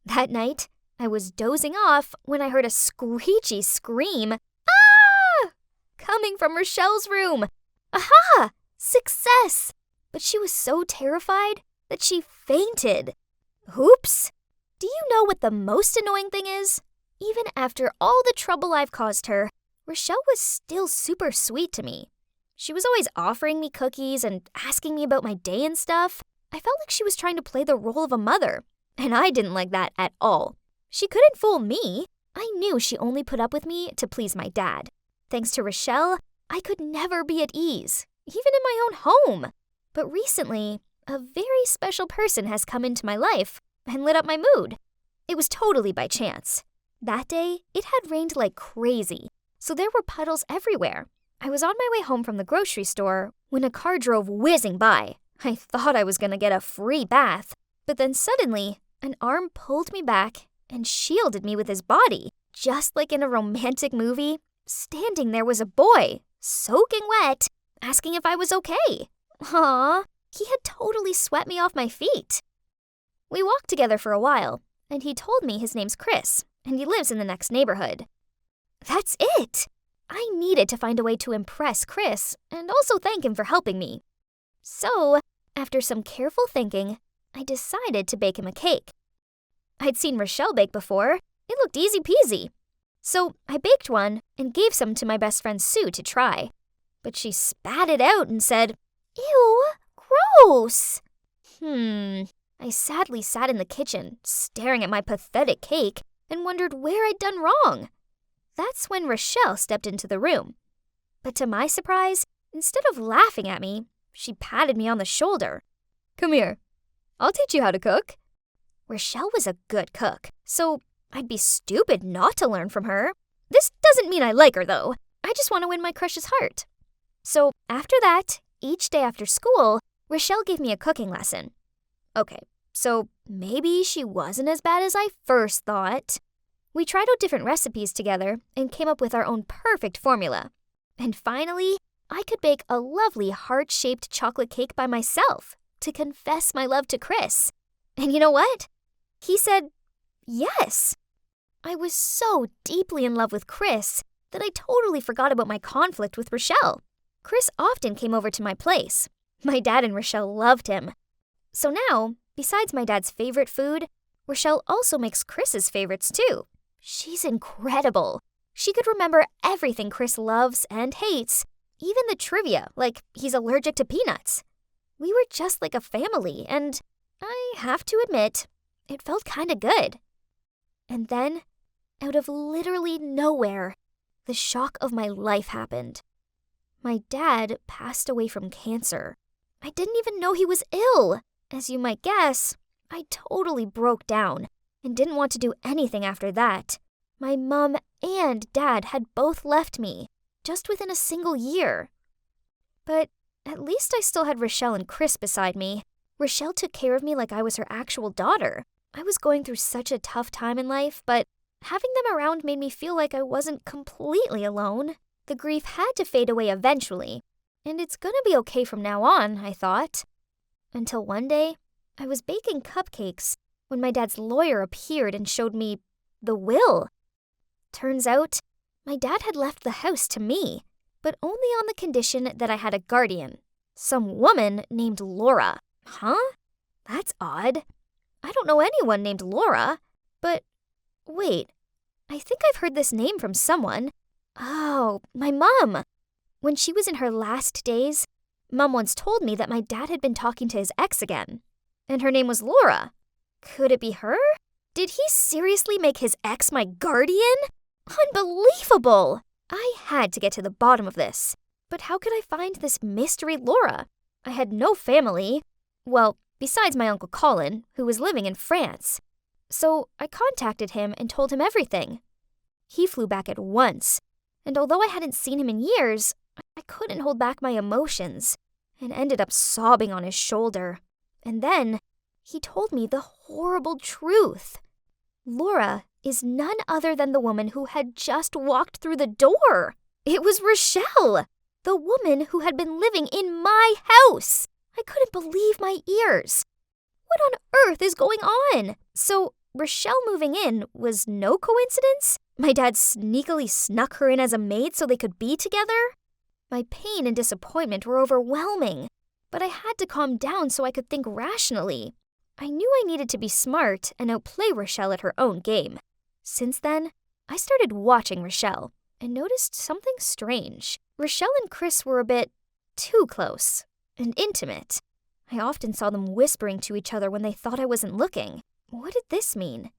Speaker 3: That night, I was dozing off when I heard a screechy scream, "Ah!" coming from Rochelle's room. Aha! Success! But she was so terrified that she fainted. Oops! Do you know what the most annoying thing is? Even after all the trouble I've caused her, Rochelle was still super sweet to me. She was always offering me cookies and asking me about my day and stuff. I felt like she was trying to play the role of a mother, and I didn't like that at all. She couldn't fool me. I knew she only put up with me to please my dad. Thanks to Rochelle, I could never be at ease, even in my own home. But recently, a very special person has come into my life and lit up my mood. It was totally by chance. That day, it had rained like crazy, so there were puddles everywhere. I was on my way home from the grocery store when a car drove whizzing by. I thought I was going to get a free bath, but then suddenly, an arm pulled me back and shielded me with his body. Just like in a romantic movie, standing there was a boy, soaking wet, asking if I was okay. Aww, he had totally swept me off my feet. We walked together for a while, and he told me his name's Chris, and he lives in the next neighborhood. That's it! I needed to find a way to impress Chris and also thank him for helping me. So, after some careful thinking, I decided to bake him a cake. I'd seen Rochelle bake before. It looked easy peasy. So I baked one and gave some to my best friend Sue to try. But she spat it out and said, "Ew, gross!" I sadly sat in the kitchen, staring at my pathetic cake, and wondered where I'd done wrong. That's when Rochelle stepped into the room. But to my surprise, instead of laughing at me, she patted me on the shoulder. "Come here. I'll teach you how to cook." Rochelle was a good cook, so I'd be stupid not to learn from her. This doesn't mean I like her, though. I just want to win my crush's heart. So after that, each day after school, Rochelle gave me a cooking lesson. Okay, so maybe she wasn't as bad as I first thought. We tried out different recipes together and came up with our own perfect formula. And finally, I could bake a lovely heart-shaped chocolate cake by myself to confess my love to Chris. And you know what? He said yes. I was so deeply in love with Chris that I totally forgot about my conflict with Rochelle. Chris often came over to my place. My dad and Rochelle loved him. So now, besides my dad's favorite food, Rochelle also makes Chris's favorites too. She's incredible. She could remember everything Chris loves and hates, even the trivia, like he's allergic to peanuts. We were just like a family, and I have to admit, it felt kinda good. And then, out of literally nowhere, the shock of my life happened. My dad passed away from cancer. I didn't even know he was ill. As you might guess, I totally broke down and didn't want to do anything after that. My mom and dad had both left me, just within a single year. But at least I still had Rochelle and Chris beside me. Rochelle took care of me like I was her actual daughter. I was going through such a tough time in life, but having them around made me feel like I wasn't completely alone. The grief had to fade away eventually, and it's gonna be okay from now on, I thought. Until one day, I was baking cupcakes, when my dad's lawyer appeared and showed me the will. Turns out, my dad had left the house to me, but only on the condition that I had a guardian. Some woman named Laura. Huh? That's odd. I don't know anyone named Laura. But wait, I think I've heard this name from someone. Oh, my mom. When she was in her last days, Mom once told me that my dad had been talking to his ex again, and her name was Laura. Could it be her? Did he seriously make his ex my guardian? Unbelievable! I had to get to the bottom of this. But how could I find this mystery Laura? I had no family. Well, besides my Uncle Colin, who was living in France. So I contacted him and told him everything. He flew back at once, and although I hadn't seen him in years, I couldn't hold back my emotions and ended up sobbing on his shoulder. And then he told me the horrible truth. Laura is none other than the woman who had just walked through the door. It was Rochelle, the woman who had been living in my house. I couldn't believe my ears. What on earth is going on? So Rochelle moving in was no coincidence? My dad sneakily snuck her in as a maid so they could be together? My pain and disappointment were overwhelming, but I had to calm down so I could think rationally. I knew I needed to be smart and outplay Rochelle at her own game. Since then, I started watching Rochelle and noticed something strange. Rochelle and Chris were a bit too close and intimate. I often saw them whispering to each other when they thought I wasn't looking. What did this mean?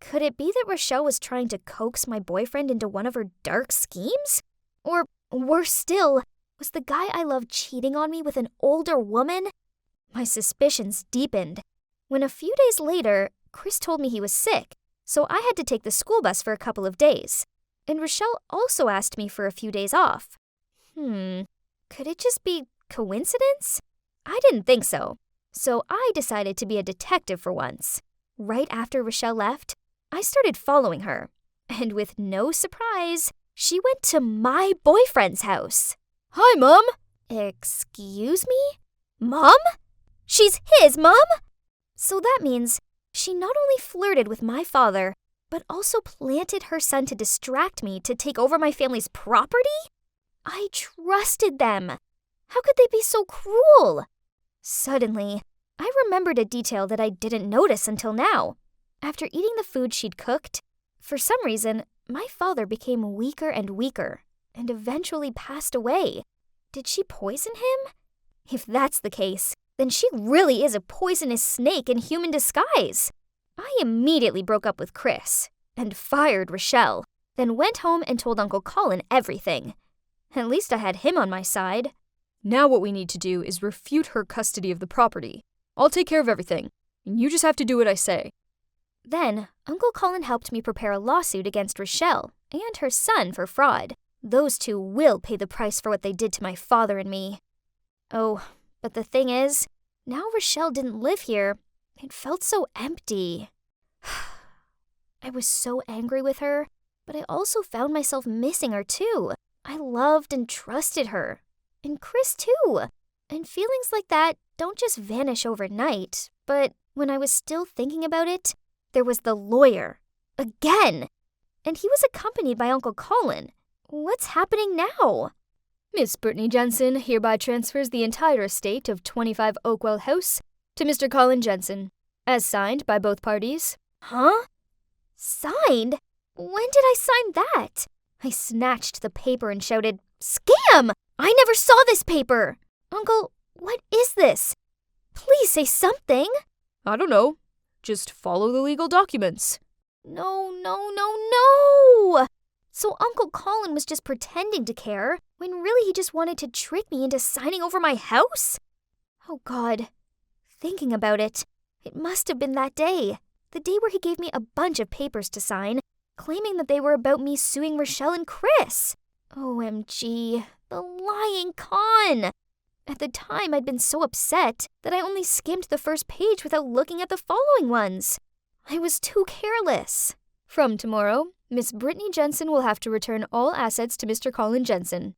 Speaker 3: Could it be that Rochelle was trying to coax my boyfriend into one of her dark schemes? Or, worse still, was the guy I loved cheating on me with an older woman? My suspicions deepened. When a few days later, Chris told me he was sick, so I had to take the school bus for a couple of days. And Rochelle also asked me for a few days off. Could it just be coincidence? I didn't think so. So I decided to be a detective for once. Right after Rochelle left, I started following her. And with no surprise, she went to my boyfriend's house.
Speaker 4: Hi, Mom!
Speaker 3: Excuse me? Mom? She's his mom? So that means she not only flirted with my father, but also planted her son to distract me to take over my family's property? I trusted them. How could they be so cruel? Suddenly, I remembered a detail that I didn't notice until now. After eating the food she'd cooked, for some reason, my father became weaker and weaker and eventually passed away. Did she poison him? If that's the case, then she really is a poisonous snake in human disguise. I immediately broke up with Chris and fired Rochelle, then went home and told Uncle Colin everything. At least I had him on my side.
Speaker 4: Now what we need to do is refute her custody of the property. I'll take care of everything, and you just have to do what I say.
Speaker 3: Then, Uncle Colin helped me prepare a lawsuit against Rochelle and her son for fraud. Those two will pay the price for what they did to my father and me. Oh, but the thing is, now Rochelle didn't live here. It felt so empty. I was so angry with her, but I also found myself missing her too. I loved and trusted her. And Chris too. And feelings like that don't just vanish overnight. But when I was still thinking about it, there was the lawyer. Again! And he was accompanied by Uncle Colin. What's happening now?
Speaker 4: Miss Brittany Jensen hereby transfers the entire estate of 25 Oakwell House to Mr. Colin Jensen, as signed by both parties.
Speaker 3: Huh? Signed? When did I sign that? I snatched the paper and shouted, "Scam! I never saw this paper! Uncle, what is this? Please say something."
Speaker 4: I don't know. Just follow the legal documents.
Speaker 3: No. So Uncle Colin was just pretending to care, when really he just wanted to trick me into signing over my house? Oh God. Thinking about it, it must have been that day. The day where he gave me a bunch of papers to sign, claiming that they were about me suing Rochelle and Chris. OMG, the lying con! At the time, I'd been so upset that I only skimmed the first page without looking at the following ones. I was too careless.
Speaker 4: From tomorrow, Miss Brittany Jensen will have to return all assets to Mr. Colin Jensen.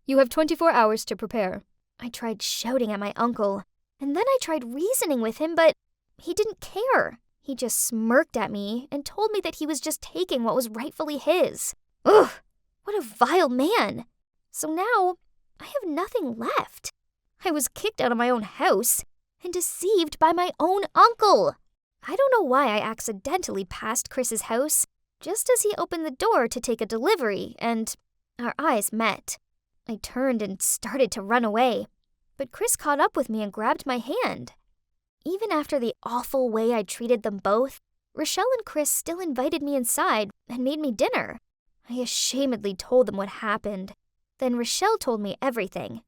Speaker 4: You have 24 hours to prepare.
Speaker 3: I tried shouting at my uncle, and then I tried reasoning with him, but he didn't care. He just smirked at me and told me that he was just taking what was rightfully his. Ugh, what a vile man. So now, I have nothing left. I was kicked out of my own house and deceived by my own uncle. I don't know why I accidentally passed Chris's house just as he opened the door to take a delivery, and our eyes met. I turned and started to run away, but Chris caught up with me and grabbed my hand. Even after the awful way I treated them both, Rochelle and Chris still invited me inside and made me dinner. I ashamedly told them what happened. Then Rochelle told me everything.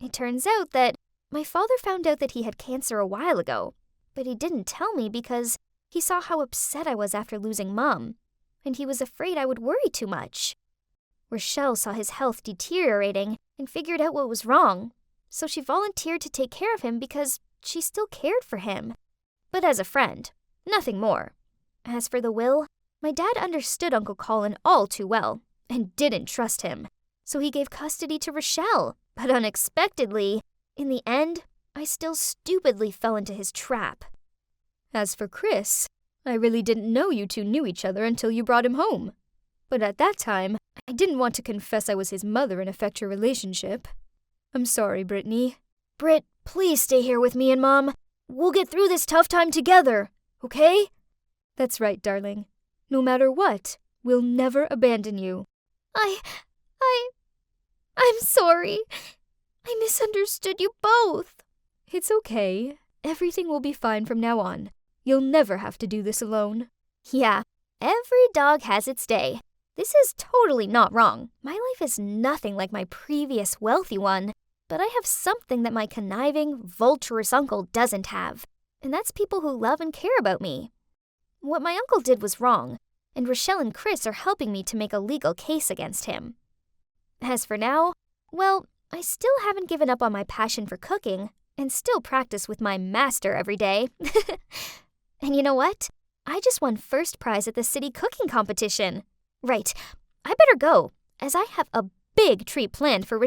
Speaker 3: It turns out that my father found out that he had cancer a while ago, but he didn't tell me because he saw how upset I was after losing Mom, and he was afraid I would worry too much. Rochelle saw his health deteriorating and figured out what was wrong, so she volunteered to take care of him because she still cared for him. But as a friend, nothing more. As for the will, my dad understood Uncle Colin all too well and didn't trust him, so he gave custody to Rochelle. But unexpectedly, in the end, I still stupidly fell into his trap.
Speaker 4: As for Chris, I really didn't know you two knew each other until you brought him home. But at that time, I didn't want to confess I was his mother and affect your relationship. I'm sorry, Brittany.
Speaker 3: Britt, please stay here with me and Mom. We'll get through this tough time together, okay?
Speaker 4: That's right, darling. No matter what, we'll never abandon you.
Speaker 3: I'm sorry. I misunderstood you both.
Speaker 4: It's okay. Everything will be fine from now on. You'll never have to do this alone.
Speaker 3: Yeah, every dog has its day. This is totally not wrong. My life is nothing like my previous wealthy one, but I have something that my conniving, vulturous uncle doesn't have, and that's people who love and care about me. What my uncle did was wrong, and Rochelle and Chris are helping me to make a legal case against him. As for now, well, I still haven't given up on my passion for cooking, and still practice with my master every day. And you know what? I just won first prize at the city cooking competition. Right, I better go, as I have a big treat planned for